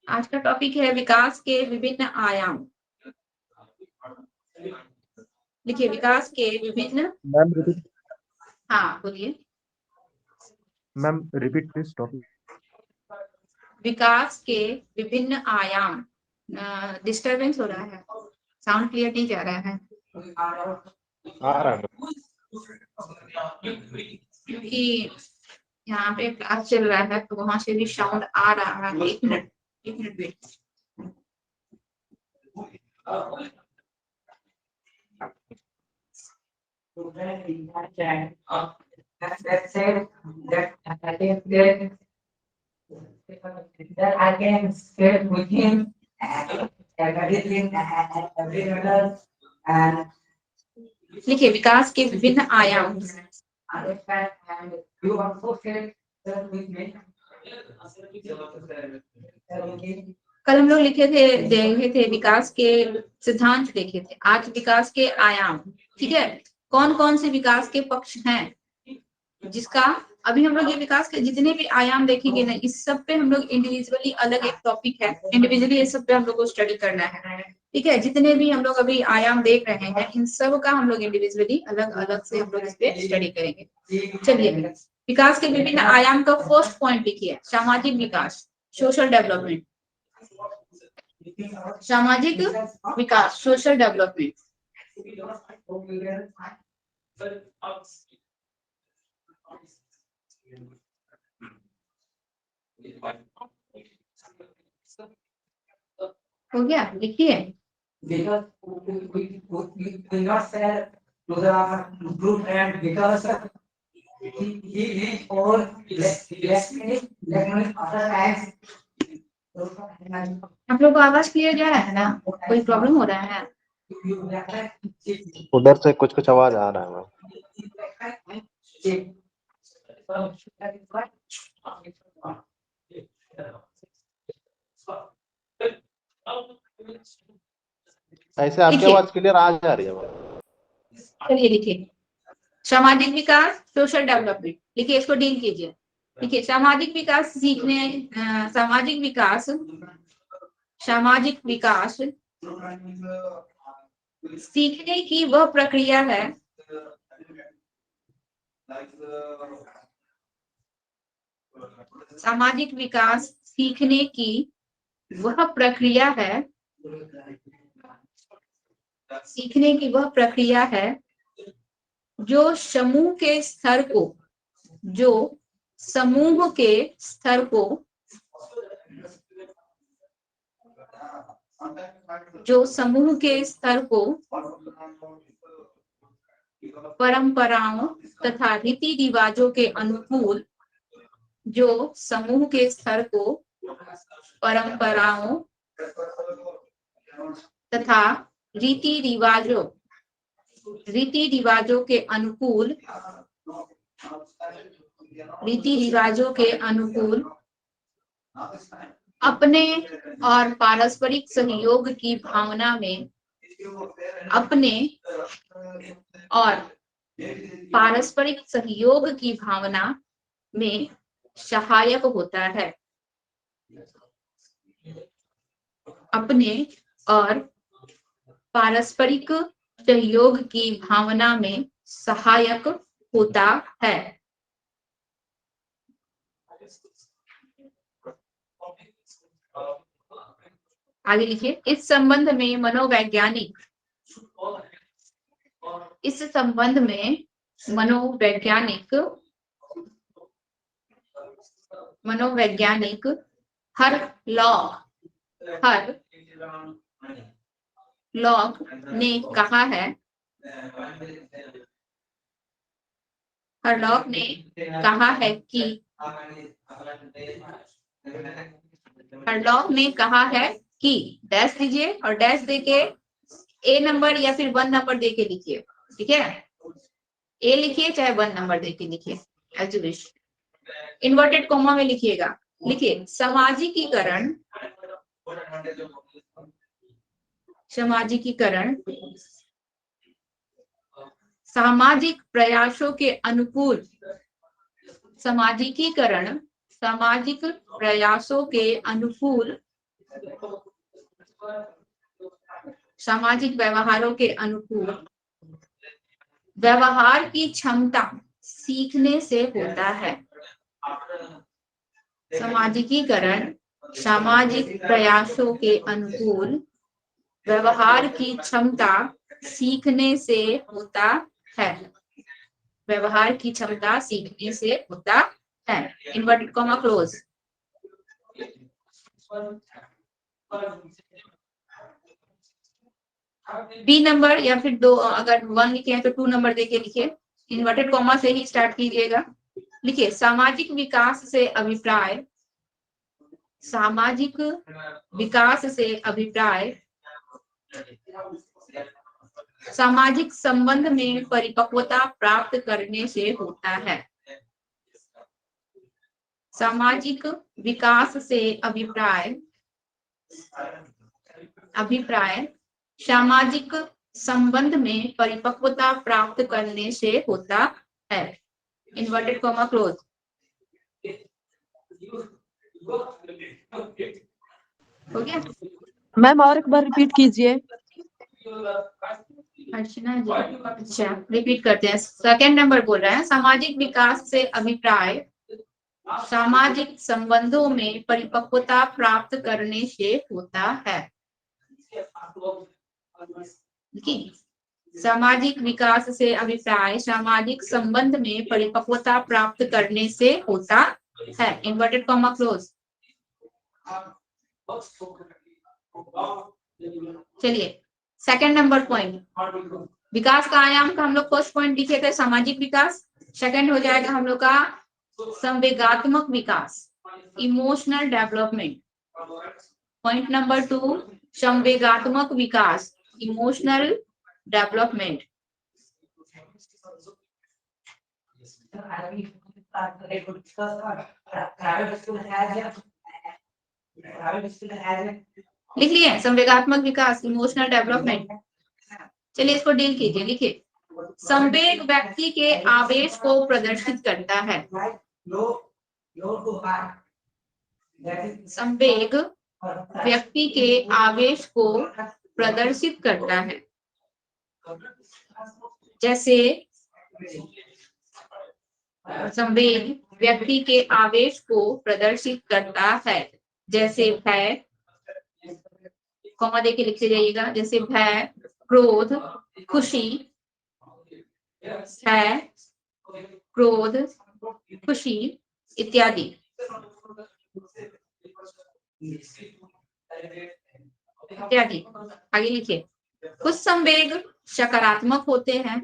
आज का टॉपिक है विकास के विभिन्न आयाम। देखिए विकास के विभिन्न। Ma'am repeat. हाँ बोलिए। Ma'am repeat please topic. विकास के विभिन्न आयाम। डिस्टरबेंस हो रहा है, साउंड क्लियर नहीं जा रहा है। आ रहा है क्योंकि यहाँ पे क्लास चल रहा है तो वहां से भी साउंड आ रहा है। एक minute wait. That I can stay with him and everything and देखिए विकास के विभिन्न आयाम। कल हम लोग देखे थे विकास के सिद्धांत देखे थे। आज विकास के आयाम। ठीक है, कौन कौन से विकास के पक्ष हैं जिसका अभी हम लोग ये विकास के जितने भी आयाम देखेंगे ना, इस सब पे हम लोग इंडिविजुअली अलग एक टॉपिक है, इंडिविजुअली ये सब पे हम लोग को स्टडी करना है। ठीक है, जितने भी हम लोग अभी आयाम देख रहे हैं इन सब का हम लोग इंडिविजुअली अलग अलग से हम लोग इस पे स्टडी करेंगे। चलिए विकास के विभिन्न आयाम का फर्स्ट पॉइंट लिखिए, सामाजिक विकास, सोशल डेवलपमेंट। सामाजिक विकास, सोशल डेवलपमेंट। हो गया, लिखिए। आप लोग को आवाज क्लियर जा रहा है ना? कोई प्रॉब्लम हो रहा है? उधर से कुछ कुछ आवाज आ रहा है मैम। ऐसे आपकी आवाज क्लियर आ जा रही है मैम। चलिए लिखिए, सामाजिक विकास, सोशल डेवलपमेंट। लिखिए, इसको डील कीजिए। देखिए सामाजिक विकास सीखने, सामाजिक विकास, सामाजिक विकास सीखने की वह प्रक्रिया है सामाजिक विकास सीखने की वह प्रक्रिया है सीखने की वह प्रक्रिया है जो समूह के स्तर को परंपराओं तथा रीति रिवाजों के अनुकूल परंपराओं तथा रीति रिवाजों के अनुकूल अपने और पारस्परिक सहयोग की भावना में सहायक होता है। अपने और पारस्परिक सहयोग की भावना में सहायक होता है। आगे लिखिए, इस संबंध में मनोवैज्ञानिक हर लॉक ने कहा है कि डैश दीजिए और डैश देके ए नंबर या फिर 1 नंबर देके लिखिए। ठीक है, ए लिखिए चाहे 1 नंबर देके लिखिए, as you wish. Inverted comma में लिखिएगा। लिखिए, सामाजिकीकरण सामाजिक प्रयासों के अनुकूल सामाजिक व्यवहारों के अनुकूल व्यवहार की क्षमता सीखने से होता है। सामाजिकीकरण सामाजिक प्रयासों के अनुकूल व्यवहार की क्षमता सीखने से होता है। व्यवहार की क्षमता सीखने से होता है। Inverted comma close. B number या फिर दो, अगर 1 लिखे हैं तो 2 नंबर देके लिखिए। इन्वर्टेड कॉमा से ही स्टार्ट कीजिएगा। लिखिए सामाजिक विकास से अभिप्राय, सामाजिक विकास से अभिप्राय सामाजिक संबंध में परिपक्वता प्राप्त करने से होता है। सामाजिक विकास से अभिप्राय सामाजिक संबंध में परिपक्वता प्राप्त करने से होता है। Inverted comma close. हो गया मैम? और एक बार रिपीट कीजिए। अर्चना जी, अच्छा रिपीट करते हैं। सेकंड नंबर बोल रहा है सामाजिक विकास से अभिप्राय सामाजिक संबंधों में परिपक्वता प्राप्त करने से होता है। सामाजिक विकास से अभिप्राय सामाजिक संबंध में परिपक्वता प्राप्त करने से होता है। Inverted comma close. चलिए सेकंड नंबर पॉइंट, विकास का आयाम का हम लोग फर्स्ट पॉइंट लिखे थे सामाजिक विकास। सेकंड हो जाएगा हम लोग का संवेगात्मक विकास, इमोशनल डेवलपमेंट। पॉइंट नंबर 2 संवेगात्मक विकास, इमोशनल डेवलपमेंट। लिख लिए संवेगात्मक विकास, इमोशनल डेवलपमेंट। चलिए इसको डील कीजिए। लिखिए संवेग व्यक्ति के आवेश को प्रदर्शित करता है। संवेग व्यक्ति के आवेश को प्रदर्शित करता है। जैसे संवेग व्यक्ति के आवेश को प्रदर्शित करता है, जैसे भय, कॉमा देके लिखते जाइएगा। जैसे भय, क्रोध, खुशी, भय, क्रोध, खुशी इत्यादि। इत्यादि आगे लिखिए। कुछ संवेग सकारात्मक होते हैं,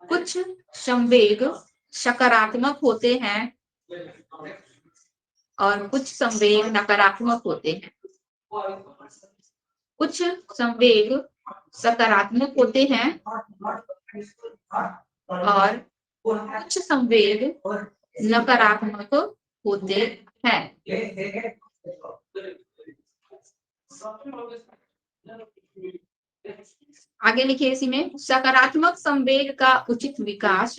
कुछ संवेग सकारात्मक होते हैं और कुछ संवेग नकारात्मक होते हैं। कुछ संवेग सकारात्मक होते हैं और कुछ संवेग नकारात्मक होते हैं। आगे लिखिए इसी में सकारात्मक संवेग का उचित विकास,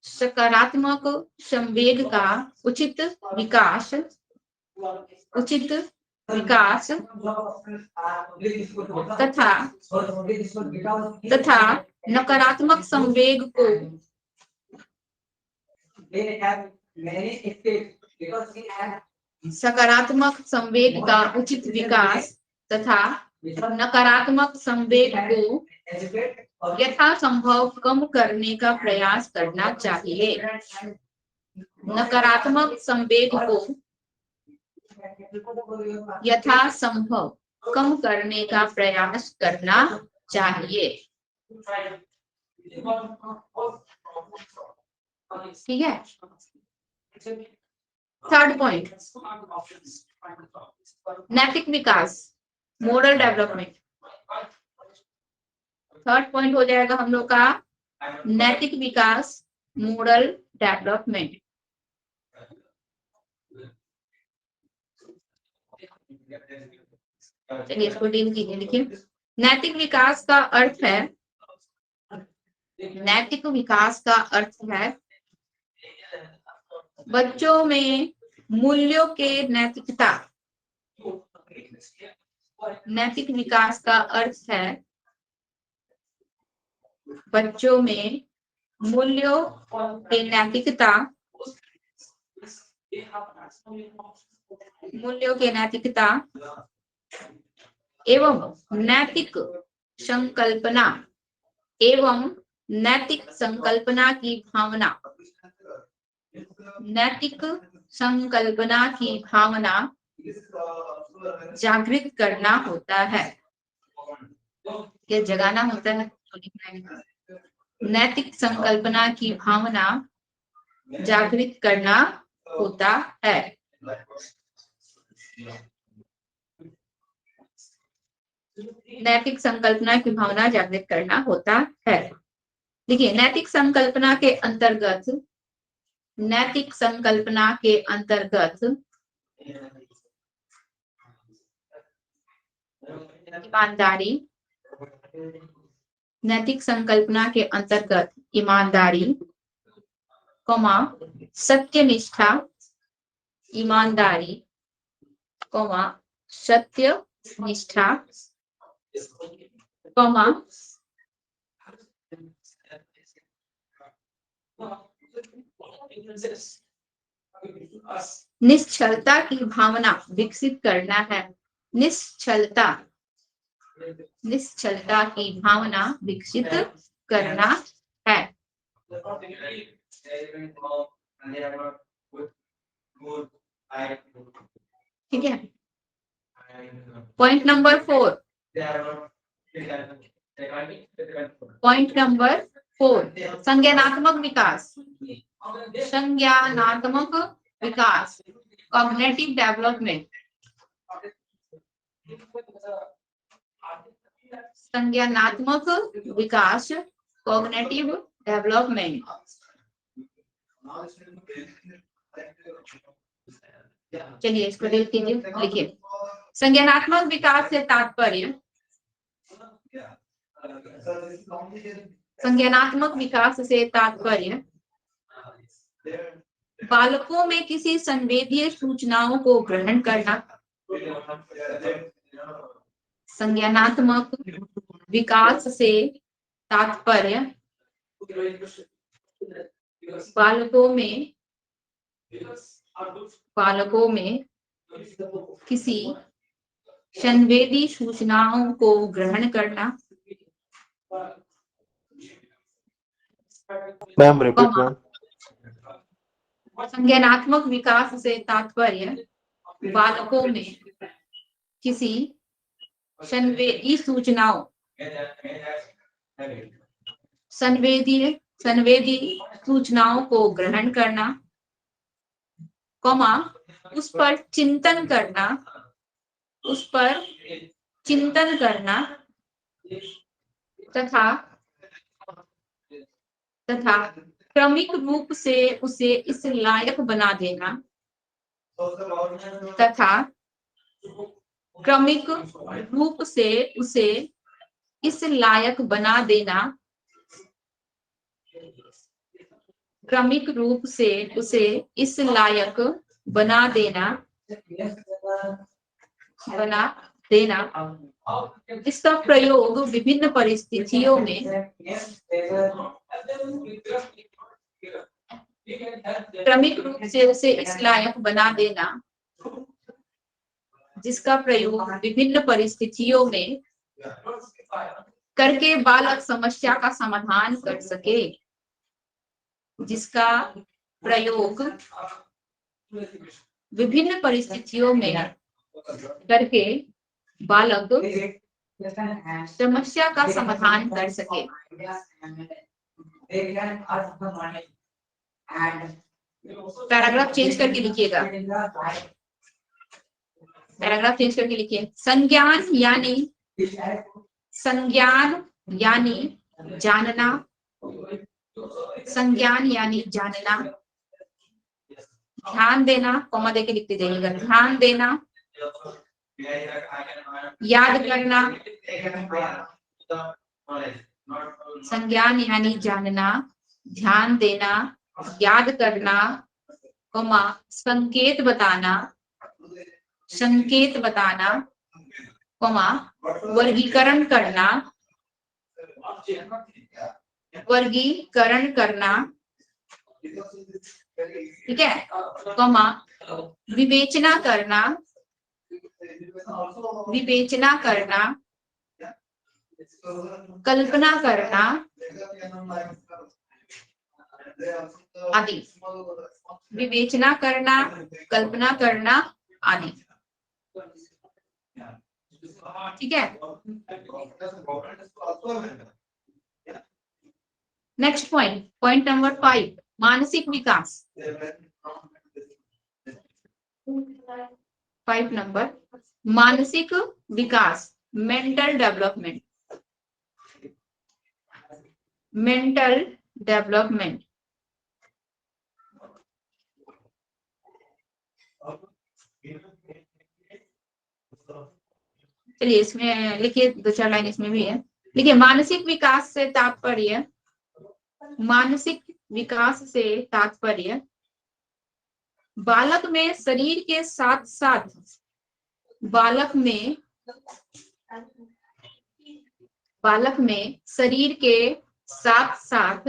सकारात्मक संवेग का उचित विकास, उचित विकास तथा नकारात्मक संवेग को सकारात्मक संवेग का उचित विकास तथा नकारात्मक संवेग को यथासंभव कम करने का प्रयास करना चाहिए। नकारात्मक संवेग को यथासंभव कम करने का प्रयास करना चाहिए। ठीक है। थर्ड पॉइंट नैतिक विकास, मोरल डेवलपमेंट। थर्ड पॉइंट हो जाएगा हम लोग का नैतिक विकास, मोरल डेवलपमेंट। चलिए इसको डील कीजिए। लिखिए नैतिक विकास का अर्थ है, नैतिक विकास का अर्थ है बच्चों में मूल्यों के नैतिकता नैतिक विकास का अर्थ है बच्चों में मूल्यों की नैतिकता, मूल्यों की नैतिकता एवं नैतिक संकल्पना एवं नैतिक संकल्पना की भावना, नैतिक संकल्पना की भावना जागृत करना होता है। ये जगाना होता है। नैतिक संकल्पना की भावना जागृत करना होता है। नैतिक संकल्पना की भावना जागृत करना होता है। देखिए, नैतिक संकल्पना के अंतर्गत, नैतिक संकल्पना के अंतर्गत ईमानदारी, नैतिक संकल्पना के अंतर्गत ईमानदारी, सत्यनिष्ठा, ईमानदारी, सत्यनिष्ठा, निश्चलता की भावना विकसित करना है। निश्चलता, निश्चलता की भावना विकसित करना है। ठीक है। पॉइंट नंबर 4, पॉइंट नंबर 4, संज्ञानात्मक विकास, संज्ञानात्मक विकास, कॉग्निटिव डेवलपमेंट, संज्ञानात्मक विकास, कॉग्निटिव डेवलपमेंट। चलिए इसको देख लीजिए, लिखिए। संज्ञानात्मक विकास से तात्पर्य, संज्ञानात्मक विकास से तात्पर्य बालकों में किसी संवेदीय सूचनाओं को ग्रहण करना। संज्ञानात्मक विकास से तात्पर्य बालकों में किसी संवेदी सूचनाओं को ग्रहण करना। Ma'am repeat ma'am. संज्ञानात्मक विकास से तात्पर्य बालकों में किसी संवेदी सूचनाओं, संवेदी सूचनाओं को ग्रहण करना, उस पर चिंतन करना, उस पर चिंतन करना तथा क्रमिक रूप से उसे इस लायक बना देना, तथा क्रमिक रूप से उसे इस लायक बना देना, क्रमिक रूप से उसे इस लायक बना देना, इसका प्रयोग विभिन्न परिस्थितियों में क्रमिक रूप से उसे इस लायक बना देना, जिसका प्रयोग विभिन्न परिस्थितियों में करके बालक समस्या का समाधान कर सके, जिसका प्रयोग विभिन्न परिस्थितियों में करके बालक समस्या का समाधान कर सके। पैराग्राफ चेंज करके लिखिएगा, पैराग्राफ चेंज करके लिखिए। संज्ञान यानी जानना, संज्ञान यानी जानना, ध्यान देना, कॉमा देके लिखते जाइएगा, ध्यान देना, याद करना। संज्ञान यानी जानना, ध्यान देना, याद करना, संकेत बताना, संकेत बताना, कॉमा वर्गीकरण करना, वर्गीकरण करना, ठीक है, कॉमा विवेचना करना, विवेचना करना, कल्पना करना आदि, विवेचना करना, कल्पना करना आदि, ठीक है। नेक्स्ट पॉइंट, पॉइंट नंबर 5, मानसिक विकास। 5 नंबर, मानसिक विकास, मेंटल डेवलपमेंट, मेंटल डेवलपमेंट। चलिए इसमें लिखिए, 2-4 लाइन इसमें भी है। देखिए, मानसिक विकास से तात्पर्य, मानसिक विकास से तात्पर्य बालक में शरीर के साथ साथ, बालक में शरीर के साथ साथ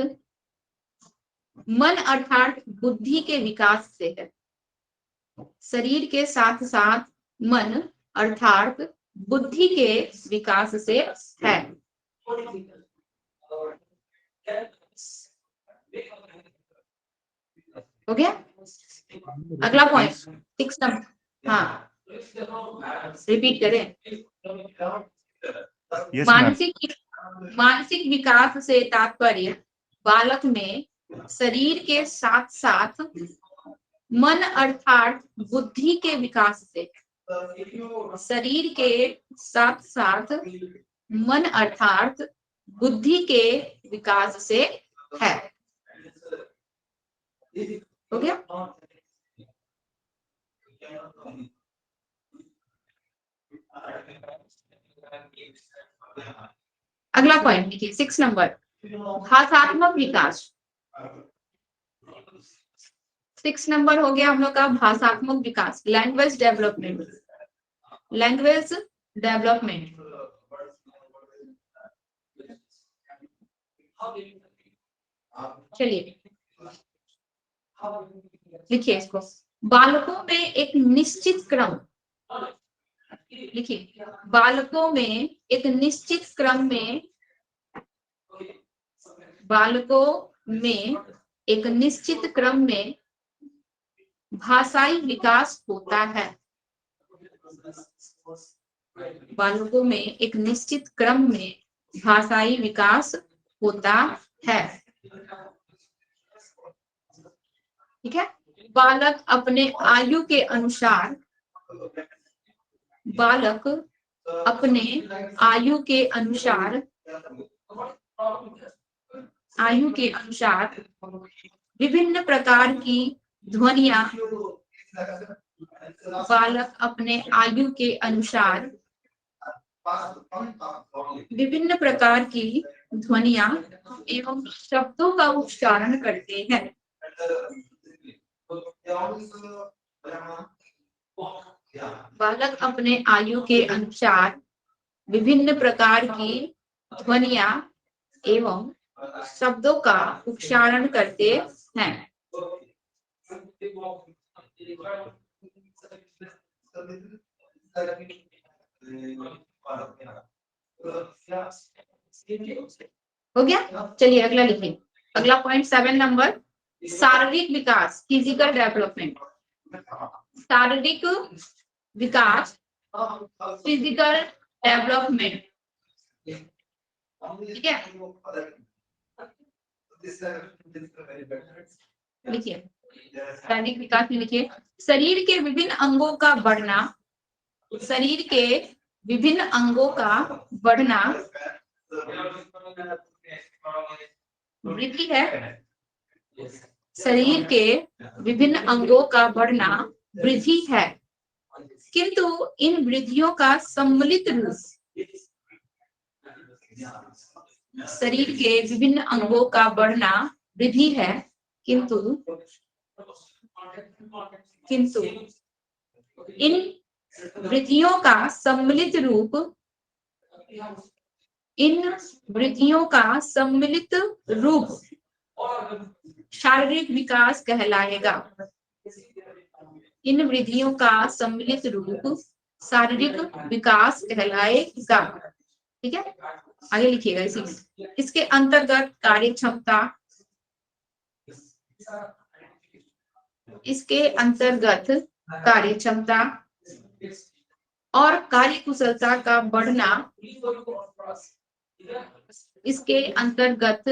मन अर्थात बुद्धि के विकास से है। शरीर के साथ साथ मन अर्थात बुद्धि के विकास से है। हो गया। अगला पॉइंट 6 नंबर, हाँ रिपीट करें। मानसिक विकास से तात्पर्य बालक में शरीर के साथ साथ मन अर्थात बुद्धि के विकास से, शरीर के साथ साथ मन अर्थात बुद्धि के विकास से है। हो गया। अगला पॉइंट देखिए 6 नंबर, भाषात्मक विकास। 6 नंबर हो गया हम लोग का भाषात्मक विकास, लैंग्वेज डेवलपमेंट, लैंग्वेज डेवलपमेंट। चलिए लिखिए इसको, बालकों में एक निश्चित क्रम, लिखिए बालकों में एक निश्चित क्रम में, बालकों में एक निश्चित क्रम में भाषाई विकास होता है। बालकों में एक निश्चित क्रम में भाषाई विकास होता है। ठीक है। बालक अपने आयु के अनुसार, बालक अपने आयु के अनुसार, आयु के अनुसार विभिन्न प्रकार की ध्वनियां, बालक अपने आयु के अनुसार विभिन्न प्रकार की ध्वनियां एवं शब्दों का उच्चारण करते हैं। बालक अपने आयु के अनुसार विभिन्न प्रकार की ध्वनियां एवं शब्दों का उच्चारण करते हैं। हो गया। चलिए अगला लिखिए, अगला पॉइंट 7 नंबर, शारीरिक विकास, फिजिकल डेवलपमेंट। शारीरिक विकास, फिजिकल डेवलपमेंट। ठीक है। लिखिए शारीरिक विकास में लिखिए, शरीर के विभिन्न अंगों का बढ़ना, शरीर के विभिन्न अंगों का बढ़ना वृद्धि है। शरीर के विभिन्न अंगों का बढ़ना वृद्धि है, किंतु इन वृद्धियों का सम्मिलित रूप, शरीर के विभिन्न अंगों का बढ़ना वृद्धि है, किंतु इन वृत्तियों का सम्मिलित रूप, इन वृत्तियों का सम्मिलित रूप शारीरिक विकास कहलाएगा। इन वृद्धियों का सम्मिलित रूप शारीरिक विकास कहलाएगा। ठीक है, आगे लिखिएगा इसी में। इसके अंतर्गत कार्य क्षमता, इसके अंतर्गत कार्य क्षमता और कार्य कुशलता का बढ़ना, इसके अंतर्गत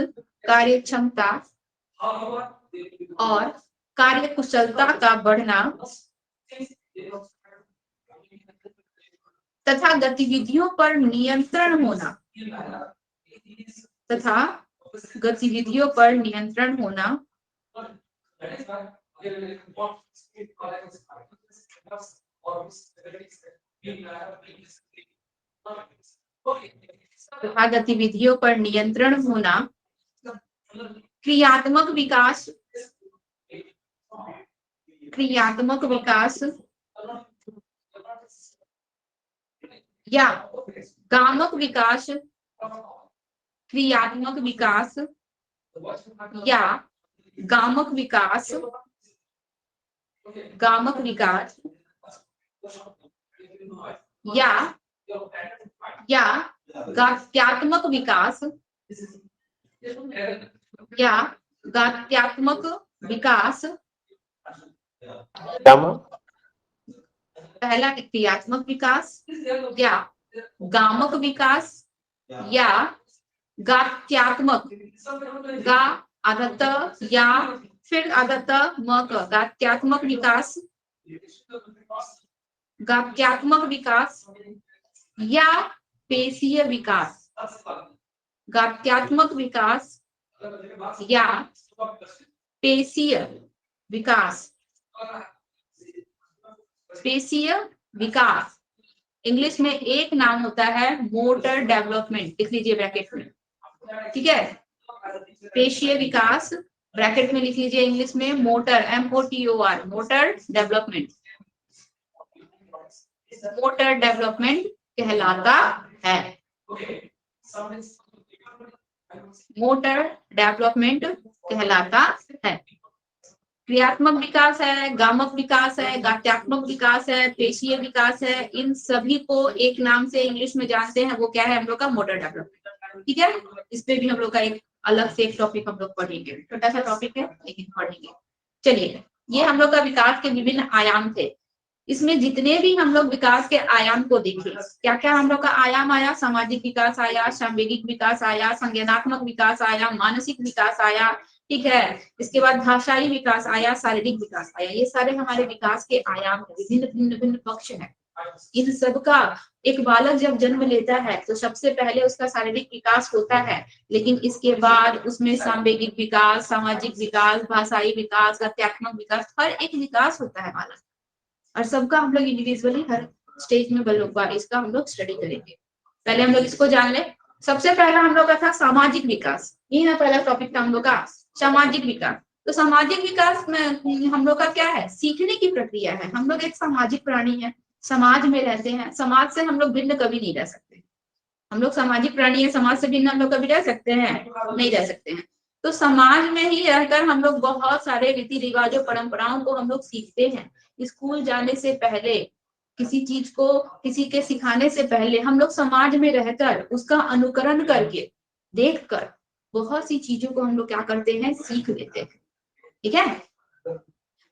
कार्य क्षमता और कार्य कुशलता का बढ़ना तथा गतिविधियों पर नियंत्रण होना, तथा गतिविधियों पर नियंत्रण होना तथा गतिविधियों पर नियंत्रण होना क्रियात्मक विकास, क्रियात्मक विकास या गामक विकास, क्रियात्मक विकास या गामक विकास, गामक विकास या गात्यात्मक विकास या गात्यात्मक विकास। पहला क्रियात्मक विकास या गामक विकास या गात्यात्मक, गा आदत या फिर आदत मक, गात्यात्मक विकास, गात्यात्मक विकास या पेशीय विकास, गात्यात्मक विकास या पेशीय विकास। पेशीय विकास इंग्लिश में एक नाम होता है मोटर डेवलपमेंट, लिख लीजिए ब्रैकेट में। ठीक है, पेशीय विकास ब्रैकेट में लिख लीजिए इंग्लिश में motor, MOTOR, motor development, motor development कहलाता है, मोटर डेवलपमेंट कहलाता है। क्रियात्मक विकास है, गामक विकास है, गात्यात्मक विकास है, पेशीय विकास है, इन सभी को एक नाम से इंग्लिश में जानते हैं, वो क्या है हम लोग का मोटर डेवलपमेंट। ठीक है, इस पे भी हम लोग का एक अलग से एक टॉपिक हम लोग पढ़ेंगे, छोटा सा टॉपिक है लेकिन पढ़ेंगे। चलिए, ये हम लोग का विकास के विभिन्न आयाम थे। इसमें जितने भी हम लोग विकास के आयाम को देखें, क्या क्या हम लोग का आयाम आया, सामाजिक विकास आया, सांवेगिक विकास आया, संज्ञानात्मक विकास आया, मानसिक विकास आया, ठीक है, इसके बाद भाषाई विकास आया, शारीरिक विकास आया। ये सारे हमारे विकास के आयाम है, विभिन्न भिन्न भिन्न पक्ष है। इन सबका एक बालक जब जन्म लेता है तो सबसे पहले उसका शारीरिक विकास होता है, लेकिन इसके बाद उसमें सांवेगिक विकास, सामाजिक विकास, भाषाई विकास, गत्यात्मक विकास, हर एक विकास होता है बालक, और सबका हम लोग इंडिविजुअली हर स्टेज में इसका हम लोग स्टडी करेंगे। पहले हम लोग इसको जान ले। सबसे पहला हम लोग का था सामाजिक विकास, ये ना पहला टॉपिक था हम लोग का सामाजिक विकास। तो सामाजिक विकास में हम लोग का क्या है, सीखने की प्रक्रिया है। हम लोग एक सामाजिक प्राणी है, समाज में रहते हैं, समाज से हम लोग भिन्न कभी नहीं रह सकते। हम लोग सामाजिक प्राणी है, समाज से भिन्न हम लोग कभी रह सकते हैं, नहीं रह सकते हैं। तो समाज में ही रहकर हम लोग बहुत सारे रीति रिवाजों, परंपराओं को हम लोग सीखते हैं। स्कूल जाने से पहले, किसी चीज को किसी के सिखाने से पहले हम लोग समाज में रहकर उसका अनुकरण करके, देखकर बहुत सी चीजों को हम लोग क्या करते हैं, सीख लेते हैं। ठीक है,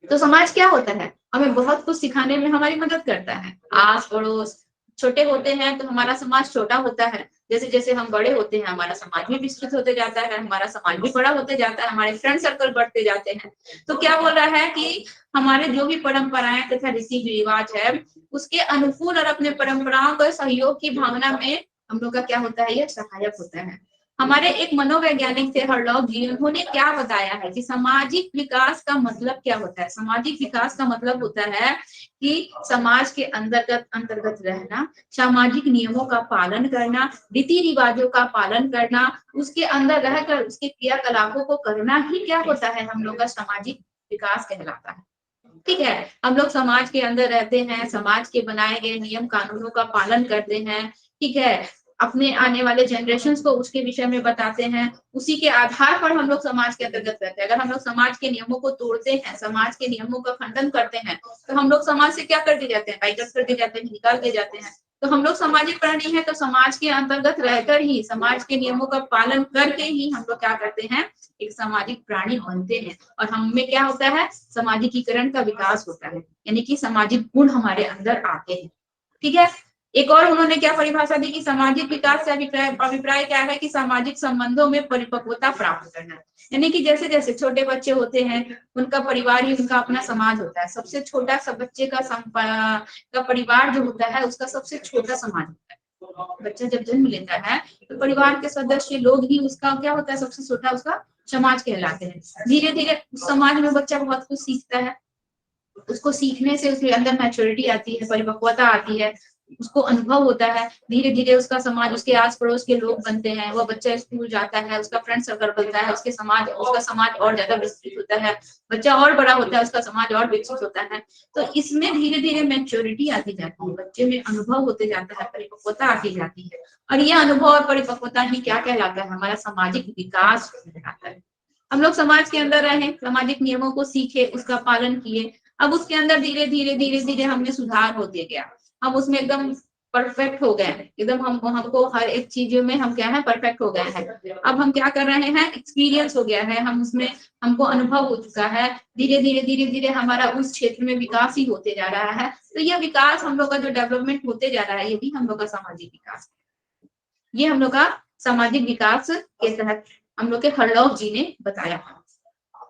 तो समाज क्या होता है, हमें बहुत कुछ सिखाने में हमारी मदद करता है। आस पड़ोस, छोटे होते हैं तो हमारा समाज छोटा होता है, जैसे जैसे हम बड़े होते हैं हमारा समाज भी विस्तृत होते जाता है, हमारा समाज भी बड़ा होते जाता है, हमारे फ्रेंड सर्कल बढ़ते जाते हैं। तो क्या बोल रहा है कि हमारे जो भी परंपराएं तथा रीति रिवाज है, उसके अनुकूल और अपने परंपराओं को सहयोग की भावना में हम लोग का क्या होता है, ये सहायक होता है। हमारे एक मनोवैज्ञानिक थे हरलॉग जी, उन्होंने क्या बताया है कि सामाजिक विकास का मतलब क्या होता है। सामाजिक विकास का मतलब होता है कि समाज के अंतर्गत रहना, सामाजिक नियमों का पालन करना, रीति रिवाजों का पालन करना, उसके अंदर रहकर उसके क्रियाकलापों को करना ही क्या होता है, हम लोग का सामाजिक विकास कहलाता है। ठीक है। हम लोग समाज के अंदर रहते हैं, समाज के बनाए गए नियम कानूनों का पालन करते हैं, ठीक है। अपने आने वाले जनरेशन्स को उसके विषय में बताते हैं, उसी के आधार पर हम लोग समाज के अंतर्गत रहते हैं। अगर हम लोग समाज के नियमों को तोड़ते हैं, समाज के नियमों का खंडन करते हैं, तो हम लोग समाज से क्या कर दिए जाते हैं, बाइकआउट कर दिए जाते हैं, निकाल दिए जाते हैं। तो हम लोग सामाजिक प्राणी हैं, तो समाज के अंतर्गत रहकर ही, समाज के नियमों का पालन करके ही हम लोग क्या करते हैं, एक सामाजिक प्राणी बनते हैं। और हम में क्या होता है, सामाजिकीकरण का विकास होता है, यानी कि सामाजिक गुण हमारे अंदर आते हैं, ठीक है। एक और उन्होंने क्या परिभाषा दी कि सामाजिक विकास से अभिप्राय क्या है कि सामाजिक संबंधों में परिपक्वता प्राप्त करना, यानी कि जैसे जैसे छोटे बच्चे होते हैं, उनका परिवार ही उनका अपना समाज होता है। सबसे छोटा सब बच्चे का परिवार जो होता है, उसका सबसे छोटा समाज होता है। बच्चा जब जन्म लेता है तो परिवार के सदस्य लोग ही उसका क्या होता है, सबसे छोटा उसका समाज कहलाते हैं। धीरे धीरे समाज में बच्चा बहुत कुछ सीखता है, उसको सीखने से उसके अंदर मैच्योरिटी आती है, परिपक्वता आती है, उसको अनुभव होता है। धीरे धीरे उसका समाज, उसके आस पड़ोस के लोग बनते हैं, वह बच्चा स्कूल जाता है, उसका फ्रेंड सर्कल बनता है, उसका समाज और ज्यादा विकसित होता है। बच्चा और बड़ा होता है, उसका समाज और विकसित होता है। तो इसमें धीरे धीरे मैच्योरिटी आती जाती है, बच्चे में अनुभव होते जाता है, परिपक्वता आती जाती है। और यह अनुभव और परिपक्वता ही क्या कहलाता है, हमारा सामाजिक विकास कहलाता है। हम लोग समाज के अंदर रहे, सामाजिक नियमों को सीखे, उसका पालन किए, अब उसके अंदर धीरे धीरे धीरे धीरे हमें सुधार होते गया, हम उसमें एकदम परफेक्ट हो गए, एकदम हमको हर एक चीजों में हम क्या है, परफेक्ट हो गए हैं। अब हम क्या कर रहे हैं, एक्सपीरियंस हो गया है, हम उसमें हमको अनुभव हो चुका है। धीरे धीरे हमारा उस क्षेत्र में विकास ही होते जा रहा है। तो यह विकास हम लोग का जो डेवलपमेंट होते जा रहा है, ये भी हम लोग का सामाजिक विकास है। ये हम लोग का सामाजिक विकास के तहत हम लोग के हरलौक जी ने बताया।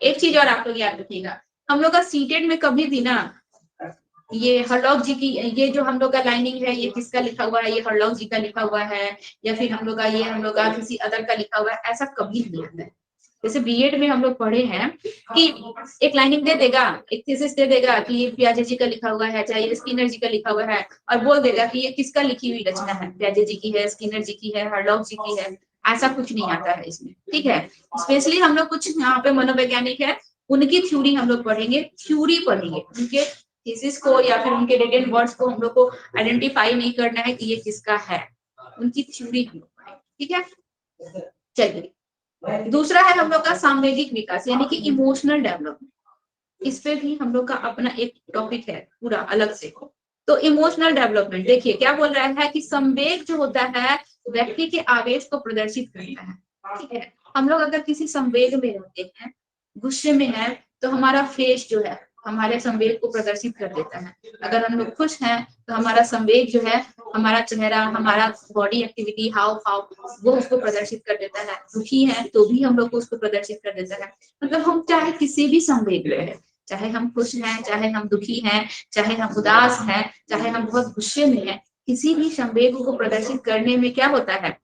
एक चीज और आप लोग याद रखिएगा, हम लोग का सीटेट में कभी भी ना ये हरलौक जी की, ये जो हम लोग का लाइनिंग है, ये किसका लिखा हुआ है, ये हरलौक जी का लिखा हुआ है, या फिर हम लोग का ये हम लोग का किसी अदर का लिखा हुआ है, ऐसा कभी नहीं आता है। जैसे बीएड में हम लोग पढ़े हैं कि एक लाइनिंग दे देगा, एक थीसिस दे देगा कि ये प्याजे जी का लिखा हुआ है, चाहे ये स्किनर जी का लिखा हुआ है, और बोल देगा कि ये किसका लिखी हुई रचना है, प्याजे जी की है, स्किनर जी की है, हरलौक जी की है। ऐसा कुछ नहीं आता है इसमें, ठीक है। स्पेशली हम लोग कुछ यहाँ पे मनोवैज्ञानिक है, उनकी थ्योरी हम लोग पढ़ेंगे, थ्योरी पढ़ेंगे, उनके थीसिस को या फिर उनके रिटन वर्ड्स को हम लोग को आइडेंटिफाई नहीं करना है कि ये किसका है, उनकी थ्योरी हम लोग पढ़ेंगे, ठीक है। चलिए, दूसरा है हम लोग का सामवेदिक विकास, यानी कि इमोशनल डेवलपमेंट। इस पे भी हम लोग का अपना एक टॉपिक है पूरा अलग से। तो इमोशनल डेवलपमेंट देखिए क्या बोल रहा है कि संवेग जो होता है व्यक्ति के आवेश को प्रदर्शित करता है, ठीक है। हम लोग अगर किसी संवेग में रहते हैं, गुस्से में है, तो हमारा फेस जो है हमारे संवेग को प्रदर्शित कर देता है। अगर हम लोग खुश हैं तो हमारा संवेग जो है, हमारा चेहरा, हमारा बॉडी एक्टिविटी, हाव भाव, वो उसको प्रदर्शित कर देता है। दुखी है तो भी हम लोग को उसको प्रदर्शित कर देता है। मतलब हम चाहे किसी भी संवेग में है, चाहे हम खुश हैं, चाहे हम दुखी हैं, चाहे हम उदास हैं, चाहे हम बहुत गुस्से में हैं, किसी भी संवेग को प्रदर्शित करने में क्या होता है,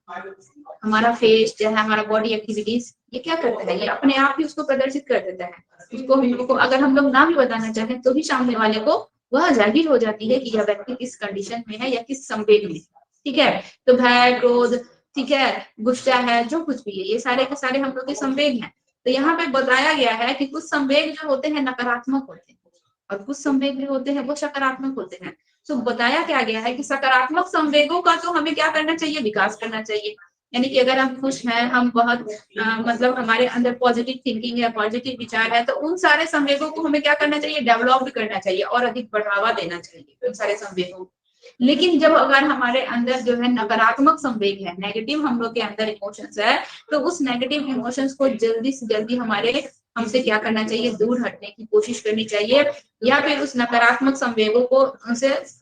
हमारा फेस चाहे हमारा बॉडी एक्टिविटीज ये क्या करता है, ये अपने आप ही उसको प्रदर्शित कर देता है। उसको हम लोग को अगर हम लोग ना भी बताना चाहें तो भी सामने वाले को वह जाहिर हो जाती है कि यह व्यक्ति किस कंडीशन में है या किस संवेग में, ठीक है। तो भय, क्रोध, ठीक है, गुस्सा है, जो कुछ भी है, ये सारे के सारे हम लोग के संवेग हैं। तो यहाँ पे बताया गया है कि कुछ संवेग जो होते हैं नकारात्मक होते हैं और कुछ संवेग जो होते हैं वो सकारात्मक होते हैं। तो बताया क्या गया है कि सकारात्मक संवेगों का तो हमें क्या करना चाहिए, विकास करना चाहिए। यानी कि अगर हम खुश हैं, हम बहुत मतलब हमारे अंदर पॉजिटिव थिंकिंग है, पॉजिटिव विचार है, तो उन सारे संवेगों को हमें क्या करना चाहिए, डेवलप करना चाहिए और अधिक बढ़ावा देना चाहिए उन सारे संवेगों। लेकिन जब अगर हमारे अंदर जो है नकारात्मक संवेग है, नेगेटिव हम लोग के अंदर इमोशंस है, तो उस नेगेटिव इमोशंस को जल्दी से जल्दी हमसे क्या करना चाहिए, दूर हटने की कोशिश करनी चाहिए, या फिर उस नकारात्मक संवेगों को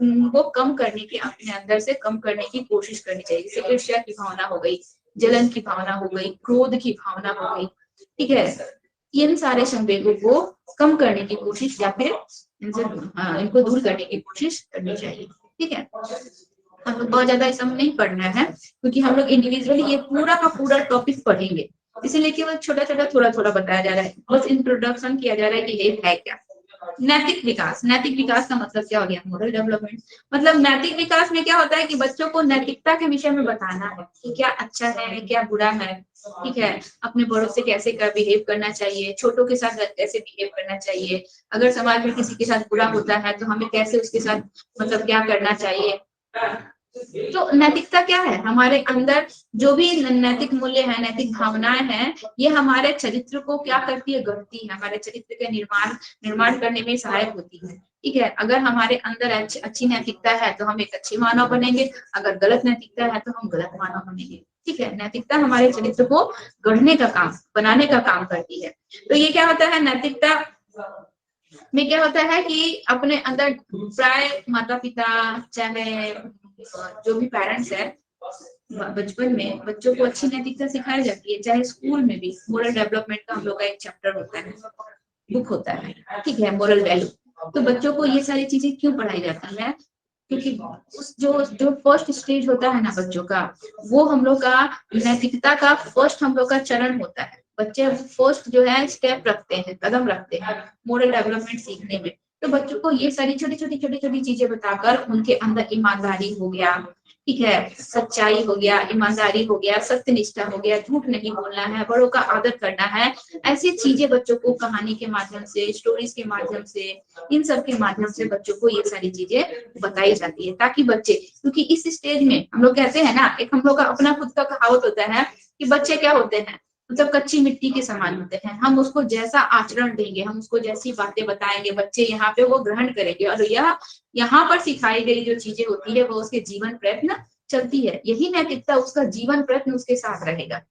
उनको कम करने की, अपने अंदर से कम करने की कोशिश करनी चाहिए। जैसे ईर्ष्या की भावना हो गई, जलन की भावना हो गई, क्रोध की भावना हो गई, ठीक है। इन सारे संवेगों को कम करने की कोशिश या फिर इनको दूर करने की कोशिश करनी चाहिए, ठीक है। हम लोग बहुत ज्यादा इसमें नहीं पढ़ना है क्योंकि हम लोग इंडिविजुअली ये पूरा का पूरा टॉपिक पढ़ेंगे, इसीलिए केवल छोटा छोटा थोड़ा थोड़ा बताया जा रहा है, बस इंट्रोडक्शन किया जा रहा है कि ये है क्या, नैतिक विकास, नैतिक विकास का मतलब क्या हो गया? Moral development. मतलब नैतिक विकास में क्या होता है कि बच्चों को नैतिकता के विषय में बताना है कि क्या अच्छा है क्या बुरा है, ठीक है, अपने बड़ों से कैसे बिहेव करना चाहिए, छोटों के साथ कैसे बिहेव करना चाहिए, अगर समाज में किसी के साथ बुरा होता है तो हमें कैसे उसके साथ मतलब क्या करना चाहिए। तो नैतिकता क्या है? हमारे अंदर जो भी नैतिक मूल्य है, नैतिक भावनाएं हैं, ये हमारे चरित्र को क्या करती है? गढ़ती है, हमारे चरित्र के निर्माण करने में सहायक होती है। ठीक है, अगर हमारे अंदर अच्छी नैतिकता है तो हम एक अच्छे मानव बनेंगे, अगर गलत नैतिकता है तो हम गलत मानव बनेंगे। ठीक है, नैतिकता हमारे चरित्र को गढ़ने का काम, बनाने का काम करती है। तो ये क्या होता है? नैतिकता में क्या होता है कि अपने अंदर प्राय माता पिता, चाहे जो भी पेरेंट्स है, बचपन में बच्चों को अच्छी नैतिकता सिखाई जाती है। चाहे स्कूल में भी मोरल डेवलपमेंट का हम लोग का एक चैप्टर होता है, बुक होता है, ठीक है, मोरल वैल्यू। तो बच्चों को ये सारी चीजें क्यों पढ़ाई जाती है? क्योंकि उस जो फर्स्ट स्टेज होता है ना बच्चों का, वो हम लोग का नैतिकता का फर्स्ट हम लोग का चरण होता है। बच्चे फर्स्ट जो है स्टेप रखते हैं, कदम रखते हैं मोरल डेवलपमेंट सीखने में। तो बच्चों को ये सारी छोटी छोटी चीजें बताकर उनके अंदर ईमानदारी हो गया, ठीक है, सच्चाई हो गया, ईमानदारी हो गया, सत्यनिष्ठा हो गया, झूठ नहीं बोलना है, बड़ों का आदर करना है, ऐसी चीजें बच्चों को कहानी के माध्यम से, स्टोरीज के माध्यम से, इन सब के माध्यम से बच्चों को ये सारी चीजें बताई जाती है, ताकि बच्चे, क्योंकि इस स्टेज में हम लोग कहते हैं ना, एक हम लोग का अपना खुद का कहावत होता है कि बच्चे क्या होते हैं, मतलब कच्ची मिट्टी के समान होते हैं। हम उसको जैसा आचरण देंगे, हम उसको जैसी बातें बताएंगे, बच्चे यहाँ पे वो ग्रहण करेंगे, और यह यहाँ पर सिखाई गई जो चीजें होती है वो उसके जीवन प्रयत्न चलती है। यही नैतिकता उसका जीवन प्रयत्न उसके साथ रहेगा।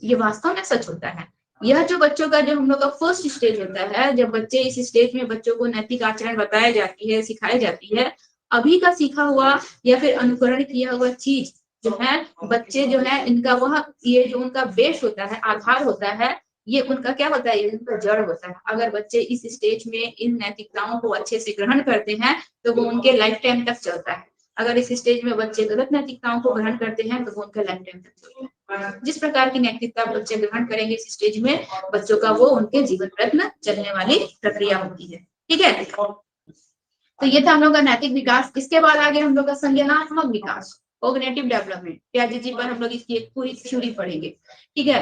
ये वास्तव में सच होता है। यह जो बच्चों का जो हम लोग का फर्स्ट स्टेज होता है, जब बच्चे इस स्टेज में बच्चों को नैतिक आचरण बताया जाती है, सिखाई जाती है, अभी का सीखा हुआ या फिर अनुकरण किया हुआ चीज जो है, बच्चे जो है इनका वह ये जो उनका बेस होता है, आधार होता है, ये उनका क्या होता है? ये उनका जड़ होता है। अगर बच्चे इस स्टेज में इन नैतिकताओं को अच्छे से ग्रहण करते हैं तो वो उनके लाइफ टाइम तक चलता है। अगर इस स्टेज में बच्चे गलत नैतिकताओं को ग्रहण करते हैं तो वो उनका लाइफ टाइम तक चलता है। जिस प्रकार की नैतिकता बच्चे ग्रहण करेंगे इस स्टेज में, बच्चों का वो उनके जीवन प्रयत्न चलने वाली प्रक्रिया होती है। ठीक है, तो ये था हम लोग का नैतिक विकास। इसके बाद आगे हम लोग का संज्ञानात्मक विकास, कोग्निटिव डेवलपमेंट। प्याजे जी पर हम लोग इसकी एक पूरी थ्योरी पढ़ेंगे। ठीक है,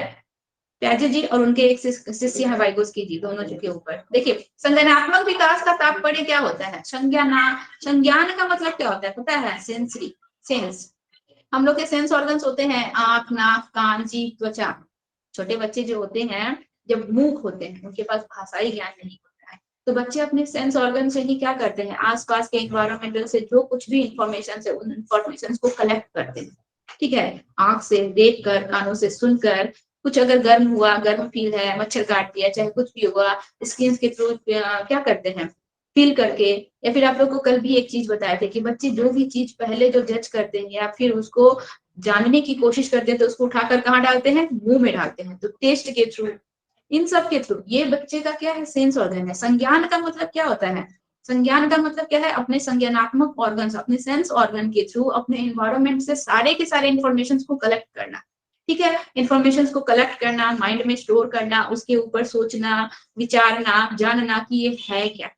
प्याजे जी और उनके एक शिष्य है वाइगोस्की जी, दोनों जी के ऊपर देखिए संज्ञानात्मक विकास का तात्पर्य क्या होता है? संज्ञान का मतलब क्या होता है पता है? Sensory, sense. हम लोग के सेंस ऑर्गन्स होते हैं आंख, नाक, कान, जीभ, त्वचा। छोटे बच्चे जो होते हैं जब मूक होते हैं, उनके पास भाषाई ज्ञान नहीं होता है, तो बच्चे अपने सेंस ऑर्गन से ही क्या करते हैं? आसपास के एनवायरमेंटल से जो कुछ भी इंफॉर्मेशन है उन इंफॉर्मेशन को कलेक्ट करते हैं। ठीक है, आंख से देख कर, कानों से सुनकर, कुछ अगर गर्म हुआ, गर्म फील है, मच्छर काट दिया, चाहे कुछ भी हुआ, स्किन के थ्रू क्या करते हैं? फील करके। या फिर आप लोग को कल भी एक चीज बताए थे कि बच्चे जो भी चीज पहले जो जज करते हैं या फिर उसको जानने की कोशिश करते हैं तो उसको उठाकर कहाँ डालते हैं? मुंह में डालते हैं। तो टेस्ट के थ्रू, इन सब के थ्रू, ये बच्चे का क्या है? सेंस ऑर्गन है। संज्ञान का मतलब क्या होता है? संज्ञान का मतलब क्या है? अपने संज्ञानात्मक ऑर्गन, अपने सेंस ऑर्गन के थ्रू अपने एनवायरमेंट से सारे के सारे इंफॉर्मेशन को कलेक्ट करना। ठीक है, इंफॉर्मेशन को कलेक्ट करना, माइंड में स्टोर करना, उसके ऊपर सोचना, विचारना, जानना कि ये है क्या।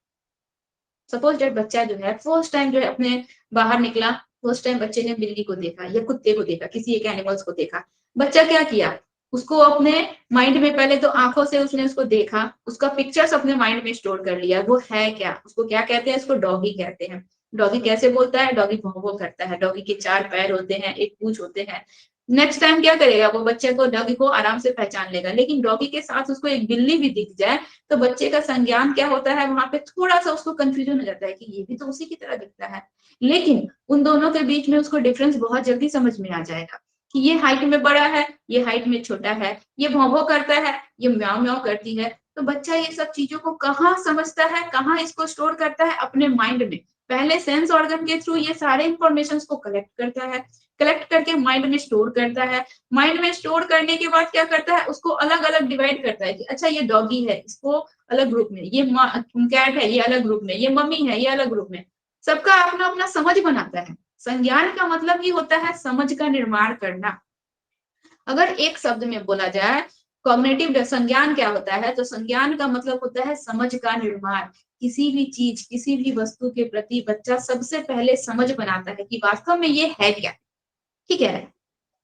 सपोज दैट बच्चा जो है फर्स्ट टाइम जो है अपने बाहर निकला, फर्स्ट टाइम बच्चे ने बिल्ली को देखा या कुत्ते को देखा, किसी एक एनिमल्स को देखा, बच्चा क्या किया? उसको अपने माइंड में पहले तो आंखों से उसने उसको देखा, उसका पिक्चर्स अपने माइंड में स्टोर कर लिया। वो है क्या? उसको क्या कहते हैं? उसको डॉगी कहते हैं। डॉगी कैसे बोलता है? डॉगी भौं भौं करता है। डॉगी के 4 पैर होते हैं, एक पूंछ होते हैं। नेक्स्ट टाइम क्या करेगा? वो बच्चे को, डॉगी को आराम से पहचान लेगा। लेकिन डॉगी के साथ उसको एक बिल्ली भी दिख जाए तो बच्चे का संज्ञान क्या होता है? वहां पे थोड़ा सा उसको कंफ्यूजन हो जाता है कि ये भी तो उसी की तरह दिखता है। लेकिन उन दोनों के बीच में उसको डिफरेंस बहुत जल्दी समझ में आ जाएगा कि ये हाइट में बड़ा है, ये हाइट में छोटा है, ये भौं भौं करता है, ये म्याऊं म्याऊं करती है। तो बच्चा ये सब चीजों को कहाँ समझता है, कहाँ इसको स्टोर करता है? अपने माइंड में। पहले सेंस ऑर्गन के थ्रू ये सारे इंफॉर्मेशन को कलेक्ट करता है, कलेक्ट करके माइंड में स्टोर करता है। माइंड में स्टोर करने के बाद क्या करता है? उसको अलग अलग डिवाइड करता है कि अच्छा ये डॉगी है, इसको अलग ग्रुप में, ये कैट है, ये अलग ग्रुप में, ये मम्मी है, ये अलग ग्रुप में। सबका अपना अपना समझ बनाता है। संज्ञान का मतलब ही होता है समझ का निर्माण करना। अगर एक शब्द में बोला जाए कॉग्निटिव संज्ञान क्या होता है, तो संज्ञान का मतलब होता है समझ का निर्माण। किसी भी चीज, किसी भी वस्तु के प्रति बच्चा सबसे पहले समझ बनाता है कि वास्तव में ये है क्या। ठीक है,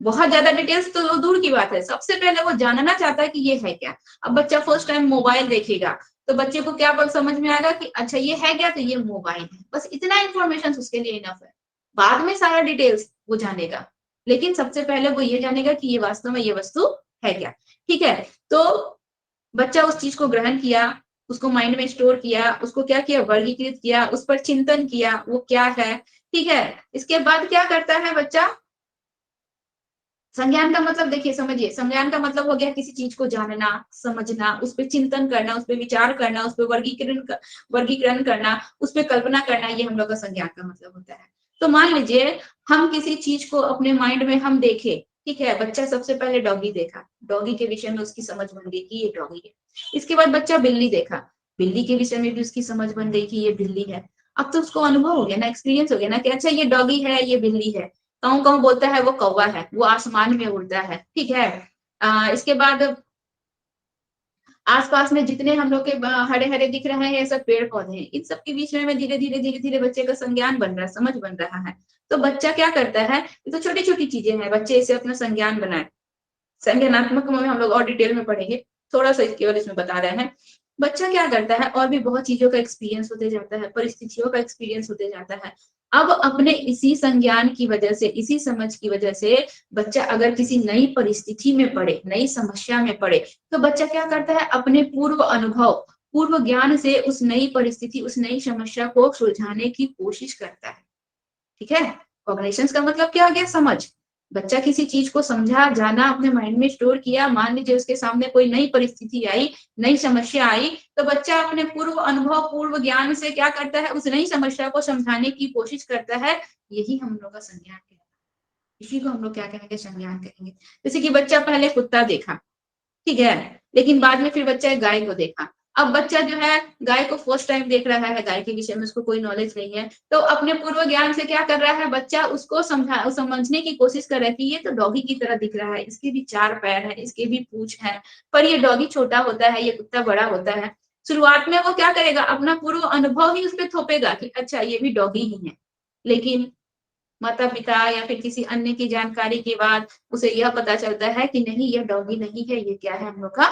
बहुत ज्यादा डिटेल्स तो दूर की बात है, सबसे पहले वो जानना चाहता है कि ये है क्या। अब बच्चा फर्स्ट टाइम मोबाइल देखेगा तो बच्चे को क्या समझ में आएगा कि अच्छा ये है क्या, तो ये मोबाइल है, बस इतना इंफॉर्मेशन उसके लिए इनफ है। बाद में सारा डिटेल्स वो जानेगा, लेकिन सबसे पहले वो ये जानेगा कि ये वास्तव में ये वस्तु है क्या। ठीक है, तो बच्चा उस चीज को ग्रहण किया, उसको माइंड में स्टोर किया, उसको क्या किया, वर्गीकृत किया, उस पर चिंतन किया वो क्या है। ठीक है, इसके बाद क्या करता है बच्चा, संज्ञान का मतलब देखिए, समझिए, संज्ञान का मतलब हो गया किसी चीज को जानना, समझना, उस पर चिंतन करना, उस पर विचार करना, उस पर वर्गीकरण करना, उस पर कल्पना करना, ये हम लोग का संज्ञान का मतलब होता है। तो मान लीजिए हम किसी चीज को अपने माइंड में हम देखे, ठीक है, बच्चा सबसे पहले डॉगी देखा, डॉगी के विषय में उसकी समझ बन गई कि ये डॉगी है। इसके बाद बच्चा बिल्ली देखा, बिल्ली के विषय में भी उसकी समझ बन गई कि ये बिल्ली है। अब तो उसको अनुभव हो गया ना, एक्सपीरियंस हो गया ना कि अच्छा ये डॉगी है, ये बिल्ली है। काऊ काऊ बोलता है वो कौवा है, वो आसमान में उड़ता है। ठीक है, इसके बाद आसपास में जितने हम लोग के हरे हरे दिख रहे हैं ये सब पेड़ पौधे हैं, इन सब के बीच में धीरे धीरे धीरे धीरे बच्चे का संज्ञान बन रहा है, समझ बन रहा है। तो बच्चा क्या करता है, ये तो छोटी छोटी चीजें हैं, बच्चे इसे अपना संज्ञान बनाए। संज्ञानात्मक में हम लोग और डिटेल में पढ़ेंगे, थोड़ा सा केवल इसमें बता रहे हैं। बच्चा क्या करता है, और भी बहुत चीजों का एक्सपीरियंस होते जाता है, परिस्थितियों का एक्सपीरियंस होते जाता है। अब अपने इसी संज्ञान की वजह से, इसी समझ की वजह से बच्चा अगर किसी नई परिस्थिति में पड़े, नई समस्या में पड़े, तो बच्चा क्या करता है, अपने पूर्व अनुभव, पूर्व ज्ञान से उस नई परिस्थिति, उस नई समस्या को सुलझाने की कोशिश करता है। ठीक है, कॉग्निशंस का मतलब क्या हो गया, समझ। बच्चा किसी चीज को समझा, जाना, अपने माइंड में स्टोर किया, मान लीजिए उसके सामने कोई नई परिस्थिति आई, नई समस्या आई, तो बच्चा अपने पूर्व अनुभव, पूर्व ज्ञान से क्या करता है, उस नई समस्या को समझाने की कोशिश करता है। यही हम लोग का संज्ञान कहलाता है, इसी को हम लोग क्या कहेंगे, संज्ञान कहेंगे। जैसे कि बच्चा पहले कुत्ता देखा, ठीक है, लेकिन बाद में फिर बच्चा गाय को देखा। अब बच्चा जो है गाय को फर्स्ट टाइम देख रहा है, गाय के विषय में उसको कोई नॉलेज नहीं है, तो अपने पूर्व ज्ञान से क्या कर रहा है बच्चा, उसको समझने की कोशिश कर रहा है कि ये तो डॉगी की तरह दिख रहा है, इसके भी 4 पैर है, इसके भी पूंछ है, पर ये डॉगी छोटा होता है, ये कुत्ता बड़ा होता है। शुरुआत में वो क्या करेगा, अपना पूर्व अनुभव ही उस पर थोपेगा कि अच्छा ये भी डॉगी ही है। लेकिन माता पिता या फिर किसी अन्य की जानकारी के बाद उसे यह पता चलता है कि नहीं यह डॉगी नहीं है, ये क्या है, हम लोग का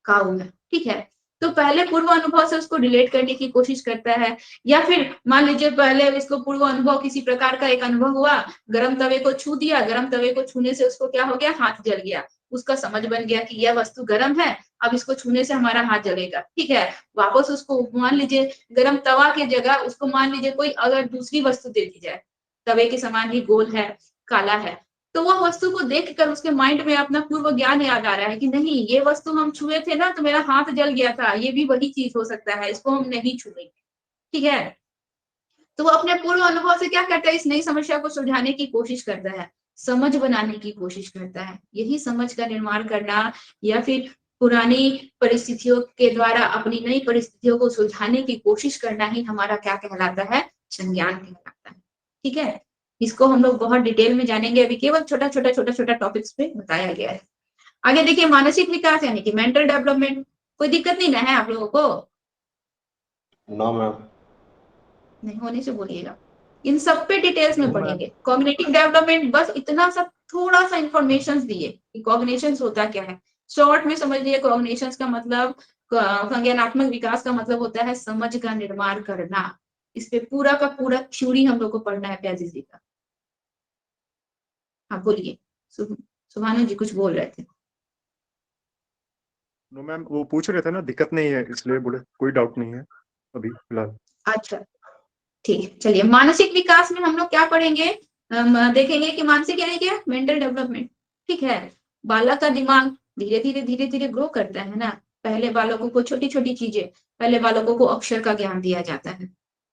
काऊ है। ठीक है, तो पहले पूर्व अनुभव से उसको रिलेट करने की कोशिश करता है। या फिर मान लीजिए पहले इसको पूर्व अनुभव किसी प्रकार का एक अनुभव हुआ, गर्म तवे को छू दिया, गर्म तवे को छूने से उसको क्या हो गया, हाथ जल गया, उसका समझ बन गया कि यह वस्तु गर्म है, अब इसको छूने से हमारा हाथ जलेगा। ठीक है, वापस उसको मान लीजिए गर्म तवा की जगह उसको मान लीजिए कोई अगर दूसरी वस्तु दे दी जाए, तवे के समान ही गोल है, काला है, तो वह वस्तु को देखकर उसके माइंड में अपना पूर्व ज्ञान याद आ रहा है कि नहीं ये वस्तु हम छुए थे ना तो मेरा हाथ जल गया था, ये भी वही चीज हो सकता है, इसको हम नहीं छुएंगे। ठीक है, तो वो अपने पूर्व अनुभव से क्या करता है, इस नई समस्या को सुलझाने की कोशिश करता है, समझ बनाने की कोशिश करता है। यही समझ का निर्माण करना या फिर पुरानी परिस्थितियों के द्वारा अपनी नई परिस्थितियों को सुलझाने की कोशिश करना ही हमारा क्या कहलाता है, संज्ञान कहलाता है। ठीक है, इसको हम लोग बहुत डिटेल में जानेंगे, अभी केवल छोटा छोटा छोटा छोटा टॉपिक्स पे बताया गया है। आगे देखिए, मानसिक विकास यानी कि मेंटल डेवलपमेंट, कोई दिक्कत नहीं ना है आप लोगों को? No ma'am. नहीं होने से बोलिएगा, इन सब पे डिटेल्स में नो मैम। पढ़ेंगे। कॉग्निटिव डेवलपमेंट बस इतना सा थोड़ा सा इंफॉर्मेशन दिए कि कॉग्निशंस होता क्या है, शॉर्ट में समझ लिए। कॉग्निशंस का मतलब, संज्ञानात्मक विकास का मतलब होता है समझ का निर्माण करना। इस पे पूरा का पूरा थ्योरी हम लोग को पढ़ना है प्याजी जी का। हाँ बोलिए, सुभानु जी कुछ बोल रहे थे। नो मैम, वो पूछ रहे थे ना, दिक्कत नहीं है इसलिए बोले, कोई डाउट नहीं है अभी फिलहाल। अच्छा ठीक है, चलिए मानसिक विकास में हम लोग क्या पढ़ेंगे, देखेंगे कि मानसिक यानी क्या, मेंटल डेवलपमेंट। ठीक है, बालक का दिमाग धीरे धीरे ग्रो करता है ना। पहले बालकों को छोटी छोटी चीजें, पहले बालकों को अक्षर का ज्ञान दिया जाता है।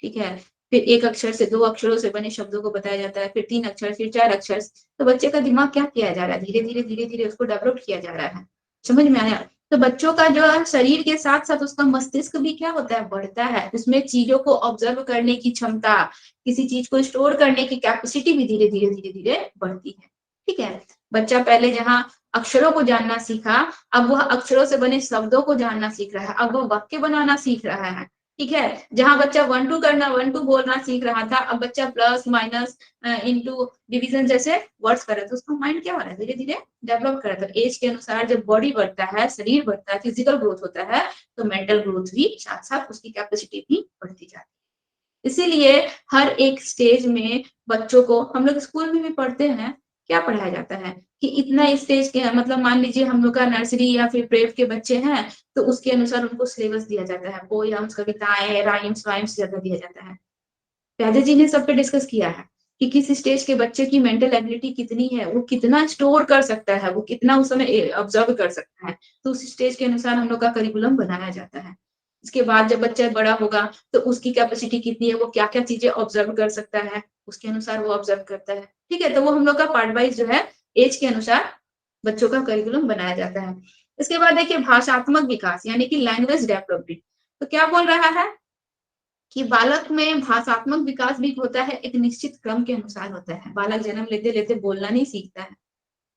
ठीक है, फिर एक अक्षर से 2 अक्षरों से बने शब्दों को बताया जाता है, फिर 3 अक्षर, फिर 4 अक्षर। तो बच्चे का दिमाग क्या किया जा रहा है, धीरे धीरे उसको डेवलप किया जा रहा है। समझ में आया? तो बच्चों का जो है शरीर के साथ साथ उसका मस्तिष्क भी क्या होता है, बढ़ता है। उसमें चीजों को ऑब्जर्व करने की क्षमता, किसी चीज को स्टोर करने की कैपेसिटी भी धीरे धीरे बढ़ती है। ठीक है, बच्चा पहले जहाँ अक्षरों को जानना सीखा, अब वह अक्षरों से बने शब्दों को जानना सीख रहा है, अब वह वाक्य बनाना सीख रहा है। ठीक है। जहां बच्चा 1 2 करना 1 2 बोलना सीख रहा था, अब बच्चा प्लस माइनस इनटू डिवीजन जैसे वर्ड्स कर रहा था, तो उसका माइंड क्या हो रहा है, धीरे धीरे डेवलप कर रहा था। एज के अनुसार जब बॉडी बढ़ता है, शरीर बढ़ता है, फिजिकल ग्रोथ होता है, तो मेंटल ग्रोथ भी साथ साथ उसकी कैपेसिटी भी बढ़ती जाती है। इसीलिए हर एक स्टेज में बच्चों को, हम लोग स्कूल में भी पढ़ते हैं, क्या पढ़ाया जाता है कि इतना स्टेज के, मतलब मान लीजिए हम लोग का नर्सरी या फिर प्रेप के बच्चे हैं, तो उसके अनुसार उनको सिलेबस दिया जाता है, पोयम्स, कविताएं, राइम्स वाइम्स ज्यादा दिया जाता है। प्यादे जी ने सब पे डिस्कस किया है कि किस स्टेज के बच्चे की मेंटल एबिलिटी कितनी है, वो कितना स्टोर कर सकता है, वो कितना उस समय ऑब्जर्व कर सकता है, तो उस स्टेज के अनुसार हम लोग का करिकुलम बनाया जाता है। इसके बाद जब बच्चा बड़ा होगा तो उसकी कैपेसिटी कितनी है, वो क्या क्या चीजें ऑब्जर्व कर सकता है, उसके अनुसार वो ऑब्जर्व करता है। ठीक है, तो वो हम लोग का पार्ट वाइज जो है एज के अनुसार बच्चों का करिकुलम बनाया जाता है। इसके बाद देखिए भाषात्मक विकास यानी कि लैंग्वेज डेवलपमेंट। तो क्या बोल रहा है कि बालक में भाषात्मक विकास भी होता है, एक निश्चित क्रम के अनुसार होता है। बालक जन्म लेते लेते बोलना नहीं सीखता है।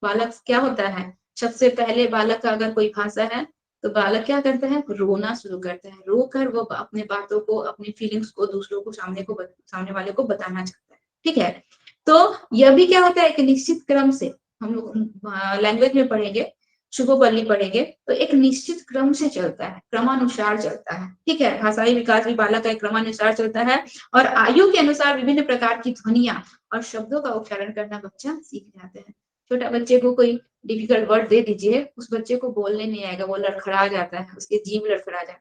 बालक क्या होता है, सबसे पहले बालक का अगर कोई भाषा है तो बालक क्या करता है, रोना शुरू करता है, रो कर वो अपने बातों को, अपनी फीलिंग्स को दूसरों को, सामने वाले को बताना चाहता है। ठीक है, तो यह भी क्या होता है, एक निश्चित क्रम से, हम लोग लैंग्वेज में पढ़ेंगे, शुभोपल्ली पढ़ेंगे, तो एक निश्चित क्रम से चलता है, क्रमानुसार चलता है। ठीक है, भाषाई विकास भी बालक का एक क्रमानुसार चलता है, और आयु के अनुसार विभिन्न प्रकार की ध्वनियां और शब्दों का उच्चारण करना बच्चा सीख जाते हैं। छोटा बच्चे को कोई डिफिकल्ट वर्ड दे दीजिए, उस बच्चे को बोलने नहीं आएगा, वो लड़खड़ा जाता है, उसके जीभ लड़खड़ा जाता है।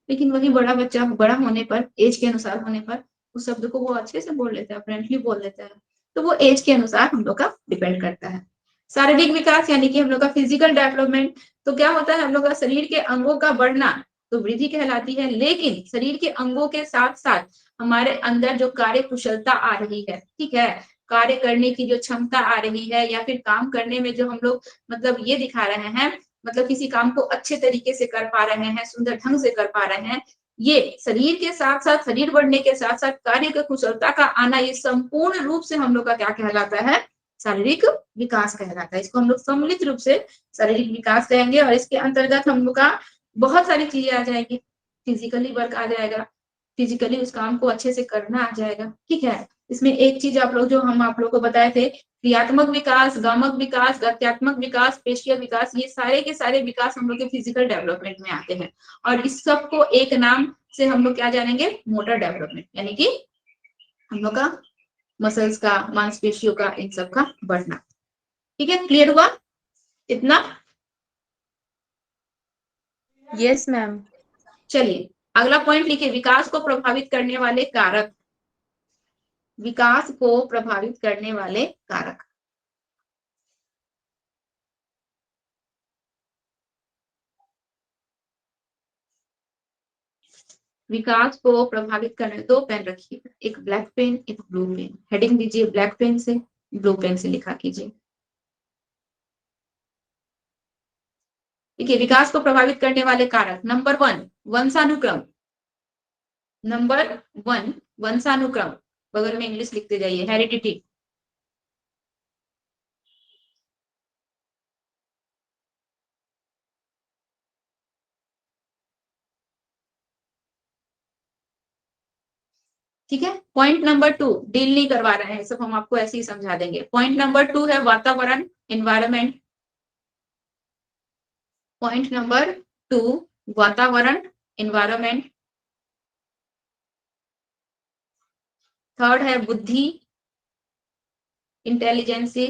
लेकिन वही बड़ा बच्चा बड़ा होने पर, एज के अनुसार होने पर, उस शब्द को वो अच्छे से बोल लेता है, फ्रेंडली बोल लेता है। तो वो एज के अनुसार हम लोग का डिपेंड करता है। शारीरिक विकास यानी कि हम लोग का फिजिकल डेवलपमेंट, तो क्या होता है, हम लोग का शरीर के अंगों का बढ़ना तो वृद्धि कहलाती है, लेकिन शरीर के अंगों के साथ साथ हमारे अंदर जो कार्य कुशलता आ रही है, ठीक है, कार्य करने की जो क्षमता आ रही है, या फिर काम करने में जो हम लोग मतलब ये दिखा रहे हैं, मतलब किसी काम को अच्छे तरीके से कर पा रहे हैं, सुंदर ढंग से कर पा रहे हैं, ये शरीर के साथ साथ, शरीर बढ़ने के साथ साथ कार्य की कुशलता का आना, ये संपूर्ण रूप से हम लोग का क्या कहलाता है, शारीरिक विकास कहलाता है। इसको हम लोग सम्मिलित रूप से शारीरिक विकास कहेंगे, और इसके अंतर्गत हम लोग का बहुत सारी चीजें आ जाएगी। फिजिकली वर्क आ जाएगा, फिजिकली उस काम को अच्छे से करना आ जाएगा। ठीक है, इसमें एक चीज आप लोग, जो हम आप लोग को बताए थे, क्रियात्मक विकास, गामक विकास, गत्यात्मक विकास, पेशीय विकास, ये सारे के सारे विकास हम लोग के फिजिकल डेवलपमेंट में आते हैं। और इस सब को एक नाम से हम लोग क्या जानेंगे, मोटर डेवलपमेंट, यानी कि हम लोग का मसल्स का, मांसपेशियों का, इन सब का बढ़ना। ठीक है, क्लियर हुआ इतना? Yes ma'am. चलिए अगला पॉइंट लिखिए, विकास को प्रभावित करने वाले कारक। विकास को प्रभावित करने वाले कारक। विकास को प्रभावित करने, दो पेन रखिए, एक ब्लैक पेन, एक ब्लू पेन। हेडिंग दीजिए ब्लैक पेन से, ब्लू पेन से लिखा कीजिए। देखिए, विकास को प्रभावित करने वाले कारक, नंबर 1 वंशानुक्रम। नंबर 1 वंशानुक्रम, बगल में इंग्लिश लिखते जाइए, हेरिडिटी। ठीक है, पॉइंट नंबर 2 डील नहीं करवा रहे हैं, सब हम आपको ऐसे ही समझा देंगे। पॉइंट नंबर 2 है वातावरण, एनवायरमेंट। पॉइंट नंबर 2 वातावरण, एनवायरमेंट। थर्ड है बुद्धि, इंटेलिजेंसी,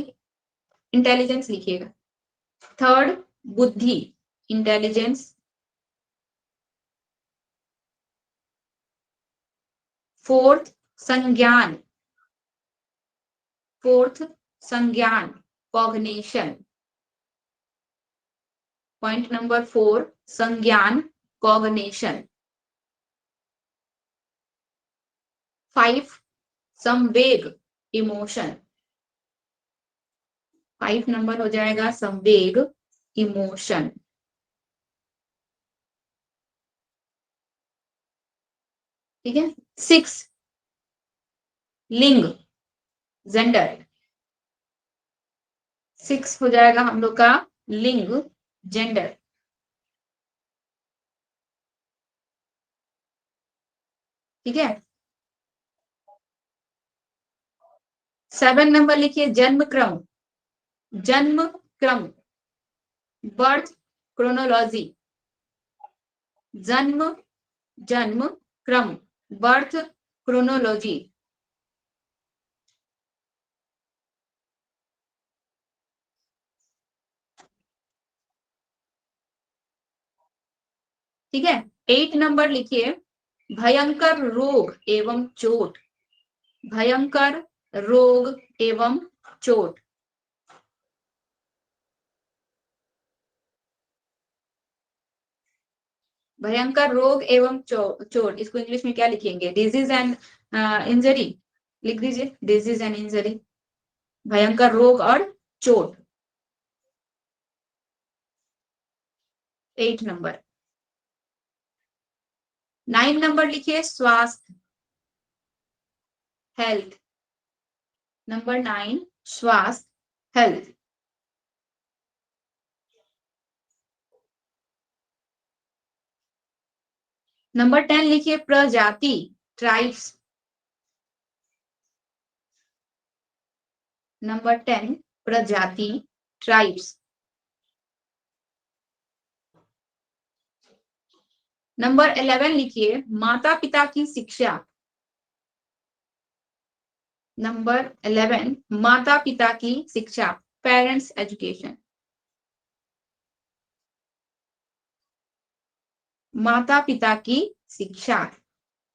इंटेलिजेंस लिखिएगा। थर्ड बुद्धि, इंटेलिजेंस। फोर्थ संज्ञान, फोर्थ संज्ञान, कॉग्निशन। पॉइंट नंबर 4 संज्ञान, कॉग्निशन। 5 संवेग, इमोशन। 5 नंबर हो जाएगा संवेग, इमोशन। ठीक है, 6 लिंग, जेंडर। 6 हो जाएगा हम लोग का लिंग, जेंडर। ठीक है। 7 नंबर लिखिए, जन्म क्रम, जन्म क्रम, बर्थ क्रोनोलॉजी, जन्म, जन्म क्रम, बर्थ क्रोनोलॉजी। ठीक है। 8 नंबर लिखिए, भयंकर रोग एवं चोट, भयंकर रोग एवं चोट। भयंकर रोग एवं चोट, इसको इंग्लिश में क्या लिखेंगे? डिजीज एंड इंजरी लिख दीजिए, डिजीज एंड इंजरी, भयंकर रोग और चोट। 8 नंबर। 9 नंबर लिखिए, स्वास्थ्य, हेल्थ, नंबर 9 स्वास्थ्य हेल्थ। नंबर 10 लिखिए, प्रजाति, ट्राइब्स, नंबर 10 प्रजाति, ट्राइब्स। नंबर 11 लिखिए, माता पिता की शिक्षा, नंबर 11 माता पिता की शिक्षा, पेरेंट्स एजुकेशन, माता पिता की शिक्षा,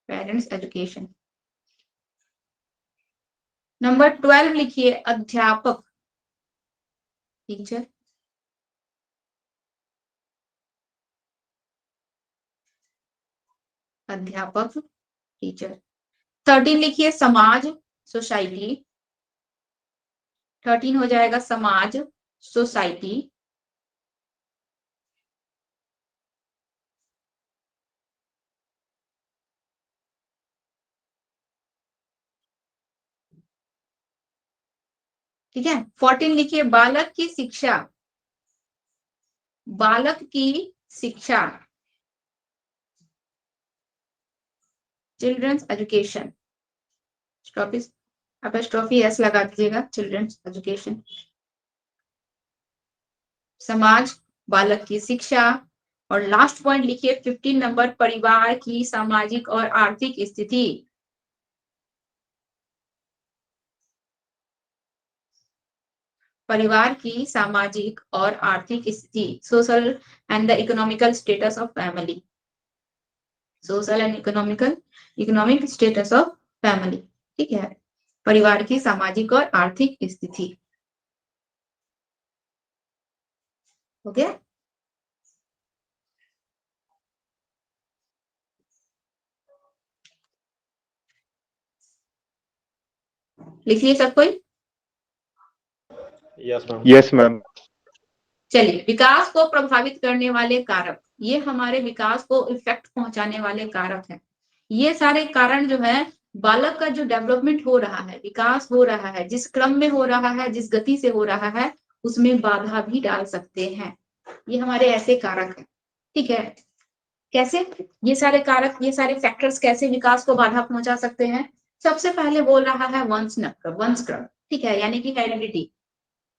पेरेंट्स एजुकेशन। नंबर 12 लिखिए, अध्यापक, टीचर, अध्यापक, टीचर। 13 लिखिए, समाज, सोसाइटी, 13 हो जाएगा समाज, सोसाइटी। ठीक है। 14 लिखिए, बालक की शिक्षा, बालक की शिक्षा, चिल्ड्रंस एजुकेशन, स्ट्रॉफी एस लगा दीजिएगा, चिल्ड्रंस एजुकेशन। समाज, बालक की शिक्षा, और लास्ट पॉइंट लिखिए 15 नंबर, परिवार की सामाजिक और आर्थिक स्थिति, परिवार की सामाजिक और आर्थिक स्थिति, social and the economical status of family, social and economic status of family. ठीक है, परिवार की सामाजिक और आर्थिक स्थिति। हो गया। लिखिए सब कोई। Yes ma'am. Yes ma'am. चलिए, विकास को प्रभावित करने वाले कारक, ये हमारे विकास को इफेक्ट पहुंचाने वाले कारक हैं। ये सारे कारण जो है, बालक का जो डेवलपमेंट हो रहा है, विकास हो रहा है, जिस क्रम में हो रहा है, जिस गति से हो रहा है, उसमें बाधा भी डाल सकते हैं। ये हमारे ऐसे कारक हैं। ठीक है। कैसे? ये सारे कारक, ये सारे फैक्टर्स कैसे विकास को बाधा पहुंचा सकते हैं? सबसे पहले बोल रहा है वंशक्रम। ठीक है, यानी कि हेरिडिटी।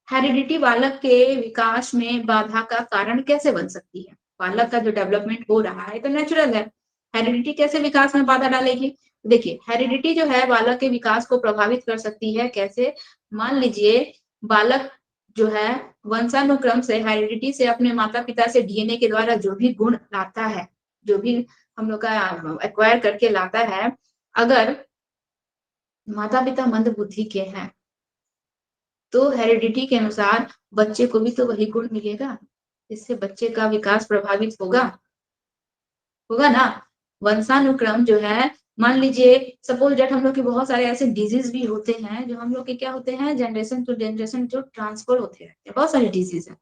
हेरिडिटी बालक के विकास में बाधा का कारण कैसे बन सकती है? बालक का जो डेवलपमेंट हो रहा है तो नेचुरल है, हेरिडिटी कैसे विकास में बाधा डालेगी? देखिए, हेरिडिटी जो है बालक के विकास को प्रभावित कर सकती है। कैसे? मान लीजिए बालक जो है वंशानुक्रम से, हेरिडिटी से, अपने माता पिता से डीएनए के द्वारा जो भी गुण लाता है, जो भी हम लोग का एक्वायर करके लाता है, अगर माता पिता मंद बुद्धि के हैं तो हेरिडिटी के अनुसार बच्चे को भी तो वही गुण मिलेगा, इससे बच्चे का विकास प्रभावित होगा, होगा ना। वंशानुक्रम जो है, मान लीजिए सपोज डेट हम लोग के बहुत सारे ऐसे डिजीज भी होते हैं जो हम लोग के क्या होते हैं, जनरेशन टू जनरेशन जो ट्रांसफर होते रहते हैं। बहुत सारे डिजीज है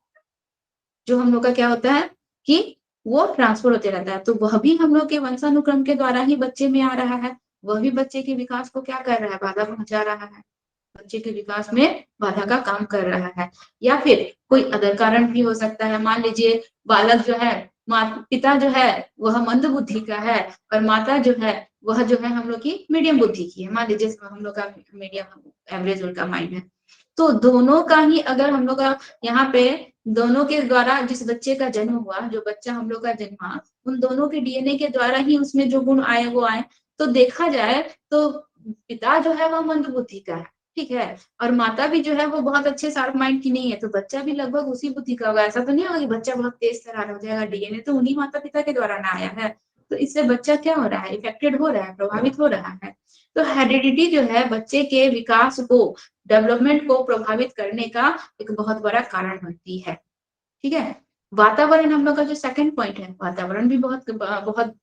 जो हम लोग का क्या होता है कि वो ट्रांसफर होते रहता है, तो वह भी हम लोग के वंशानुक्रम के द्वारा ही बच्चे में आ रहा है। वह भी बच्चे के विकास को क्या कर रहा है? बाधा पहुंचा रहा है, बच्चे के विकास में बाधा का काम कर रहा है। या फिर कोई अदर कारण भी हो सकता है। मान लीजिए बालक जो है, पिता जो है वह मंद बुद्धि का है और माता जो है वह जो है हम लोग की मीडियम बुद्धि की है। मान लीजिए हम लोग का मीडियम एवरेज उनका माइंड है, तो दोनों का ही अगर हम लोग का यहाँ पे दोनों के द्वारा जिस बच्चे का जन्म हुआ, जो बच्चा हम लोग का जन्मा, उन दोनों के डीएनए के द्वारा ही उसमें जो गुण आए वो आए। तो देखा जाए तो पिता जो है वह मंदबुद्धि का है, ठीक है, और माता भी जो है वो बहुत अच्छे शार्प माइंड की नहीं है, तो बच्चा भी लगभग उसी बुद्धि का होगा। ऐसा तो नहीं होगा कि बच्चा बहुत तेज तर्रार हो जाएगा, डीएनए तो उन्हीं माता पिता के द्वारा ना आया है। तो इससे बच्चा क्या हो रहा है, इफेक्टेड हो रहा है, प्रभावित हो रहा है। तो हेरिडिटी जो है बच्चे के विकास को, डेवलपमेंट को प्रभावित करने का एक बहुत बड़ा कारण बनती है, ठीक है। वातावरण हम लोग का जो सेकंड पॉइंट है, वातावरण भी बहुत बहुत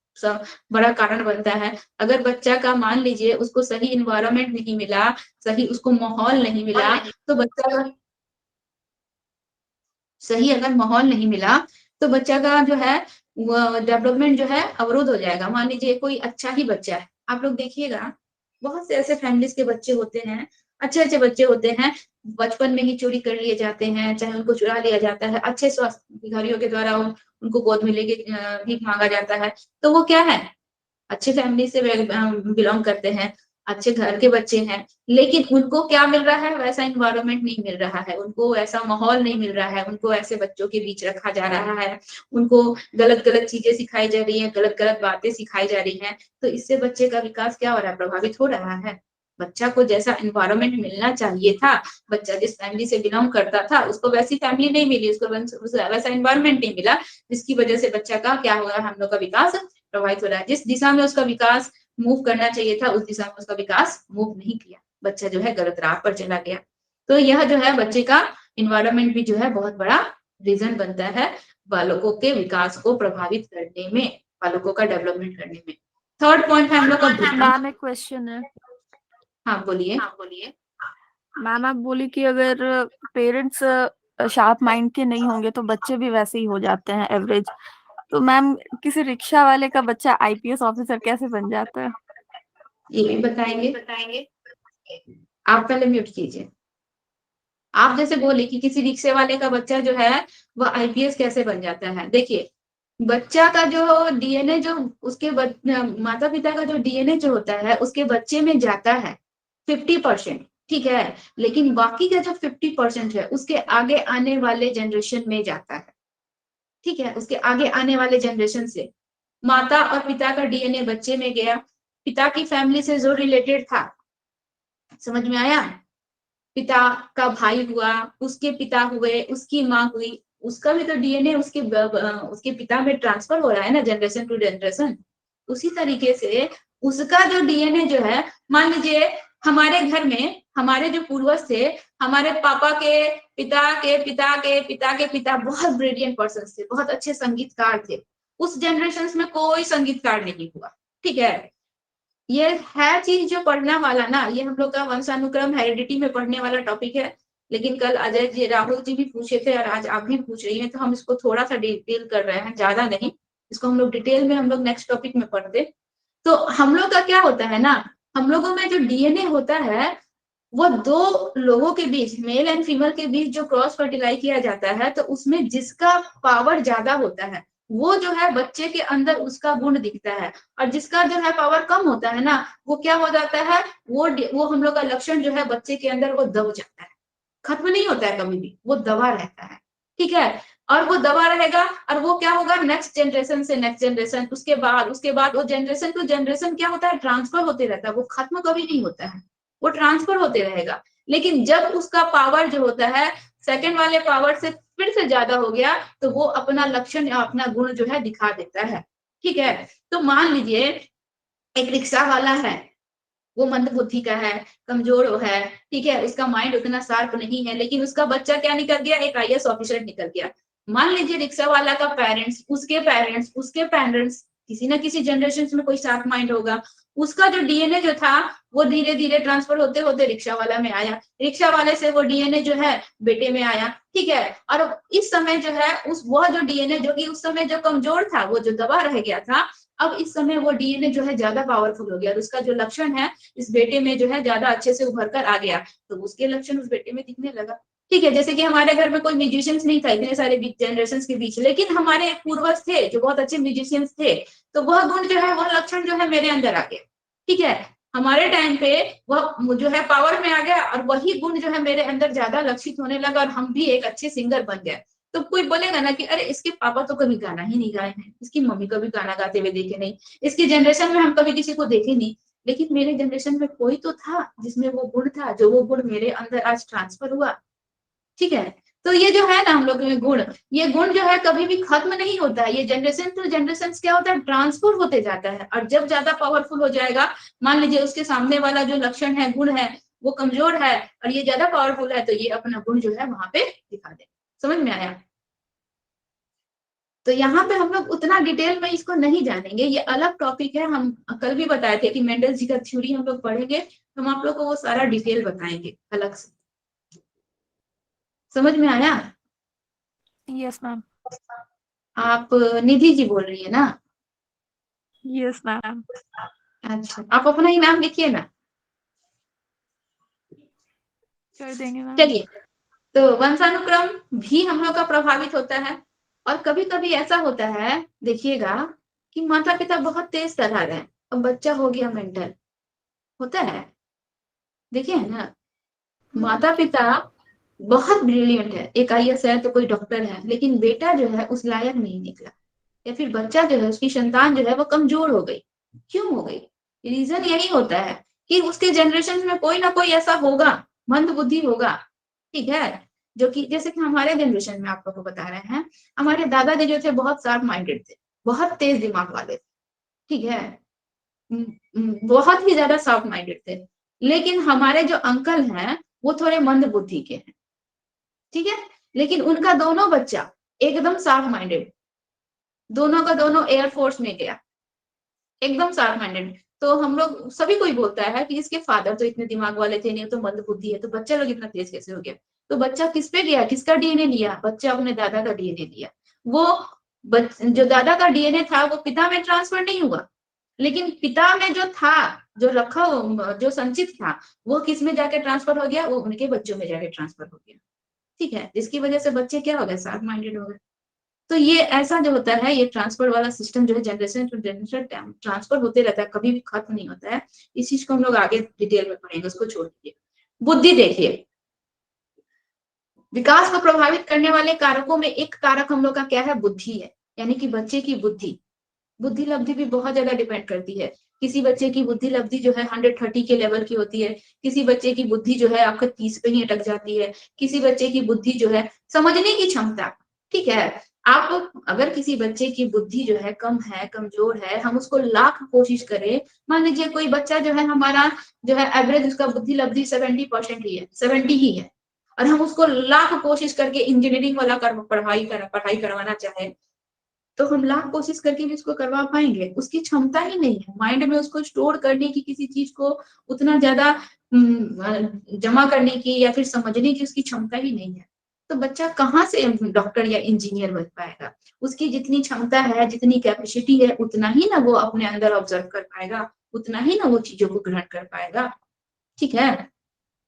बड़ा कारण बनता है। अगर बच्चा का मान लीजिए उसको सही इन्वायरमेंट नहीं मिला, सही उसको माहौल नहीं मिला, तो बच्चा सही अगर माहौल नहीं मिला तो बच्चा का जो है डेवलपमेंट जो है अवरुद्ध हो जाएगा। मान लीजिए कोई अच्छा ही बच्चा है, आप लोग देखिएगा बहुत से ऐसे फैमिलीज के बच्चे होते हैं, अच्छे अच्छे बच्चे होते हैं, बचपन में ही चोरी कर लिए जाते हैं, चाहे उनको चुरा लिया जाता है, अच्छे स्वास्थ्य अधिकारियों के द्वारा उनको गोद में लेके भीख मांगा जाता है, तो वो क्या है, अच्छे फैमिली से बिलोंग करते हैं, अच्छे घर के बच्चे हैं, लेकिन उनको क्या मिल रहा है, वैसा इन्वायरमेंट नहीं मिल रहा है, उनको ऐसा माहौल नहीं मिल रहा है, उनको ऐसे बच्चों के बीच रखा जा रहा है, उनको गलत गलत चीजें सिखाई जा रही हैं, गलत गलत बातें सिखाई जा रही हैं। तो इससे बच्चे का विकास क्या हो रहा है, प्रभावित हो रहा है। बच्चा को जैसा इन्वायरमेंट मिलना चाहिए था, बच्चा जिस फैमिली से बिलोंग करता था उसको वैसी फैमिली नहीं मिली, उसको वैसा इन्वायरमेंट नहीं मिला, जिसकी वजह से बच्चा का क्या हो रहा है, हम लोग का विकास प्रभावित हो रहा है। जिस दिशा में उसका विकास मूव करना चाहिए था उस दिशा में उसका विकास मूव नहीं किया, बच्चा जो है गलत राह पर चला गया। तो यह जो है बच्चे का इन्वायरमेंट भी जो है बहुत बड़ा रीजन बनता है बालकों के विकास को प्रभावित करने में, बालकों का डेवलपमेंट करने में। थर्ड पॉइंट है हम लोग का बुद्धि। मैम एक क्वेश्चन है। हाँ बोलिए। मैम आप बोली कि अगर पेरेंट्स शार्प माइंड के नहीं होंगे तो बच्चे भी वैसे ही हो जाते हैं एवरेज, तो मैम किसी रिक्शा वाले का बच्चा आईपीएस ऑफिसर कैसे बन जाता है? ये भी बताएंगे। आप पहले म्यूट कीजिए। आप जैसे बोले कि किसी रिक्शे वाले का बच्चा जो है वह आईपीएस कैसे बन जाता है। देखिए बच्चा का जो डीएनए जो उसके माता पिता का जो डीएनए जो होता है उसके बच्चे में जाता है 50%, ठीक है, लेकिन बाकी का जो 50% है उसके आगे आने वाले जनरेशन में जाता है, ठीक है, उसके आगे आने वाले जनरेशन से माता और पिता का डीएनए बच्चे में गया, पिता की फैमिली से जो रिलेटेड था, समझ में आया, पिता का भाई हुआ, उसके पिता हुए, उसकी माँ हुई, उसका भी तो डीएनए उसके पिता में ट्रांसफर हो रहा है ना, जनरेशन टू जनरेशन। उसी तरीके से उसका जो डीएनए जो है, मान लीजिए हमारे घर में हमारे जो पूर्वज थे, हमारे पापा के पिता के पिता के पिता के पिता बहुत ब्रिलियंट पर्सन थे, बहुत अच्छे संगीतकार थे। उस जनरेशन में कोई संगीतकार नहीं हुआ, ठीक है। ये है चीज जो पढ़ना वाला ना, ये हम लोग का वंशानुक्रम हेरिडिटी में पढ़ने वाला टॉपिक है, लेकिन कल अजय जी राहुल जी भी पूछे थे और आज आप भी पूछ रही हैं, तो हम इसको थोड़ा सा डिटेल कर रहे हैं, ज्यादा नहीं, इसको हम लोग डिटेल में हम लोग नेक्स्ट टॉपिक में पढ़ते। तो हम लोग का क्या होता है ना, हम लोगों में जो डीएनए होता है वो दो लोगों के बीच, मेल एंड फीमेल के बीच जो क्रॉस फर्टिलाइज किया जाता है, तो उसमें जिसका पावर ज्यादा होता है वो जो है बच्चे के अंदर उसका गुण दिखता है, और जिसका जो है पावर कम होता है ना, वो क्या हो जाता है, वो हम लोग का लक्षण जो है बच्चे के अंदर वो दब जाता है, खत्म नहीं होता है कभी भी, वो दबा रहता है, ठीक है। और वो दबा रहेगा और वो क्या होगा, नेक्स्ट जनरेशन से नेक्स्ट जनरेशन, उसके बाद वो जनरेशन टू जनरेशन क्या होता है, ट्रांसफर होते रहता है, वो खत्म कभी नहीं होता है, वो ट्रांसफर होते रहेगा। लेकिन जब उसका पावर जो होता है सेकंड वाले पावर से फिर से ज्यादा हो गया, तो वो अपना लक्षण या अपना गुण जो है दिखा देता है, ठीक है। तो मान लीजिए एक रिक्शा वाला है, वो मंदबुद्धि का है, कमजोर है, ठीक है, उसका माइंड उतना शार्प नहीं है, लेकिन उसका बच्चा क्या निकल गया, एक आईएएस ऑफिसर निकल गया। मान लीजिए रिक्शा वाला का पेरेंट्स, उसके पेरेंट्स किसी ना किसी जनरेशन में कोई शार्प माइंड होगा, उसका जो डीएनए जो था वो धीरे धीरे ट्रांसफर होते होते रिक्शा वाला में आया, रिक्शा वाले से वो डीएनए जो है बेटे में आया, ठीक है। और इस समय जो है वह जो डीएनए जो कि उस समय जो कमजोर था, वो जो दबा रह गया था, अब इस समय वो डीएनए जो है ज्यादा पावरफुल हो गया और उसका जो लक्षण है इस बेटे में जो है ज्यादा अच्छे से उभर कर आ गया, तो उसके लक्षण उस बेटे में दिखने लगा, ठीक है। जैसे कि हमारे घर में कोई म्यूजिशियंस नहीं था इतने सारे जनरेशन के बीच, लेकिन हमारे पूर्वज थे जो बहुत अच्छे म्यूजिशियंस थे, तो वह गुण जो है, वह लक्षण जो है मेरे अंदर आ गया, ठीक है। हमारे टाइम पे वह जो है पावर में आ गया और वही गुण जो है मेरे अंदर ज्यादा लक्षित होने लगा और हम भी एक अच्छे सिंगर बन गए। तो कोई बोलेगा ना कि अरे इसके पापा तो कभी गाना ही नहीं गाए हैं, इसकी मम्मी कभी गाना गाते हुए देखे नहीं, इसकी जनरेशन में हम कभी किसी को देखे नहीं, लेकिन मेरे जनरेशन में कोई तो था जिसमें वो गुण था, जो वो गुण मेरे अंदर आज ट्रांसफर हुआ। ठीक है। तो ये जो है ना हम लोग में गुण, ये गुण जो है कभी भी खत्म नहीं होता है, ये जनरेशन टू जनरेशन क्या होता है, ट्रांसफर होते जाता है। और जब ज्यादा पावरफुल हो जाएगा, मान लीजिए उसके सामने वाला जो लक्षण है, गुण है, वो कमजोर है और ये ज्यादा पावरफुल है, तो ये अपना गुण जो है वहां पे दिखा दे। समझ में आया? तो यहाँ पे हम लोग उतना डिटेल में इसको नहीं जानेंगे, ये अलग टॉपिक है। हम कल भी बताए थे कि मेंडल जी का थ्योरी हम लोग पढ़ेंगे, हम आप लोग को वो सारा डिटेल बताएंगे अलग से। समझ में आया? Yes ma'am. आप निधि जी बोल रही है ना? Yes ma'am. अच्छा, आप अपना ही नाम लिखिए ना। कर देंगे मैम। चलिए, तो वंशानुक्रम भी हम लोग का प्रभावित होता है। और कभी कभी ऐसा होता है, देखिएगा, कि माता पिता बहुत तेज चला रहे हैं और बच्चा हो गया मेंटल, होता है, देखिए ना। माता पिता बहुत ब्रिलियंट है, एक आईएएस है तो कोई डॉक्टर है, लेकिन बेटा जो है उस लायक नहीं निकला, या फिर बच्चा जो है, उसकी संतान जो है वो कमजोर हो गई। क्यों हो गई? रीजन यही होता है कि उसके जनरेशन में कोई ना कोई ऐसा होगा, मंद बुद्धि होगा। ठीक है। जो कि जैसे कि हमारे जनरेशन में आप लोगों को बता रहे हैं, हमारे दादाजी जो थे बहुत शार्प माइंडेड थे, बहुत तेज दिमाग वाले थे। ठीक है। बहुत ही ज्यादा शार्प माइंडेड थे। लेकिन हमारे जो अंकल हैं वो थोड़े मंद बुद्धि के हैं। ठीक है। लेकिन उनका दोनों बच्चा एकदम शार्प माइंडेड, दोनों का दोनों एयरफोर्स में गया, एकदम शार्प माइंडेड। तो हम लोग सभी कोई बोलता है कि इसके फादर तो इतने दिमाग वाले थे नहीं, तो मंद बुद्धि है, तो बच्चा लोग इतना तेज कैसे हो गया? तो बच्चा किस पे गया, किसका डीएनए लिया? बच्चा अपने दादा का डीएनए लिया। वो जो दादा का डीएनए था वो पिता में ट्रांसफर नहीं हुआ, लेकिन पिता में जो था, जो रखा, जो संचित था, वो किस में जाके ट्रांसफर हो गया? वो उनके बच्चों में जाके ट्रांसफर हो गया। ठीक है। जिसकी वजह से बच्चे क्या हो गए, शार्प माइंडेड हो गए। तो ये ऐसा जो होता है, ये ट्रांसफर वाला सिस्टम जो है जनरेशन टू जनरेशन ट्रांसफर होते रहता है, कभी भी खत्म नहीं होता है। इस चीज को हम लोग आगे डिटेल में पढ़ेंगे, उसको छोड़ दीजिए। बुद्धि देखिए, विकास को प्रभावित करने वाले कारकों में एक कारक हम लोग का क्या है, बुद्धि है। यानी कि बच्चे की बुद्धि, बुद्धि लब्धि भी बहुत ज्यादा डिपेंड करती है। किसी बच्चे की बुद्धि लब्धि जो है 130 के लेवल की होती है, किसी बच्चे की बुद्धि जो है आपका 30 पे ही अटक जाती है, किसी बच्चे की बुद्धि जो है समझने की क्षमता। ठीक है। आप अगर किसी बच्चे की बुद्धि जो है कम है, कमजोर है, हम उसको लाख कोशिश करें, मान लीजिए कोई बच्चा जो है हमारा जो है एवरेज उसका बुद्धि लब्धि 70% ही है, 70 ही है, और हम उसको लाख कोशिश करके इंजीनियरिंग वाला पढ़ाई करवाना चाहे, तो हम लाख कोशिश करके भी उसको करवा पाएंगे? उसकी क्षमता ही नहीं है, माइंड में उसको स्टोर करने की, किसी चीज को उतना ज्यादा जमा करने की या फिर समझने की उसकी क्षमता ही नहीं है। तो बच्चा कहाँ से डॉक्टर या इंजीनियर बन पाएगा? उसकी जितनी क्षमता है, जितनी कैपेसिटी है, उतना ही ना वो अपने अंदर ऑब्जर्व कर पाएगा, उतना ही ना वो चीजों को ग्रहण कर पाएगा। ठीक है।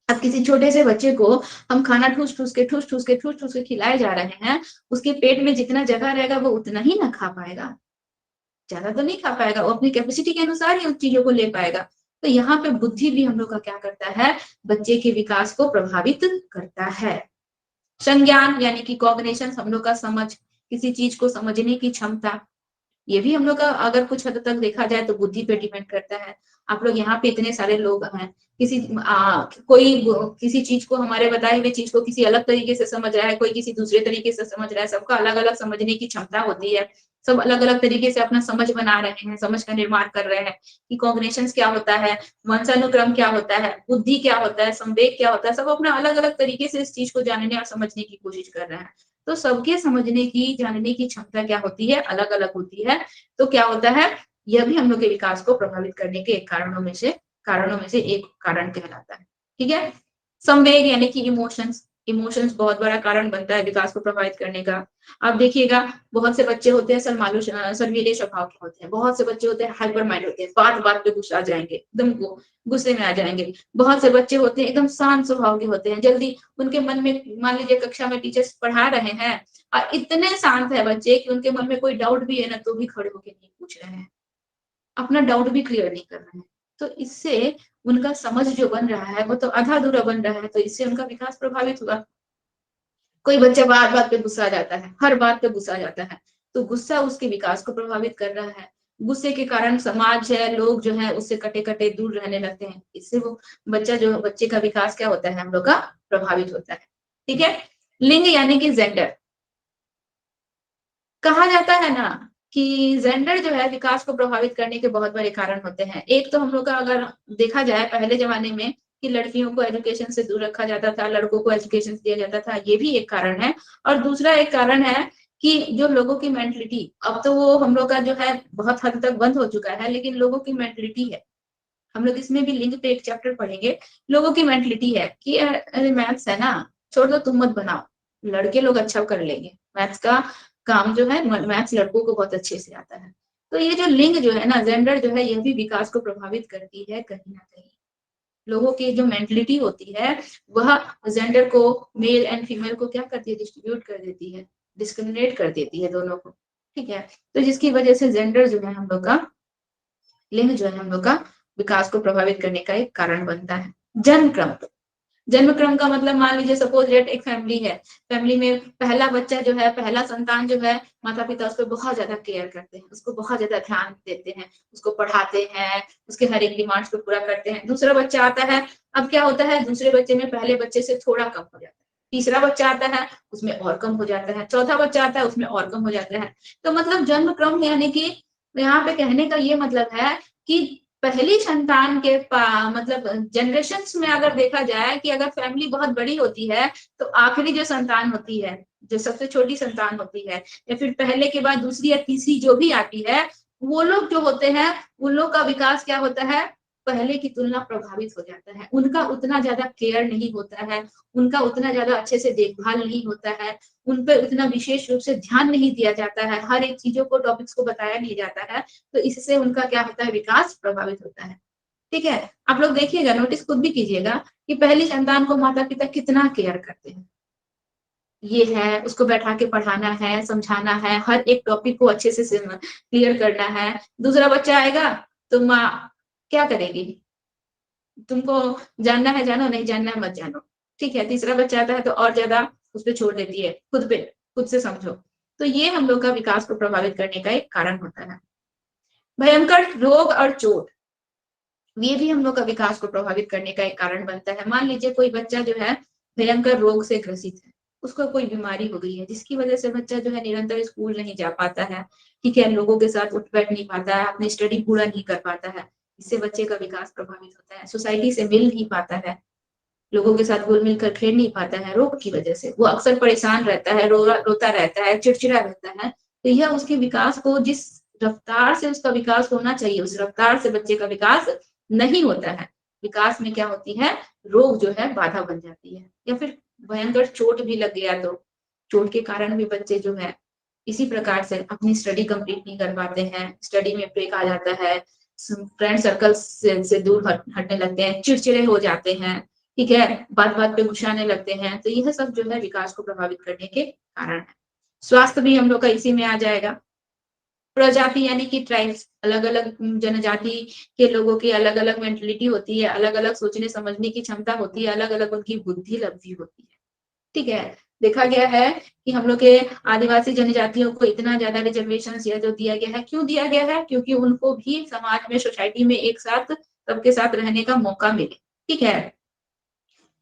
अब किसी छोटे से बच्चे को हम खाना ठूस ठूस के खिलाए जा रहे हैं, उसके पेट में जितना जगह रहेगा वो उतना ही ना खा पाएगा, ज्यादा तो नहीं खा पाएगा, वो अपनी कैपेसिटी के अनुसार ही उन चीजों को ले पाएगा। तो यहाँ पे बुद्धि भी हम लोग का क्या करता है, बच्चे के विकास को प्रभावित करता है। संज्ञान यानी कि कॉग्निशन, हम लोग का समझ, किसी चीज को समझने की क्षमता, ये भी हम लोग का अगर कुछ हद तक देखा जाए तो बुद्धि पे डिपेंड करता है। आप लोग यहाँ पे इतने सारे लोग हैं, कोई किसी चीज को, हमारे बताए हुए चीज को किसी अलग तरीके से समझ रहा है, कोई किसी दूसरे तरीके से समझ रहा है, सबका अलग अलग समझने की क्षमता होती है, सब अलग अलग तरीके से अपना समझ बना रहे हैं, समझ का निर्माण कर रहे हैं कि कॉग्निशंस क्या होता है, वंशानुक्रम क्या होता है, बुद्धि क्या होता है, संवेग क्या होता है, सब अपना अलग अलग तरीके से इस चीज को जानने और समझने की कोशिश कर रहे हैं। तो सबके समझने की, जानने की क्षमता क्या होती है, अलग अलग होती है। तो क्या होता है, यह भी हम लोग के विकास को प्रभावित करने के कारणों में से एक कारण कहलाता है। ठीक है। संवेग यानी कि इमोशंस बहुत बड़ा कारण बनता है विकास को प्रभावित करने का। आप देखिएगा, बहुत से बच्चे होते हैं शर्मीले स्वभाव के होते हैं, बहुत से बच्चे होते हैं हाइपर माइंड होते हैं, बात बात पे गुस्सा आ जाएंगे, एकदम गुस्से में आ जाएंगे। बहुत से बच्चे होते हैं एकदम शांत स्वभाव के होते हैं, जल्दी उनके मन में, मान लीजिए कक्षा में टीचर्स पढ़ा रहे हैं और इतने शांत है बच्चे कि उनके मन में कोई डाउट भी है ना तो भी खड़े होकर नहीं पूछ रहे हैं, अपना डाउट भी क्लियर नहीं कर रहे हैं। तो इससे उनका समझ जो बन रहा है वो तो आधा अधूरा बन रहा है, तो इससे उनका विकास प्रभावित हुआ। कोई बच्चा बात बात पे गुस्सा आ जाता है, हर बात पे गुस्सा आ जाता है, तो गुस्सा उसके विकास को प्रभावित कर रहा है। गुस्से के कारण समाज है, लोग जो है उससे कटे कटे दूर रहने लगते हैं। इससे वो बच्चे का विकास क्या होता है, हम लोग का प्रभावित होता है। ठीक है। लिंग यानी कि जेंडर, कहा जाता है ना कि जेंडर जो है विकास को प्रभावित करने के बहुत बड़े कारण होते हैं। एक तो हम लोग का अगर देखा जाए पहले जमाने में कि लड़कियों को एजुकेशन से दूर रखा जाता था, लड़कों को एजुकेशन दिया जाता था, ये भी एक कारण है। और दूसरा एक कारण है कि जो लोगों की मेंटलिटी, अब तो वो हम लोग का जो है बहुत हद तक बंद हो चुका है, लेकिन लोगों की मेंटलिटी है, हम लोग इसमें भी लिंग पे एक चैप्टर पढ़ेंगे। लोगों की मेंटलिटी है कि अरे मैथ्स है ना, छोड़ दो, तुम मत बनाओ, लड़के लोग अच्छा कर लेंगे, मैथ्स का काम जो है, मैथ्स लड़कों को बहुत अच्छे से आता है। तो ये जो लिंग जो है ना, जेंडर जो है, यह भी विकास को प्रभावित करती है कहीं ना कहीं। लोगों की जो मेंटलिटी होती है वह जेंडर को, मेल एंड फीमेल को क्या करती है, डिस्ट्रीब्यूट कर देती है, डिस्क्रिमिनेट कर देती है दोनों को। ठीक है। तो जिसकी वजह से जेंडर जो है हम लोग का, लिंग जो है हम लोग का विकास को प्रभावित करने का एक कारण बनता है। जन्म क्रम, जन्म क्रम का मतलब मान लीजिए सपोज डेट एक फैमिली है, फैमिली में पहला बच्चा जो है, पहला संतान जो है, माता पिता उस पर बहुत ज्यादा केयर करते हैं, उसको बहुत ज्यादा ध्यान देते हैं, उसको पढ़ाते हैं, उसके हर एक डिमांड्स को पूरा करते हैं। दूसरा बच्चा आता है, अब क्या होता है, दूसरे बच्चे में पहले बच्चे से थोड़ा कम हो जाता है, तीसरा बच्चा आता है उसमें और कम हो जाता है, चौथा बच्चा आता है उसमें और कम हो जाता है। तो मतलब जन्म क्रम यानी कि यहाँ पे कहने का ये मतलब है कि पहली संतान के मतलब जनरेशन्स में अगर देखा जाए कि अगर फैमिली बहुत बड़ी होती है तो आखिरी जो संतान होती है, जो सबसे छोटी संतान होती है, या फिर पहले के बाद दूसरी या तीसरी जो भी आती है, वो लोग जो होते हैं उन लोग का विकास क्या होता है, पहले की तुलना प्रभावित हो जाता है। उनका उतना ज्यादा केयर नहीं होता है, उनका उतना ज्यादा अच्छे से देखभाल नहीं होता है, उन पर उतना विशेष रूप से ध्यान नहीं दिया जाता है, हर एक चीजों को, टॉपिक्स को बताया नहीं जाता है। तो इससे उनका क्या होता है, विकास प्रभावित होता है। ठीक है। आप लोग देखिएगा, नोटिस खुद भी कीजिएगा कि पहली संतान को माता पिता कितना केयर करते हैं। ये है, उसको बैठा के पढ़ाना है, समझाना है, हर एक टॉपिक को अच्छे से क्लियर करना है। दूसरा बच्चा आएगा तो माँ क्या करेगी, तुमको जानना है जानो, नहीं जानना है मत जानो। ठीक है। तीसरा बच्चा आता है तो और ज्यादा उस पर छोड़ देती है, खुद पे, खुद से समझो। तो ये हम लोग का विकास को प्रभावित करने का एक कारण होता है। भयंकर रोग और चोट, ये भी हम लोग का विकास को प्रभावित करने का एक कारण बनता है। मान लीजिए कोई बच्चा जो है भयंकर रोग से ग्रसित है, उसको कोई बीमारी हो गई है जिसकी वजह से बच्चा जो है निरंतर स्कूल नहीं जा पाता है, ठीक है, लोगों के साथ उठ बैठ नहीं पाता है, अपनी स्टडी पूरा नहीं कर पाता है, इससे बच्चे का विकास प्रभावित होता है। सोसाइटी से मिल नहीं पाता है, लोगों के साथ घुल मिल कर खेल नहीं पाता है, रोग की वजह से वो अक्सर परेशान रहता है, रोता रहता है, चिड़चिड़ा रहता है। तो यह उसके विकास को, जिस रफ्तार से उसका विकास होना चाहिए उस रफ्तार से बच्चे का विकास नहीं होता है। विकास में क्या होती है, रोग जो है बाधा बन जाती है। या फिर भयंकर चोट भी लग गया तो चोट के कारण भी बच्चे जो है इसी प्रकार से अपनी स्टडी कंप्लीट नहीं कर पाते हैं, स्टडी में ब्रेक आ जाता है, फ्रेंड सर्कल से दूर हटने लगते हैं, चिड़चिड़े हो जाते हैं, ठीक है, बात बात पे गुस्साने लगते हैं। तो यह सब जो है विकास को प्रभावित करने के कारण है। स्वास्थ्य भी हम लोग का इसी में आ जाएगा। प्रजाति यानी कि ट्राइब्स, अलग अलग जनजाति के लोगों की अलग अलग मेंटलिटी होती है, अलग अलग सोचने समझने की क्षमता होती है, अलग अलग उनकी बुद्धि लब्धि होती है। ठीक है। देखा गया है कि हम लोग के आदिवासी जनजातियों को इतना ज्यादा रिजर्वेशन या जो दिया गया है, क्यों दिया गया है, क्योंकि उनको भी समाज में, सोसाइटी में एक साथ सबके साथ रहने का मौका मिले। ठीक है।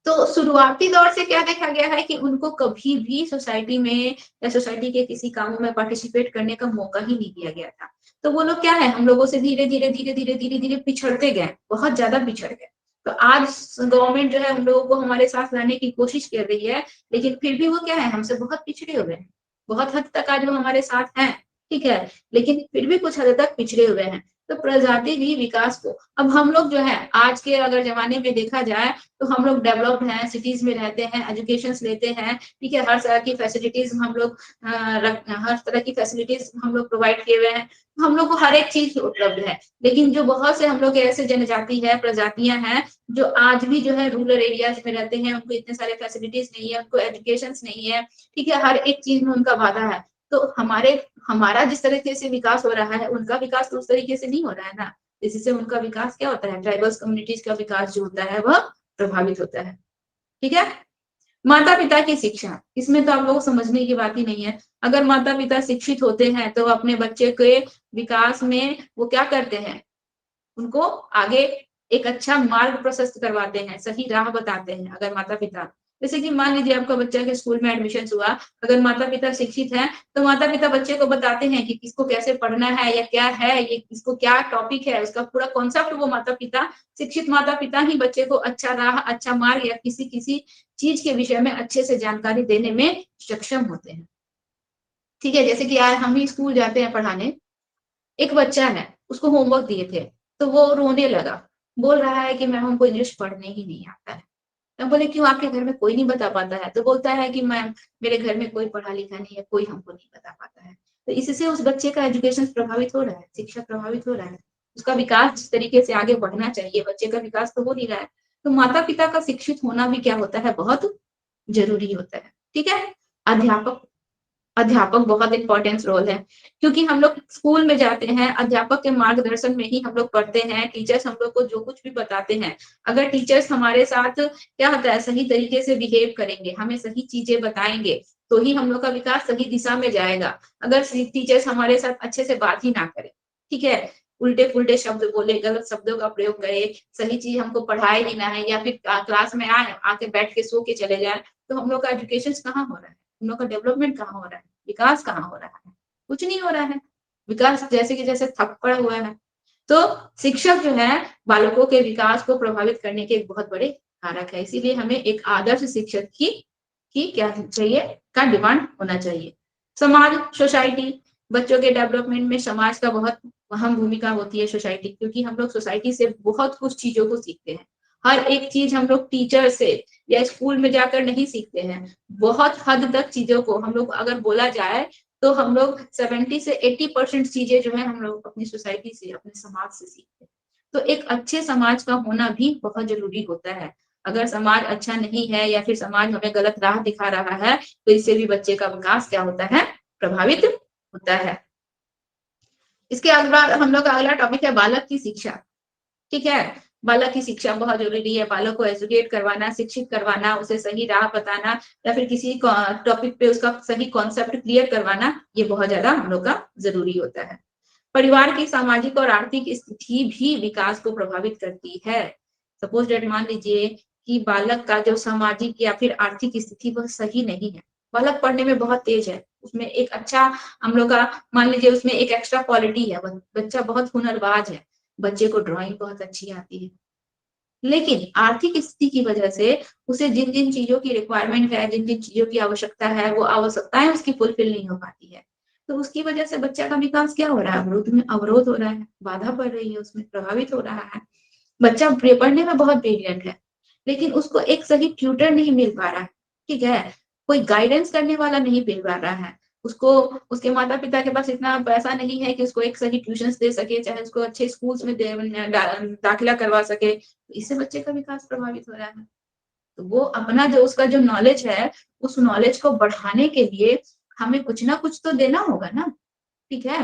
तो शुरुआती दौर से क्या देखा गया है कि उनको कभी भी सोसाइटी में या सोसाइटी के किसी कामों में पार्टिसिपेट करने का मौका ही नहीं दिया गया था। तो वो लोग क्या है, हम लोगों से धीरे धीरे धीरे धीरे धीरे धीरे पिछड़ते गए, बहुत ज्यादा पिछड़ गए। तो आज गवर्नमेंट जो है हम लोगों को हमारे साथ लाने की कोशिश कर रही है, लेकिन फिर भी वो क्या है, हमसे बहुत पिछड़े हुए हैं। बहुत हद तक आज वो हमारे साथ हैं, ठीक है, लेकिन फिर भी कुछ हद तक पिछड़े हुए हैं। तो प्रजाति भी विकास को, अब हम लोग जो है आज के अगर जमाने में देखा जाए तो हम लोग डेवलप्ड हैं, सिटीज में रहते हैं, एजुकेशन लेते हैं, ठीक है, हर तरह की फैसिलिटीज हम लोग हर तरह की फैसिलिटीज हम लोग प्रोवाइड किए हुए हैं, हम लोग को हर एक चीज उपलब्ध है। लेकिन जो बहुत से हम लोग ऐसे जनजाति है, प्रजातियां हैं जो आज भी जो है रूरल एरियाज में रहते हैं, उनको इतने सारे फैसिलिटीज नहीं है, उनको एजुकेशन नहीं है, ठीक है, हर एक चीज में उनका बाधा है। तो हमारा जिस तरीके से विकास हो रहा है उनका विकास तो उस तरीके से नहीं हो रहा है ना। इसी से उनका विकास क्या होता है, ट्राइबल्स कम्युनिटीज का विकास जो होता है वह प्रभावित होता है। ठीक है। माता पिता की शिक्षा, इसमें तो आप लोगों को समझने की बात ही नहीं है। अगर माता पिता शिक्षित होते हैं तो अपने बच्चे के विकास में वो क्या करते हैं, उनको आगे एक अच्छा मार्ग प्रशस्त करवाते हैं, सही राह बताते हैं। अगर माता पिता, जैसे कि मान लीजिए आपका बच्चा के स्कूल में एडमिशन हुआ, अगर माता पिता शिक्षित हैं तो माता पिता बच्चे को बताते हैं कि किसको कैसे पढ़ना है या क्या है, ये किसको क्या टॉपिक है, उसका पूरा कॉन्सेप्ट वो माता पिता, शिक्षित माता पिता ही बच्चे को अच्छा राह, अच्छा मार्ग या किसी किसी चीज के विषय में अच्छे से जानकारी देने में सक्षम होते हैं। ठीक है। जैसे कि आज हम ही स्कूल जाते हैं पढ़ाने, एक बच्चा है, उसको होमवर्क दिए थे तो वो रोने लगा, बोल रहा है कि मैम हमको इंग्लिश पढ़ने ही नहीं आता है। तो बोले क्यों, आपके घर में कोई नहीं बता पाता है? तो बोलता है कि मैम मेरे घर में कोई पढ़ा लिखा नहीं है, कोई हमको नहीं बता पाता है। तो इससे उस बच्चे का एजुकेशन प्रभावित हो रहा है, शिक्षा प्रभावित हो रहा है, उसका विकास जिस तरीके से आगे बढ़ना चाहिए बच्चे का विकास तो हो नहीं रहा है। तो माता पिता का शिक्षित होना भी क्या होता है, बहुत जरूरी होता है। ठीक है। अध्यापक, अध्यापक बहुत इंपॉर्टेंट रोल है, क्योंकि हम लोग स्कूल में जाते हैं, अध्यापक के मार्गदर्शन में ही हम लोग पढ़ते हैं। टीचर्स हम लोग को जो कुछ भी बताते हैं, अगर टीचर्स हमारे साथ क्या होता है, सही तरीके से बिहेव करेंगे, हमें सही चीजें बताएंगे, तो ही हम लोग का विकास सही दिशा में जाएगा। अगर टीचर्स हमारे साथ अच्छे से बात ही ना करें, ठीक है, उल्टे पुल्टे शब्द बोले, गलत शब्दों का प्रयोग करे, सही चीज हमको पढ़ाए ही ना है, या फिर क्लास में आए आके बैठ के सो के चले जाए, तो हम लोग का एजुकेशन कहाँ हो रहा है, हम लोग का डेवलपमेंट कहाँ हो रहा है, विकास कहाँ हो रहा है, कुछ नहीं हो रहा है। विकास जैसे कि जैसे ठप पड़ा हुआ है। तो शिक्षक जो है बालकों के विकास को प्रभावित करने के एक बहुत बड़े कारक है, इसीलिए हमें एक आदर्श शिक्षक की क्या चाहिए, का डिमांड होना चाहिए। समाज, सोसाइटी, बच्चों के डेवलपमेंट में समाज का बहुत अहम भूमिका होती है सोसाइटी, क्योंकि हम लोग सोसाइटी से बहुत कुछ चीजों को सीखते हैं। हर एक चीज हम लोग टीचर से या स्कूल में जाकर नहीं सीखते हैं, बहुत हद तक चीजों को हम लोग अगर बोला जाए तो हम लोग 70 से 80% चीजें जो है हम लोग अपनी सोसाइटी से, अपने समाज से सीखते हैं। तो एक अच्छे समाज का होना भी बहुत जरूरी होता है। अगर समाज अच्छा नहीं है या फिर समाज हमें गलत राह दिखा रहा है, तो इससे भी बच्चे का विकास क्या होता है, प्रभावित होता है। इसके बाद हम लोग का अगला टॉपिक है बालक की शिक्षा। ठीक है। बालक की शिक्षा बहुत जरूरी है, बालक को एजुकेट करवाना, शिक्षित करवाना, उसे सही राह बताना, या फिर किसी टॉपिक पे उसका सही कॉन्सेप्ट क्लियर करवाना, ये बहुत ज्यादा हम लोग का जरूरी होता है। परिवार की सामाजिक और आर्थिक स्थिति भी विकास को प्रभावित करती है। सपोज डेट मान लीजिए कि बालक का जो सामाजिक या फिर आर्थिक स्थिति वह सही नहीं है, बालक पढ़ने में बहुत तेज है, उसमें एक अच्छा हम लोग का मान लीजिए उसमें एक एक्स्ट्रा क्वालिटी है, बच्चा बहुत हुनरबाज है, बच्चे को ड्राइंग बहुत अच्छी आती है, लेकिन आर्थिक स्थिति की वजह से उसे जिन जिन चीजों की रिक्वायरमेंट है, जिन जिन चीजों की आवश्यकता है, वो आवश्यकताएं उसकी फुलफिल नहीं हो पाती है। तो उसकी वजह से बच्चा का विकास क्या हो रहा है, अवरोध में अवरोध हो रहा है, बाधा पड़ रही है, उसमें प्रभावित हो रहा है। बच्चा पढ़ने में बहुत ब्रिलियंट है, लेकिन उसको एक सही ट्यूटर नहीं मिल पा रहा है। ठीक है। कोई गाइडेंस करने वाला नहीं मिल पा रहा है उसको, उसके माता पिता के पास इतना पैसा नहीं है कि उसको एक सही ट्यूशन दे सके, चाहे उसको अच्छे स्कूल्स में दाखिला करवा सके, तो इससे बच्चे का विकास प्रभावित हो रहा है। तो वो अपना जो उसका जो नॉलेज है, उस नॉलेज को बढ़ाने के लिए हमें कुछ ना कुछ तो देना होगा ना। ठीक है।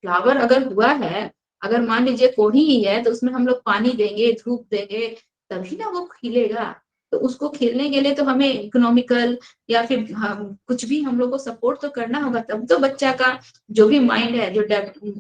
फ्लावर अगर हुआ है, अगर मान लीजिए कोढ़ी ही है, तो उसमें हम लोग पानी देंगे, धूप देंगे, तभी ना वो खिलेगा। तो उसको खिलने के लिए तो हमें इकोनॉमिकल या फिर हम कुछ भी हम लोग को सपोर्ट तो करना होगा, तब तो बच्चा का जो भी माइंड है, जो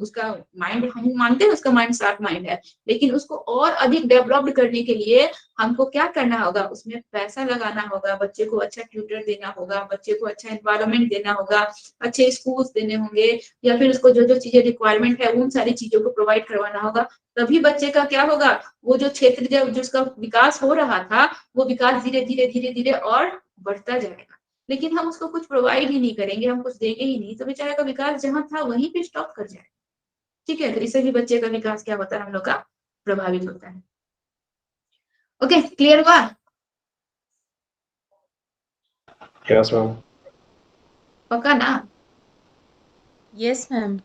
उसका माइंड, हम मानते हैं उसका माइंड शार्प माइंड है, लेकिन उसको और अधिक डेवलप्ड करने के लिए हमको क्या करना होगा, उसमें पैसा लगाना होगा, बच्चे को अच्छा ट्यूटर देना होगा, बच्चे को अच्छा एनवायरनमेंट देना होगा, अच्छे स्कूल्स देने होंगे, या फिर उसको जो जो चीजें रिक्वायरमेंट है उन सारी चीजों को प्रोवाइड करवाना होगा। तभी बच्चे का क्या होगा, वो जो क्षेत्र जो उसका विकास हो रहा था, वो विकास धीरे धीरे धीरे धीरे और बढ़ता जाएगा। लेकिन हम उसको कुछ प्रोवाइड ही नहीं करेंगे, हम कुछ देंगे ही नहीं, तो बेचारे का विकास जहां था वहीं पे स्टॉप कर जाएगा। ठीक है। तो इससे भी बच्चे का विकास क्या होता है, हम लोग का प्रभावित होता है। ओके, क्लियर हुआ? Yes ma'am. पक्का ना? Yes ma'am.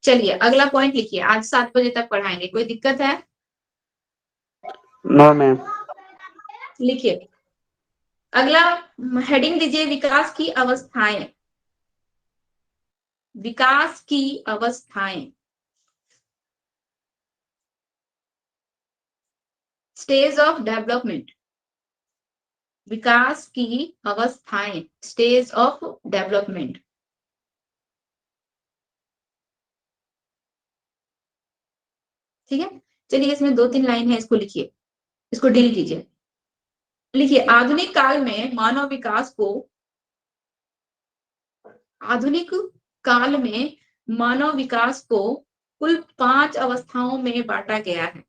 चलिए अगला पॉइंट लिखिए, आज 7 बजे तक पढ़ाएंगे, कोई दिक्कत है? No ma'am. लिखिए। अगला हेडिंग दीजिए, विकास की अवस्थाएं। विकास की अवस्थाएं। स्टेज ऑफ डेवलपमेंट, विकास की अवस्थाएं, स्टेज ऑफ डेवलपमेंट। ठीक है, चलिए इसमें 2-3 लाइन है, इसको लिखिए, इसको डील कीजिए। लिखिए, आधुनिक काल में मानव विकास को, आधुनिक काल में मानव विकास को कुल 5 अवस्थाओं में बांटा गया है।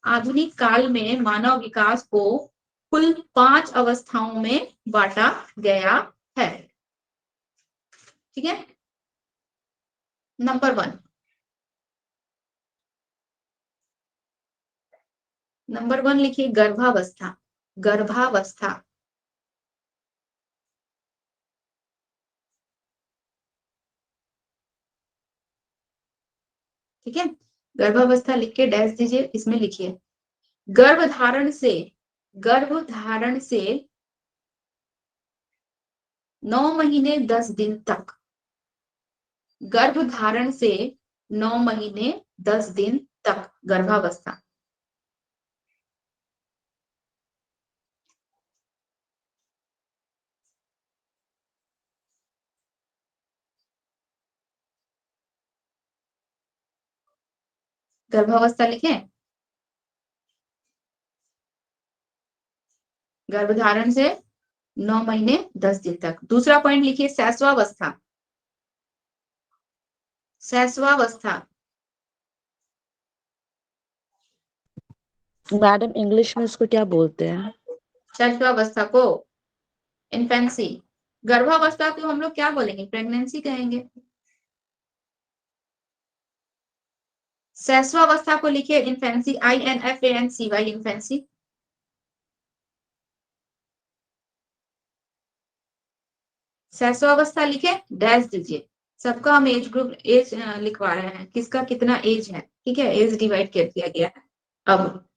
आधुनिक काल में मानव विकास को कुल 5 अवस्थाओं में बांटा गया है। ठीक है, नंबर 1, नंबर 1 लिखिए, गर्भावस्था। गर्भावस्था, ठीक है, गर्भावस्था लिख के डैश दीजिए। इसमें लिखिए, गर्भधारण से, गर्भधारण से 9 महीने 10 दिन तक, गर्भधारण से 9 महीने 10 दिन तक गर्भावस्था। गर्भावस्था लिखे, गर्भधारण से 9 महीने 10 दिन तक। दूसरा पॉइंट लिखिए, शैशवावस्था। शैशवावस्था, मैडम इंग्लिश में इसको क्या बोलते हैं? शैशवावस्था को इन्फेंसी। गर्भावस्था को हम लोग क्या बोलेंगे? प्रेगनेंसी कहेंगे। शैशवावस्था को लिखिए इन्फेंसी, INFANCY, इन्फेंसी। शैशवावस्था लिखे, डैश दीजिए। सबका हम एज ग्रुप, एज लिखवा रहे हैं, किसका कितना एज है। ठीक है, एज डिवाइड कर दिया गया है। अब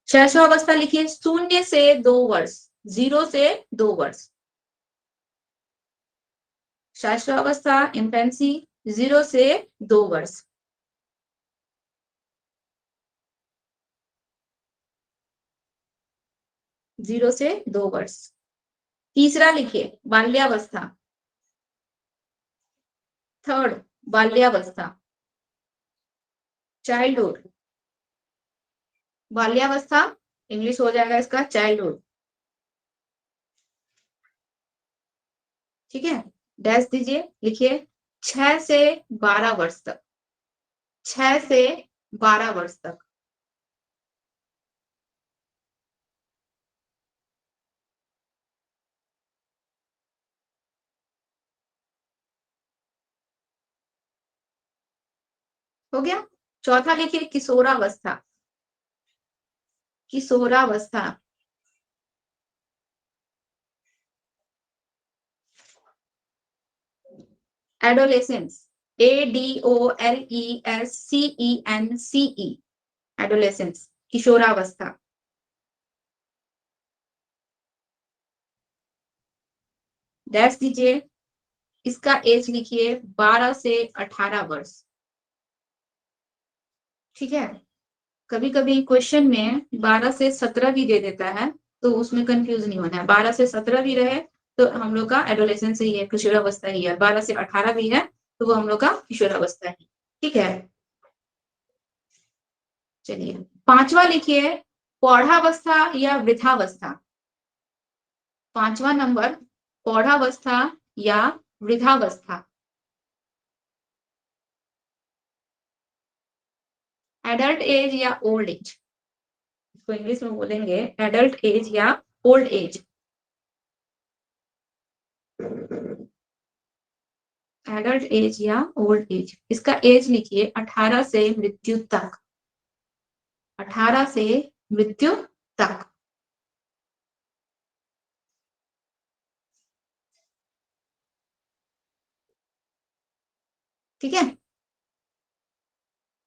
शैशवावस्था लिखिए, 0 से 2 वर्ष, 0 से 2 वर्ष। शैशवावस्था इन्फेंसी 0 से 2 वर्ष। जीरो से 2 वर्ष। तीसरा लिखिए, बाल्यावस्था। थर्ड, बाल्यावस्था, चाइल्डहुड। बाल्यावस्था इंग्लिश हो जाएगा इसका चाइल्डहुड। ठीक है, डैश दीजिए, लिखिए 6 से 12 वर्ष तक, 6 से 12 वर्ष तक। हो गया। चौथा लिखिए, किशोरावस्था। किशोरावस्था, एडोलेसेंस, ADOLESCENCE, एडोलेसेंस, किशोरावस्था। डैश दीजिए, इसका एज लिखिए 12 से 18 वर्ष। ठीक है, कभी कभी क्वेश्चन में 12 से 17 भी दे देता है, तो उसमें कंफ्यूज नहीं होना है। 12 से 17 भी रहे तो हम लोग का एडोलेसेंस ही है, किशोरावस्था ही है। 12 से 18 भी है तो वो हम लोग का किशोरावस्था है। ठीक है, चलिए पांचवा लिखिए, पौढ़ावस्था या वृद्धावस्था। पांचवा नंबर, पौढ़ावस्था या वृद्धावस्था। एडल्ट एज या ओल्ड एज, इसको इंग्लिश में बोलेंगे एडल्ट एज या ओल्ड एज। एडल्ट एज या ओल्ड एज, इसका एज लिखिए 18 से मृत्यु तक, 18 से मृत्यु तक। ठीक है,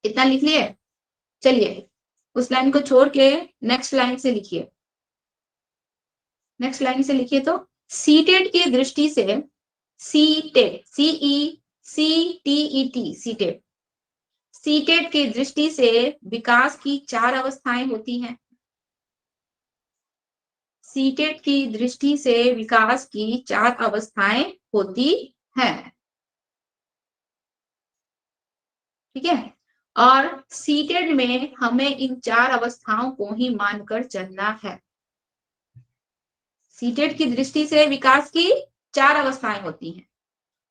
इतना लिख लिए। चलिए उस लाइन को छोड़ के नेक्स्ट लाइन से लिखिए। नेक्स्ट लाइन से लिखिए तो, सीटेट की दृष्टि से, सीटेट, CECTET, सीटेट, सीटेट की दृष्टि से विकास की 4 अवस्थाएं होती हैं। सीटेट की दृष्टि से विकास की 4 अवस्थाएं होती हैं। ठीक है, और सीटेट में हमें इन 4 अवस्थाओं को ही मानकर चलना है। सीटेट की दृष्टि से विकास की 4 अवस्थाएं होती हैं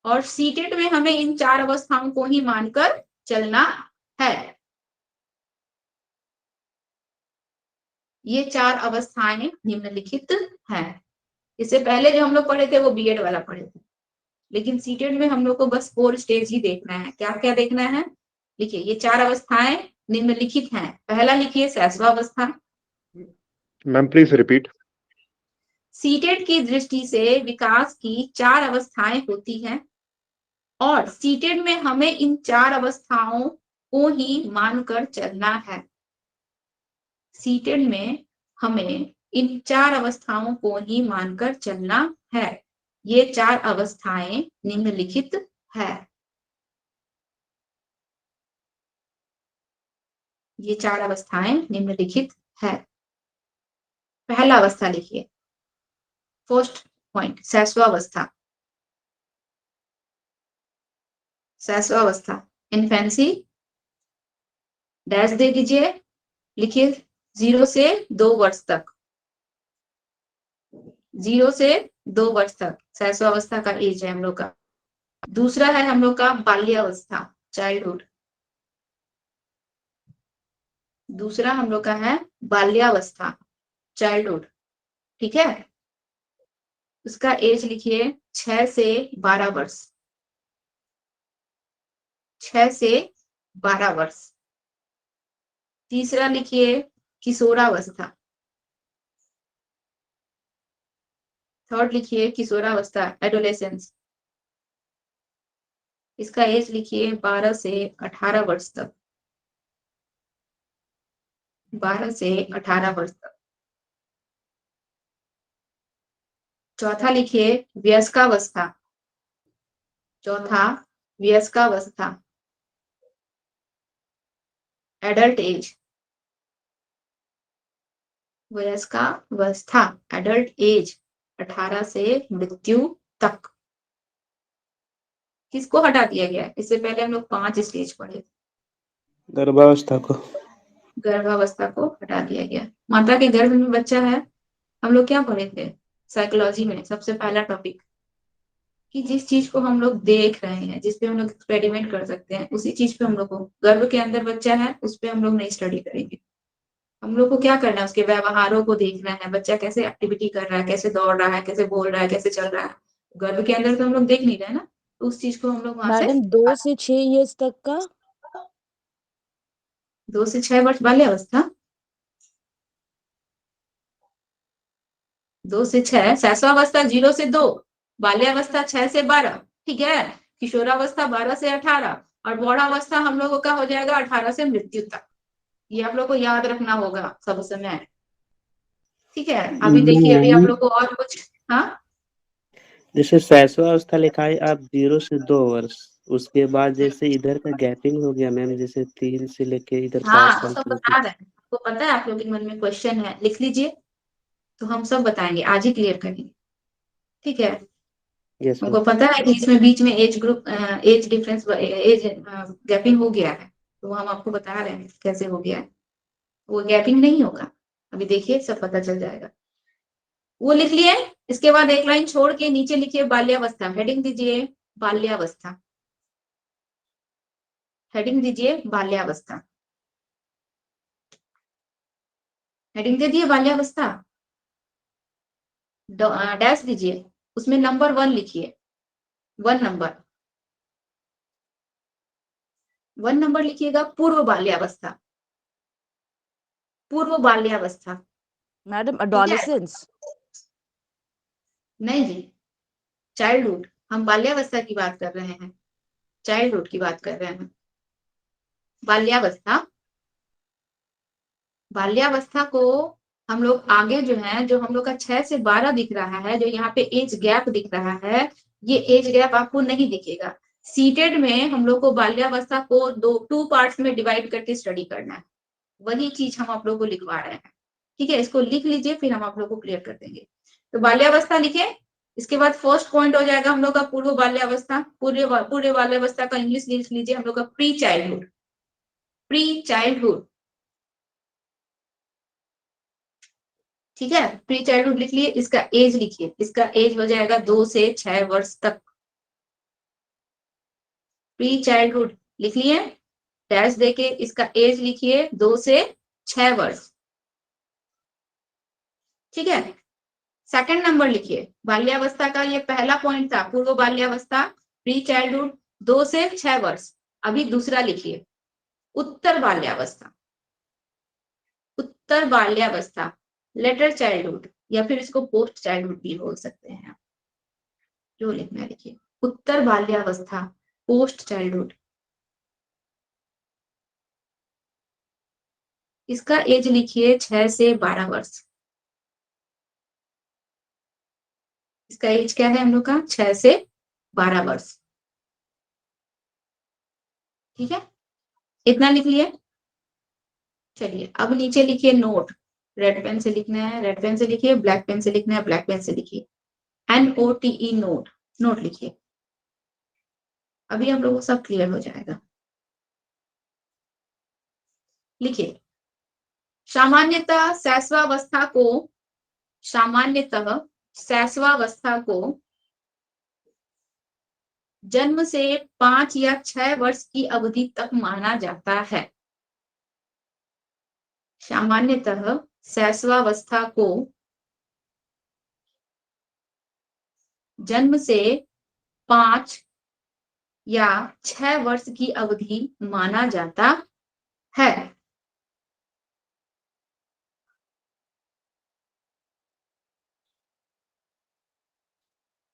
और सीटेट में हमें इन 4 अवस्थाओं को ही मानकर चलना है। ये 4 अवस्थाएं निम्नलिखित हैं। इससे पहले जो हम लोग पढ़े थे वो बीएड वाला पढ़े थे, लेकिन सीटेट में हम लोग को बस 4 स्टेज ही देखना है। क्या क्या देखना है? लिखिए, ये 4 अवस्थाएं निम्नलिखित हैं। पहला लिखिए शैशवावस्था। Ma'am please repeat. सीटेट की दृष्टि से विकास की 4 अवस्थाएं होती हैं और सीटेट में हमें इन 4 अवस्थाओं को ही मानकर चलना है। सीटेट में हमें इन 4 अवस्थाओं को ही मानकर चलना है। ये 4 अवस्थाएं निम्नलिखित है। ये 4 अवस्थाएं निम्नलिखित है। पहला अवस्था लिखिए, फर्स्ट पॉइंट, शैशवावस्था। शैशवावस्था, इन्फेंसी, डैश दे दीजिए, लिखिए 0 से 2 वर्ष तक। 0 से 2 वर्ष तक शैशवावस्था का एज है हम लोग का। दूसरा है हम लोग का बाल्यावस्था, चाइल्डहुड। दूसरा हम लोग का है बाल्यावस्था, चाइल्डहुड। ठीक है, उसका एज लिखिए 6 से 12 वर्ष। 6 से 12 वर्ष। तीसरा लिखिए किशोरावस्था। थर्ड लिखिए किशोरावस्था, एडोलेसेंस। इसका एज लिखिए 12 से 18 वर्ष तक। 12 से 18 वर्ष तक। चौथा लिखिए वयस्कावस्था। चौथा वयस्कावस्था, एडल्ट एज। वयस्कावस्था, एडल्ट एज, 18 से मृत्यु तक। किसको हटा दिया गया? इससे पहले हम लोग 5 स्टेज पढ़े। गर्भावस्था को। गर्भावस्था को हटा दिया गया। माता के गर्भ में बच्चा है, हम लोग क्या पढ़े थे साइकोलॉजी में? सबसे पहला टॉपिक कि जिस चीज को हम लोग देख रहे हैं, जिस पे हम लोग एक्सपेरिमेंट कर सकते हैं, उसी चीज पे हम लोग को, गर्भ के अंदर बच्चा है उस पे हम लोग नहीं स्टडी करेंगे। हम लोग को क्या करना है? उसके व्यवहारों को देखना है। बच्चा कैसे एक्टिविटी कर रहा है, कैसे दौड़ रहा है, कैसे बोल रहा है, कैसे चल रहा है। गर्भ के अंदर तो हम लोग देख नहीं रहे ना, तो उस चीज को हम लोग वहां से। मैडम 2 से 6 इयर्स तक का? 2 से 6 वर्ष बाल्यावस्था। 2 से 6 शैशवावस्था, 0 से 2, बाल्यावस्था 6 से 12। ठीक है, किशोरावस्था 12 से 18 और बौढ़ावस्था हम लोगों का हो जाएगा 18 से मृत्यु तक। ये आप लोग को याद रखना होगा सब समय। ठीक है, अभी देखिए, अभी आप लोग को और कुछ। हाँ, जैसे शैशवावस्था लिखा है आप 0 से 2 वर्ष, उसके बाद जैसे इधर का गैपिंग हो गया मैम, जैसे 3 से लेके इधर 5 हाँ, साल सब तक। बता रहे हैं। आपको पता है, आप लोग के मन में क्वेश्चन है, लिख लीजिए, तो हम सब बताएंगे, आज ही क्लियर करेंगे। ठीक है, यस हमको मैम। पता है कि इसमें बीच में age group, age difference, age gapping हो गया है, तो हम आपको बता रहे हैं कैसे हो गया है। वो गैपिंग नहीं होगा, अभी देखिए सब पता चल जाएगा। वो लिख लिए। इसके बाद एक लाइन छोड़ के नीचे लिखिए बाल्यावस्था, हेडिंग दीजिए बाल्यावस्था। हेडिंग दीजिए बाल्यावस्था। हेडिंग दे दिए बाल्यावस्था, डैश दीजिए, उसमें नंबर 1 लिखिए। 1 नंबर, 1 नंबर लिखिएगा पूर्व बाल्यावस्था। पूर्व बाल्यावस्था। मैडम ठीक है, एडोलेसेंस? नहीं जी, चाइल्डहुड। हम बाल्यावस्था की बात कर रहे हैं, चाइल्डहुड की बात कर रहे हैं। बाल्यावस्था, बाल्यावस्था को हम लोग आगे जो है, जो हम लोग का 6 से 12 दिख रहा है, जो यहाँ पे एज गैप दिख रहा है, ये एज गैप आपको नहीं दिखेगा। सीटेड में हम लोग को बाल्यावस्था को टू पार्ट्स में डिवाइड करके स्टडी करना है, वही चीज हम आप लोग को लिखवा रहे हैं। ठीक है, इसको लिख लीजिए, फिर हम आप लोग को क्लियर कर देंगे। तो बाल्यावस्था लिखे, इसके बाद फर्स्ट पॉइंट हो जाएगा हम लोग का पूर्व बाल्यावस्था। पूर्व बाल्यावस्था का इंग्लिश लिख लीजिए हम लोग का प्री चाइल्डहुड। प्री चाइल्डहुड, ठीक है, प्री चाइल्डहुड लिख लिए। इसका एज लिखिए, इसका एज हो जाएगा 2 से 6 वर्ष तक। प्री चाइल्डहुड लिख लिए, डैश देके इसका एज लिखिए 2 से 6 वर्ष। ठीक है, सेकंड नंबर लिखिए, बाल्यावस्था का ये पहला पॉइंट था, पूर्व बाल्यावस्था, प्री चाइल्डहुड 2 से 6 वर्ष। अभी दूसरा लिखिए, उत्तर बाल्यावस्था। उत्तर बाल्यावस्था, लेटर चाइल्डहुड, या फिर इसको पोस्ट चाइल्डहुड भी बोल सकते हैं, जो लिखना है लिखिए। उत्तर बाल्यावस्था, पोस्ट चाइल्डहुड। इसका एज लिखिए 6 से 12 वर्ष। इसका एज क्या है हम लोग का, 6 से 12 वर्ष। ठीक है, इतना लिख लिए। चलिए अब नीचे लिखिए नोट। रेड पेन से लिखना है, रेड पेन से लिखिए, ब्लैक पेन से लिखना है, ब्लैक पेन से लिखिए। NOTE, नोट, नोट लिखिए। अभी हम लोगों को सब क्लियर हो जाएगा। लिखिए, सामान्यतः शैशवावस्था को जन्म से 5 या 6 वर्ष की अवधि तक माना जाता है। सामान्यतः शैशवावस्था को जन्म से 5 या 6 वर्ष की अवधि माना जाता है।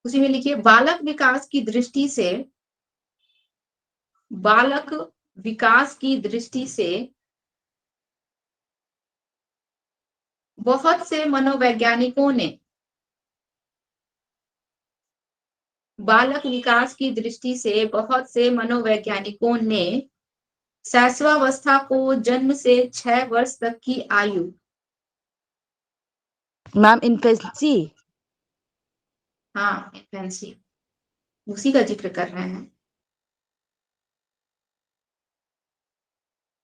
उसी में लिखिए, बालक विकास की दृष्टि से बहुत से मनोवैज्ञानिकों ने शैशवावस्था को जन्म से 6 वर्ष तक की आयु, मैम इन्फेंसी, हाँ इन्फेंसी, उसी का जिक्र कर रहे हैं।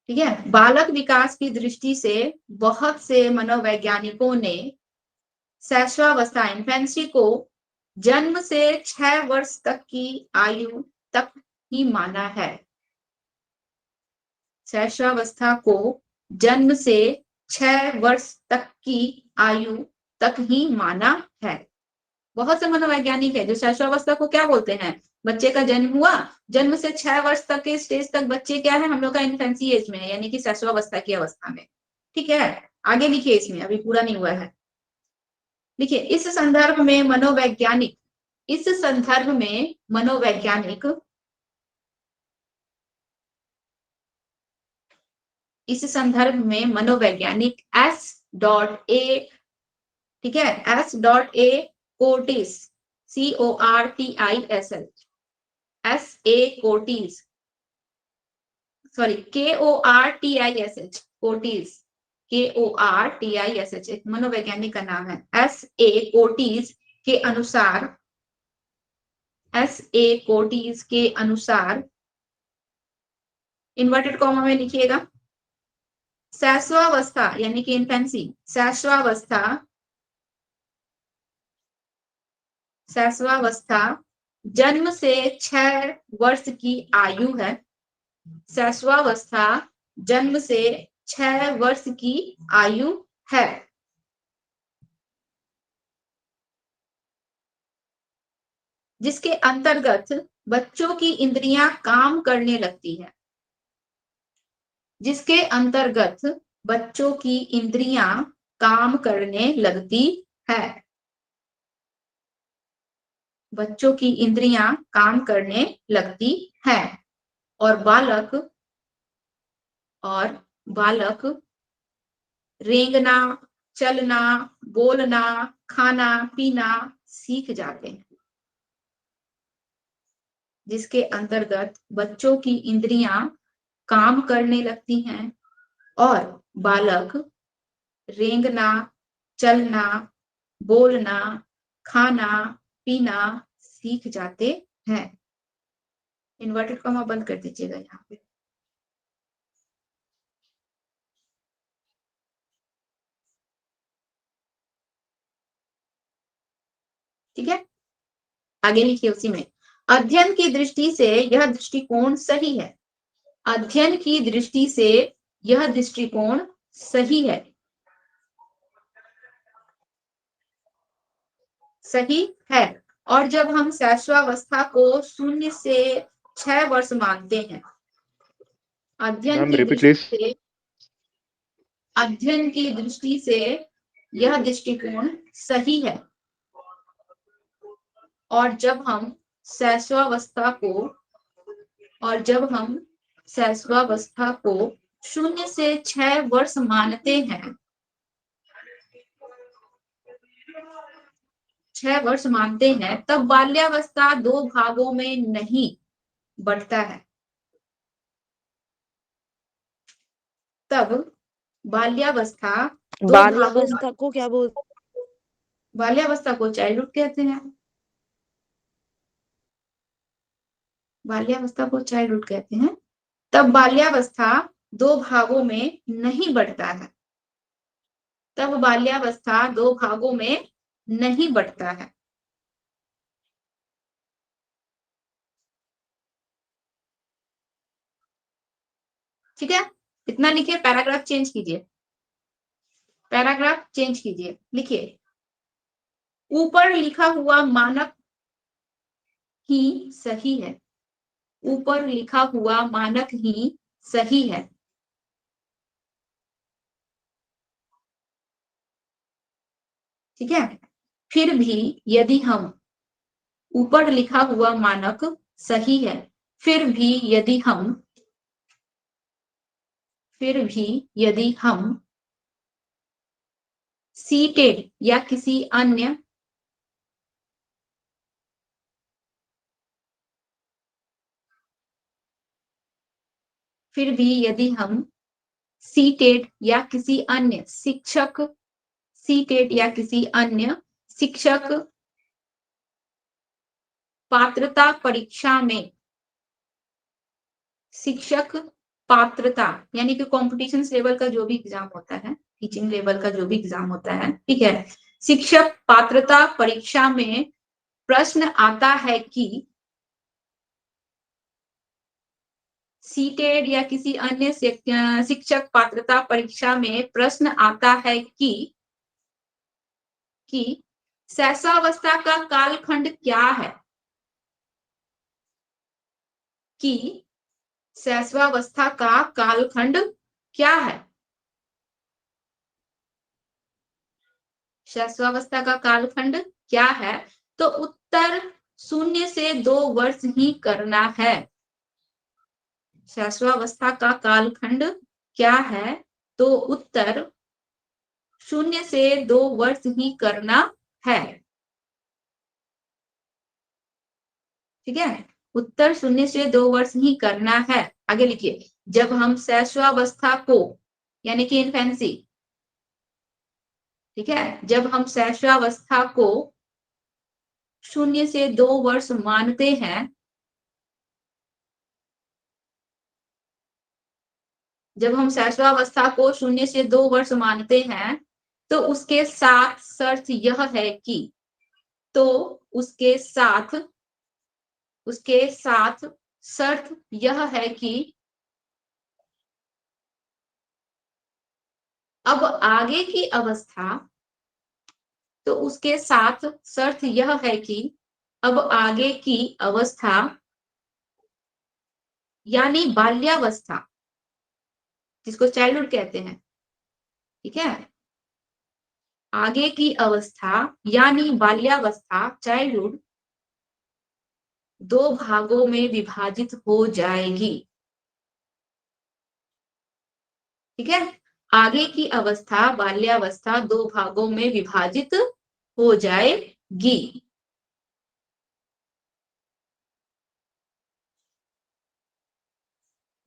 ठीक है, बालक विकास की दृष्टि से बहुत से मनोवैज्ञानिकों ने शैशवावस्था, इन्फेंसी को जन्म से 6 वर्ष तक की आयु तक ही माना है। शैशवावस्था को जन्म से 6 वर्ष तक की आयु तक ही माना है। बहुत से मनोवैज्ञानिक है जो शैशवावस्था को क्या बोलते हैं, बच्चे का जन्म हुआ, जन्म से 6 वर्ष तक के स्टेज तक बच्चे क्या है हम लोग का, इन्फेंसी एज में है, यानी कि शैशवावस्था की अवस्था में। ठीक है, आगे लिखिए, इसमें अभी पूरा नहीं हुआ है। देखिए, इस संदर्भ में मनोवैज्ञानिक S.A, ठीक है, S.A Cortés, CORTIS, SA Cortés, sorry KORTISH, Cortés, KORTISH एक मनोवैज्ञानिक का नाम है। SA कोर्टिस के अनुसार इन्वर्टेड कॉमा में लिखिएगा, शैशवावस्था यानी कि इन्फेंसी, शैशवावस्था जन्म से 6 वर्ष की आयु है। शैशवावस्था जन्म से 6 वर्ष की आयु है। जिसके अंतर्गत बच्चों की इंद्रियां काम करने लगती है। जिसके अंतर्गत बच्चों की इंद्रियां काम करने लगती है। बच्चों की इंद्रियां काम करने लगती है और बालक रेंगना, चलना, बोलना, खाना पीना सीख जाते हैं। जिसके अंतर्गत बच्चों की इंद्रियां काम करने लगती हैं और बालक रेंगना, चलना, बोलना, खाना, पीना सीख जाते हैं। इन्वर्टेड कॉमा बंद कर दीजिएगा यहाँ पे। ठीक है, आगे लिखिए उसी में। अध्ययन की दृष्टि से यह दृष्टिकोण सही है। अध्ययन की दृष्टि से यह दृष्टिकोण सही है। सही है। और जब हम शैशवावस्था को 0 से 6 वर्ष मानते हैं, अध्ययन मैम की रिपीट दृष्टि प्लीज। से, अध्ययन की दृष्टि से यह दृष्टिकोण सही है। और जब हम शैशवावस्था को, और जब हम शैशवावस्था को 0 से 6 वर्ष मानते हैं, 6 वर्ष मानते हैं, तब बाल्यावस्था 2 भागों में नहीं बढ़ता है। तब बाल्यावस्था 2 भागों में, बाल्यावस्था को क्या बोल बाल्यावस्था को चाइल्डहुड कहते हैं। बाल्यावस्था को चाइल्डहुड कहते हैं। तब बाल्यावस्था 2 भागों में नहीं बढ़ता है। तब बाल्यावस्था 2 भागों में नहीं बढ़ता है। ठीक है, इतना लिखिए। पैराग्राफ चेंज कीजिए, पैराग्राफ चेंज कीजिए। लिखिए, ऊपर लिखा हुआ मानक ही सही है। ऊपर लिखा हुआ मानक ही सही है। ठीक है, फिर भी यदि हम, ऊपर लिखा हुआ मानक सही है, फिर भी यदि हम, फिर भी यदि हम सीटेड या किसी अन्य, फिर भी यदि हम सीटेड या किसी अन्य शिक्षक, सीटेड या किसी अन्य शिक्षक पात्रता परीक्षा में, शिक्षक पात्रता यानी कि कॉम्पिटिशन लेवल का जो भी एग्जाम होता है, टीचिंग लेवल का जो भी एग्जाम होता है, ठीक है, शिक्षक पात्रता परीक्षा में प्रश्न आता है कि सीटेड या किसी अन्य शिक्षक पात्रता परीक्षा में प्रश्न आता है कि शैशवावस्था का कालखंड क्या है, कि शैशवावस्था का कालखंड क्या है। शैशवावस्था का कालखंड क्या है? तो उत्तर 0 से 2 वर्ष ही करना है। शैशवावस्था का कालखंड क्या है? तो उत्तर 0 से 2 वर्ष ही करना है। ठीक है, उत्तर 0 से 2 वर्ष ही करना है। आगे लिखिए, जब हम शैशवावस्था को यानी कि इन्फेंसी, ठीक है, जब हम शैशवावस्था को 0 से 2 वर्ष मानते हैं, जब हम शैशवावस्था को 0 से 2 वर्ष मानते हैं, तो उसके साथ शर्त यह है कि, तो उसके साथ शर्त यह है कि अब आगे की अवस्था, तो उसके साथ शर्त यह है कि अब आगे की अवस्था यानी बाल्यावस्था, जिसको चाइल्डहुड कहते हैं, ठीक है, आगे की अवस्था यानी बाल्यावस्था, चाइल्डहुड, 2 भागों में विभाजित हो जाएगी। ठीक है, आगे की अवस्था बाल्यावस्था 2 भागों में विभाजित हो जाएगी।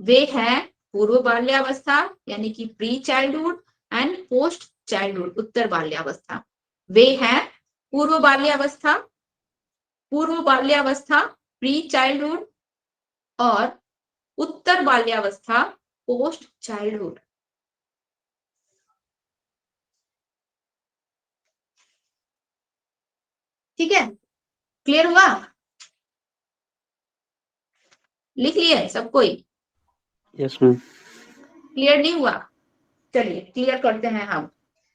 वे हैं पूर्व बाल्यावस्था यानी कि pre childhood and post childhood उत्तर बाल्यावस्था। वे हैं पूर्व बाल्यावस्था प्री चाइल्डहुड और उत्तर बाल्यावस्था पोस्ट चाइल्डहुड। ठीक है, क्लियर हुआ? लिख लिए सब कोई? Yes ma'am. क्लियर नहीं हुआ? चलिए क्लियर करते हैं हम।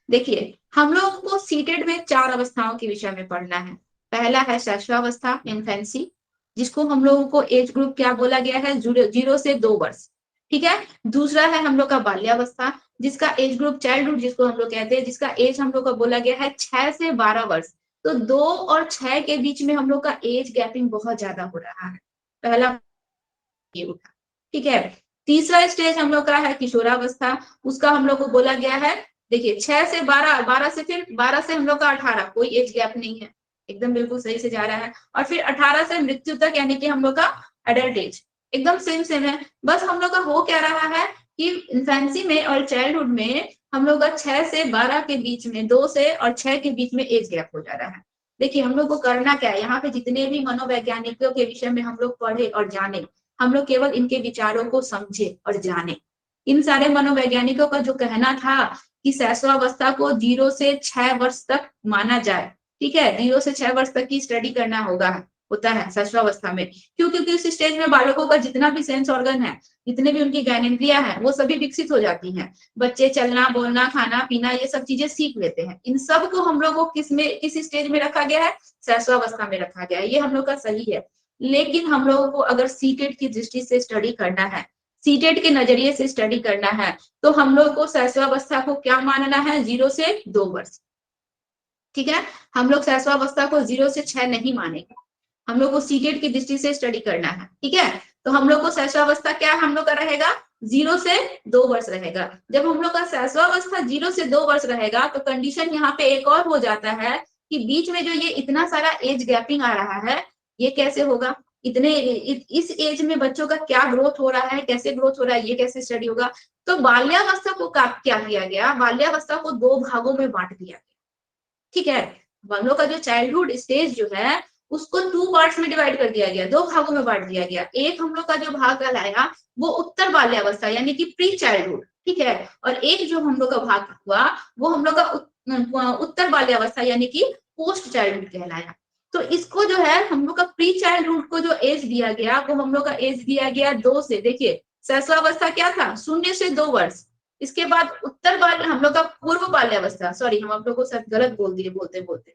देखिए, हम लोगों को सीटेड में 4 अवस्थाओं के विषय में पढ़ना है। पहला है शैशवावस्था इन्फेंसी, जिसको हम लोगों को एज ग्रुप क्या बोला गया है, 0 से 2 वर्ष। ठीक है। दूसरा है हम लोग का बाल्यावस्था, जिसका एज ग्रुप चाइल्डहुड जिसको हम लोग कहते हैं, जिसका एज हम लोग का बोला गया है 6 से 12 वर्ष। तो 2 और 6 के बीच में हम लोग का एज गैपिंग बहुत ज्यादा हो रहा है। पहला ये उठा। ठीक है। तीसरा स्टेज हम लोग का है किशोरावस्था, उसका हम लोग को बोला गया है, देखिए 6 से 12, 12 से फिर 12 से हम लोग का 18, कोई एज गैप नहीं है, एकदम बिल्कुल सही से जा रहा है। और फिर 18 से मृत्यु तक यानी कि हम लोग का एडल्ट एज एकदम सेम है। बस हम लोग का हो क्या रहा है कि इन्फेंसी में और चाइल्डहुड में हम लोग का 6 से 12 के बीच में, 2 से और 6 के बीच में एज गैप हो जा रहा है। देखिए हम लोग को करना क्या है, यहाँ पे जितने भी मनोवैज्ञानिकों के विषय में हम लोग पढ़े और जाने, हम लोग केवल इनके विचारों को समझे और जाने। इन सारे मनोवैज्ञानिकों का जो कहना था कि शैशवावस्था को 0 से 6 वर्ष तक माना जाए। ठीक है, 0 से 6 वर्ष तक की स्टडी करना होता है शैशवावस्था में। क्यों? क्योंकि उस स्टेज में बालकों का जितना भी सेंस ऑर्गन है, जितने भी उनकी ज्ञानेंद्रियां हैं, वो सभी विकसित हो जाती हैं। बच्चे चलना बोलना खाना पीना ये सब चीजें सीख लेते हैं। इन सब को हम लोग को किस स्टेज में रखा गया है, शैशवावस्था में रखा गया है। ये हम लोग का सही है। लेकिन हम लोगों को अगर सीटेट की दृष्टि से स्टडी करना है, सीटेट के नजरिए से स्टडी करना है, तो हम लोग को शैशवावस्था को क्या मानना है, 0 से 2 वर्ष। ठीक है, हम लोग शैशवावस्था को 0 से 6 नहीं मानेंगे, हम लोग को सीटेट की दृष्टि से स्टडी करना है। ठीक है, तो हम लोग को शैशवावस्था क्या हम लोग का रहेगा, 0 से 2 वर्ष रहेगा। जब हम लोग का शैशवावस्था 0 से 2 वर्ष रहेगा तो कंडीशन यहाँ पे एक और हो जाता है कि बीच में जो ये इतना सारा एज गैपिंग आ रहा है, ये कैसे होगा, इस एज में बच्चों का क्या ग्रोथ हो रहा है, कैसे ग्रोथ हो रहा है, ये कैसे स्टडी होगा। तो बाल्यावस्था को क्या किया गया, बाल्यावस्था को 2 भागों में बांट दिया गया। ठीक है, हम लोग का जो चाइल्डहुड स्टेज जो है उसको 2 पार्ट्स में डिवाइड कर दिया गया, 2 भागों में बांट दिया गया। एक हम लोग का जो भाग कहलाएगा वो उत्तर बाल्यावस्था यानी कि प्री चाइल्डहुड। ठीक है, और एक जो हम लोग का भाग हुआ वो हम लोग का उत्तर बाल्यावस्था यानी कि पोस्ट चाइल्डहुड कहलाया। तो इसको जो है हम लोग का प्री चाइल्डहुड को जो एज दिया गया वो हम लोग का एज दिया गया 2 से, देखिए शैशवावस्था क्या था, 0 से 2 वर्ष। इसके बाद उत्तर बाल हम लोग का पूर्व बाल्यावस्था, सॉरी हम लोग को सब गलत बोल दिए बोलते बोलते,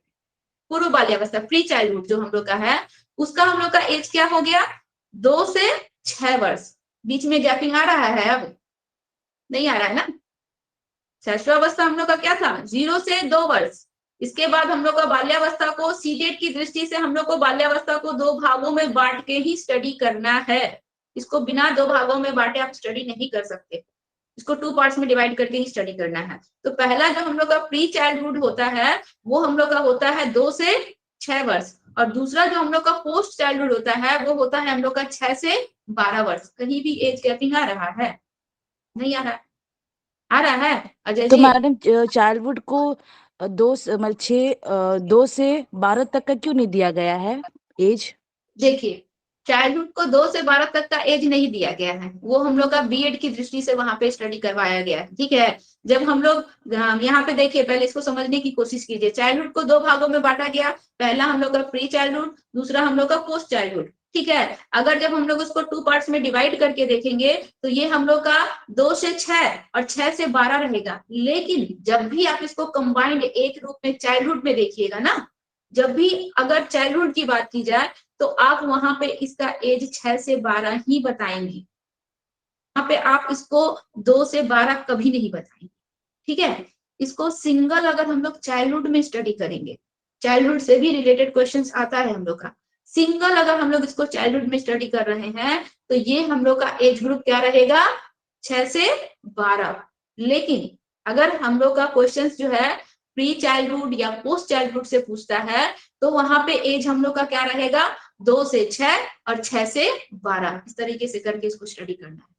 पूर्व बाल्यावस्था प्री चाइल्डहुड जो हम लोग का है, उसका हम लोग का एज क्या हो गया, 2 से 6 वर्ष। बीच में गैपिंग आ रहा है, अब नहीं आ रहा है ना। शैशवावस्था हम लोग का क्या था, 0 से 2 वर्ष। इसके बाद हम लोग का बाल्यावस्था को सीटेट की दृष्टि से हम लोग को बाल्यावस्था को 2 भागों में बांट के ही स्टडी करना है। इसको बिना 2 भागों में बांटे आप स्टडी नहीं कर सकते, इसको 2 पार्ट्स में डिवाइड करके ही स्टडी करना है। तो पहला जो हम लोग का प्री चाइल्डहुड होता है वो हम लोग का होता है 2 से 6 वर्ष, और दूसरा जो हम लोग का पोस्ट चाइल्डहुड होता है वो होता है हम लोग का 6 से 12 वर्ष। कहीं भी एज गैपिंग आ रहा है, नहीं आ रहा, आ रहा है अजय तो जी? मैडम चाइल्डहुड को 2 से 12 तक का क्यों नहीं दिया गया है एज? देखिए चाइल्डहुड को 2 से 12 तक का एज नहीं दिया गया है, वो हम लोग का बीएड की दृष्टि से वहां पे स्टडी करवाया गया है। ठीक है, जब हम लोग यहाँ पे देखिए, पहले इसको समझने की कोशिश कीजिए। चाइल्डहुड को 2 भागों में बांटा गया, पहला हम लोग का प्री चाइल्डहुड, दूसरा हम लोग का पोस्ट चाइल्डहुड। ठीक है, अगर जब हम लोग उसको 2 पार्ट्स में डिवाइड करके देखेंगे तो ये हम लोग का 2 से 6 और 6 से 12 रहेगा। लेकिन जब भी आप इसको कंबाइंड एक रूप में चाइल्डहुड में देखिएगा ना, जब भी अगर चाइल्डहुड की बात की जाए तो आप वहां पे इसका एज 6 से 12 ही बताएंगे, वहां पे आप इसको 2 से 12 कभी नहीं बताएंगे। ठीक है, इसको सिंगल अगर हम लोग चाइल्डहुड में स्टडी करेंगे, चाइल्डहुड से भी रिलेटेड क्वेश्चंस आता है हम लोग का, सिंगल अगर हम लोग इसको चाइल्डहुड में स्टडी कर रहे हैं तो ये हम लोग का एज ग्रुप क्या रहेगा, 6 से 12। लेकिन अगर हम लोग का क्वेश्चन जो है प्री चाइल्डहुड या पोस्ट चाइल्डहुड से पूछता है तो वहां पे एज हम लोग का क्या रहेगा, 2 से 6 और 6 से 12। इस तरीके से करके इसको स्टडी करना है।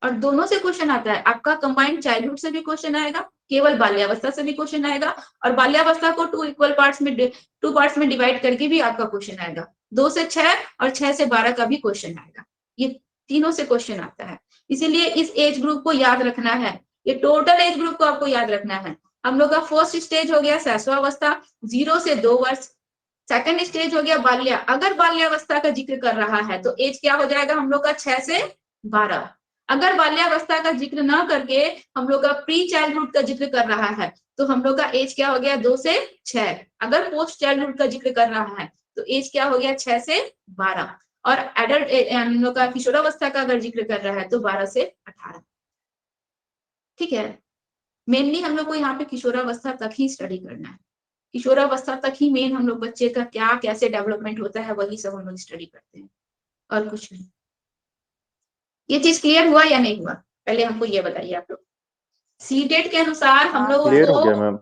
और दोनों से क्वेश्चन आता है। आपका कंबाइंड चाइल्डहुड से भी क्वेश्चन आएगा, केवल बाल्यावस्था से भी क्वेश्चन आएगा, और बाल्यावस्था को 2 इक्वल पार्ट्स में डिवाइड करके भी आपका क्वेश्चन आएगा। 2 से 6 और 6 से 12 का भी क्वेश्चन आएगा। ये तीनों से क्वेश्चन आता है। इसीलिए इस एज ग्रुप को याद रखना है, ये टोटल एज ग्रुप को आपको याद रखना है। हम लोग का फर्स्ट स्टेज हो गया शैशवावस्था 0 से 2 वर्ष, सेकंड स्टेज हो गया बाल्या। अगर बाल्यावस्था का जिक्र कर रहा है तो एज क्या हो जाएगा हम लोग का 6 से 12। अगर बाल्यावस्था का जिक्र ना करके हम लोग का प्री चाइल्डहुड का जिक्र कर रहा है तो हम लोग का एज क्या हो गया 2 से 6। अगर पोस्ट चाइल्डहुड का जिक्र कर रहा है तो एज क्या हो गया 6 से 12। और एडल्ट हम लोग का किशोरावस्था का अगर जिक्र कर रहा है तो 12 से 18। ठीक है, मेनली हम लोग को यहाँ पे किशोरावस्था तक ही स्टडी करना है। किशोरावस्था तक ही मेन हम लोग बच्चे का क्या कैसे डेवलपमेंट होता है वही सब हम लोग स्टडी करते हैं, और कुछ नहीं। ये चीज क्लियर हुआ या नहीं हुआ, पहले हमको ये बताइए आप लोग। सीटेट के अनुसार हम लोगों क्लियर हो गया को मैम।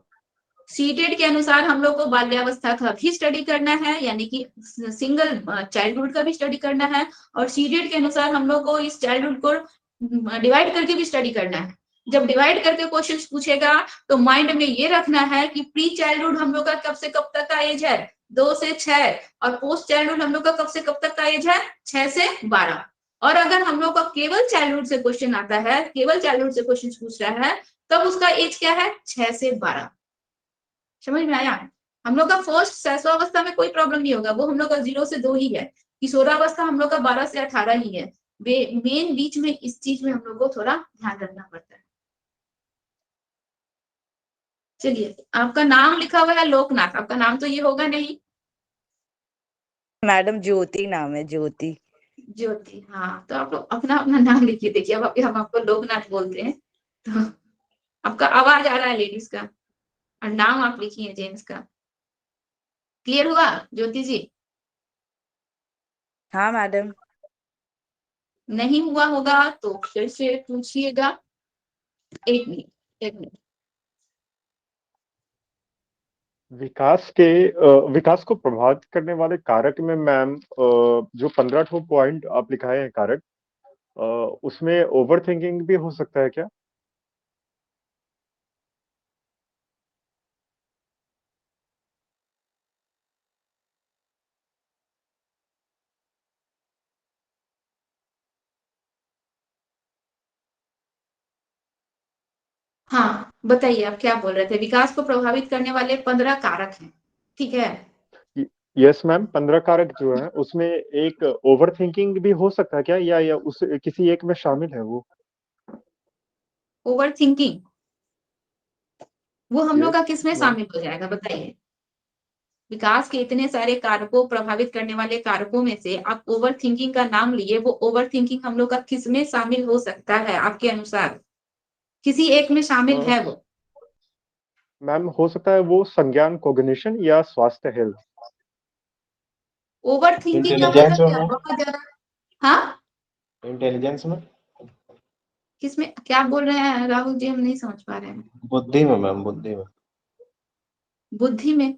सीटेट के अनुसार हम लोग को बाल्यावस्था का भी स्टडी करना है, यानी कि सिंगल चाइल्डहुड का भी स्टडी करना है, और सीटेट के अनुसार हम लोग को इस चाइल्डहुड को डिवाइड करके भी स्टडी करना है। जब डिवाइड करके क्वेश्चन पूछेगा तो माइंड में ये रखना है कि प्री चाइल्डहुड हम लोग का कब से कब तक का एज है 2 से 6, और पोस्ट चाइल्डहुड हम लोग का कब से कब तक का एज है 6 से 12। और अगर हम लोग का केवल चाइल्डहुड से क्वेश्चन आता है, केवल चाइल्डहुड से क्वेश्चन पूछ रहा है, तब उसका एज क्या है 6 से 12। समझ में आया? हम लोग का फर्स्ट शैशवावस्था में कोई प्रॉब्लम नहीं होगा, वो हम लोग का 0 से 2 ही है। किशोरावस्था हम लोग का 12 से 18 ही है। मेन बीच में इस चीज में हम लोग को थोड़ा ध्यान रखना पड़ता है। चलिए, आपका नाम लिखा हुआ है लोकनाथ, आपका नाम तो ये होगा नहीं? मैडम ज्योति नाम है, ज्योति। ज्योति, हाँ, तो आप लोग अपना अपना नाम लिखिए। देखिए अब हम आपको लोकनाथ बोलते हैं तो आपका आवाज आ रहा है लेडीज का, और नाम आप लिखिए जेंट्स का। क्लियर हुआ ज्योति जी? हाँ मैडम। नहीं हुआ होगा तो फिर से पूछिएगा। एक मिनट। विकास को प्रभावित करने वाले कारक में मैम जो 15 ठो पॉइंट आप लिखाए हैं कारक, उसमें ओवर थिंकिंग भी हो सकता है क्या? हाँ बताइए, आप क्या बोल रहे थे? विकास को प्रभावित करने वाले 15 कारक हैं, ठीक है? यस मैम, 15 कारक जो है उसमें एक ओवर थिंकिंग भी हो सकता है क्या, या उस किसी एक में शामिल है वो? ओवर थिंकिंग वो हम लोग यस का किसमें मैम। शामिल हो जाएगा बताइए? विकास के इतने सारे कारकों, प्रभावित करने वाले कारकों में से आप ओवर थिंकिंग का नाम लिए, वो ओवर थिंकिंग हम लोग का किसमें शामिल हो सकता है आपके अनुसार? किसी एक में शामिल है वो? मैम हो सकता है वो संज्ञान कोग्निशन या स्वास्थ्य हेल्थ। ओवर थिंकिंग का इंटेलिजेंस मतलब क्या? में, बहुत ज्यादा। हाँ, इंटेलिजेंस में, किसमें क्या बोल रहे हैं राहुल जी? हम नहीं समझ पा रहे हैं। बुद्धि में मैम, बुद्धि में। बुद्धि में?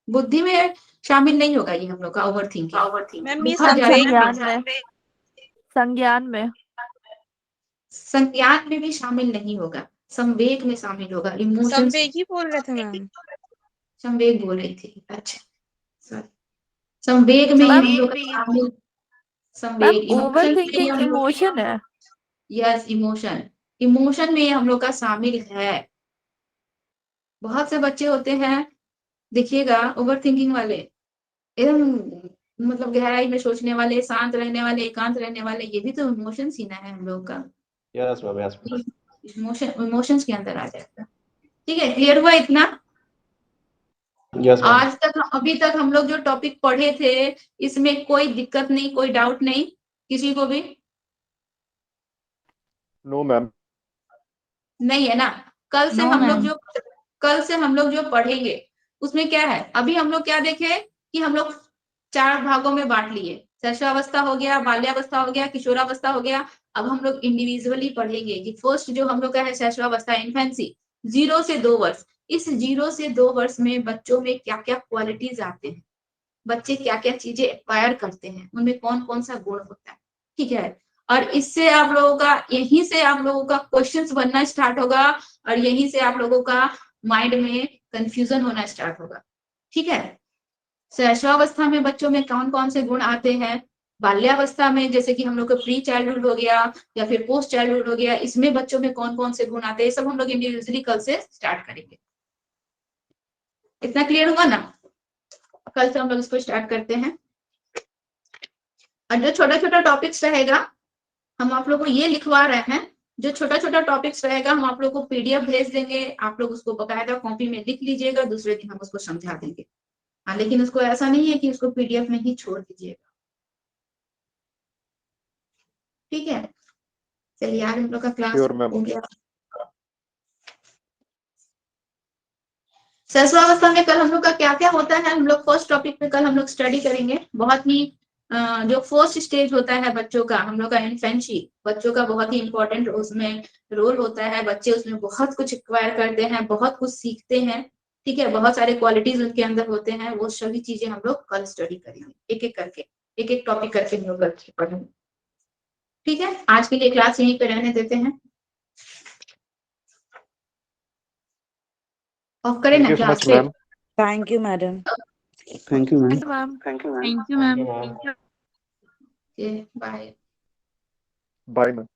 बुद्धि में शामिल नहीं होगा ये हम लोग का ओवर थिंकिंग। मैम ये बहुत ज्यादा संज्ञान में संज्ञान में भी शामिल नहीं होगा, संवेग में शामिल होगा, इमोशन। संवेग ही बोल रहे थे मैम। संवेग बोल रही थी, अच्छा सॉरी। संवेग में ही हम लोग का शामिल, संवेग ओवर इमोशन में ही थिंकिंग हम लोग, इमोशन है। यस इमोशन, इमोशन में हम लोग का शामिल है। बहुत से बच्चे होते हैं देखिएगा ओवर थिंकिंग वाले, एकदम मतलब गहराई में सोचने वाले, शांत रहने वाले, एकांत रहने वाले, ये भी तो इमोशंस ही ना है हम लोग का। Yes ma'am, yes ma'am. Emotions के अंदर आ जाएगा। ठीक है, क्लियर हुआ इतना? Yes ma'am. आज तक अभी तक हम लोग जो टॉपिक पढ़े थे इसमें कोई दिक्कत नहीं, कोई डाउट नहीं किसी को भी? No ma'am. नहीं है ना? कल से हम लोग जो पढ़ेंगे उसमें क्या है, अभी हम लोग क्या देखे कि हम लोग 4 भागों में बांट लिए। शैशवावस्था हो गया, बाल्यावस्था हो गया, किशोरावस्था हो गया। अब हम लोग इंडिविजुअली पढ़ेंगे कि फर्स्ट जो हम लोग का है शैशवावस्था, इन्फेंसी, 0 से 2 वर्ष। इस 0 से 2 वर्ष में बच्चों में क्या क्या क्वालिटीज आते हैं, बच्चे क्या क्या चीजें एक्वायर करते हैं, उनमें कौन कौन सा गुण होता है। ठीक है, और इससे आप लोगों का, यहीं से आप लोगों का क्वेश्चंस बनना स्टार्ट होगा और यहीं से आप लोगों का माइंड में कंफ्यूजन होना स्टार्ट होगा। ठीक है, शैशवावस्था में बच्चों में कौन कौन से गुण आते हैं, बाल्यावस्था में जैसे कि हम लोग का प्री चाइल्डहुड हो गया या फिर पोस्ट चाइल्डहुड हो गया, इसमें बच्चों में कौन कौन से गुण आते हैं, सब हम लोग इंडिविजुअली कल से स्टार्ट करेंगे। इतना क्लियर हुआ ना? कल से हम लोग इसको स्टार्ट करते हैं। और जो छोटा छोटा टॉपिक्स रहेगा हम आप लोग को ये लिखवा रहे हैं, जो छोटा छोटा टॉपिक्स रहेगा हम आप लोग को पीडीएफ भेज देंगे, आप लोग उसको बकायदा कॉपी में लिख लीजिएगा, दूसरे दिन हम उसको समझा देंगे। हाँ, लेकिन उसको ऐसा नहीं है कि उसको पीडीएफ में ही छोड़ दीजिएगा। ठीक है, चलिए आज हम लोग का क्लास श्योर मैम। हो गया। शैशवावस्था में कल हम लोग का क्या क्या होता है, हम लोग फर्स्ट टॉपिक पे कल हम लोग स्टडी करेंगे। बहुत ही जो फर्स्ट स्टेज होता है बच्चों का, हम लोग का इन्फेंसी, बच्चों का बहुत ही इंपॉर्टेंट उसमें रोल होता है। बच्चे उसमें बहुत कुछ एक्वायर करते हैं, बहुत कुछ सीखते हैं। ठीक है, बहुत सारे क्वालिटीज उनके अंदर होते हैं, वो सभी चीजें हम लोग कल स्टडी करेंगे, एक एक करके, एक एक टॉपिक करके हम लोग पढ़ेंगे। ठीक है, आज के लिए क्लास यहीं पे रहने देते हैं। ऑफ करें ना thank you so class much पे? Ma'am. Thank you madam. Thank you ma'am. Ma'am. Thank you ma'am. Thank you, ma'am. Bye. Bye ma'am.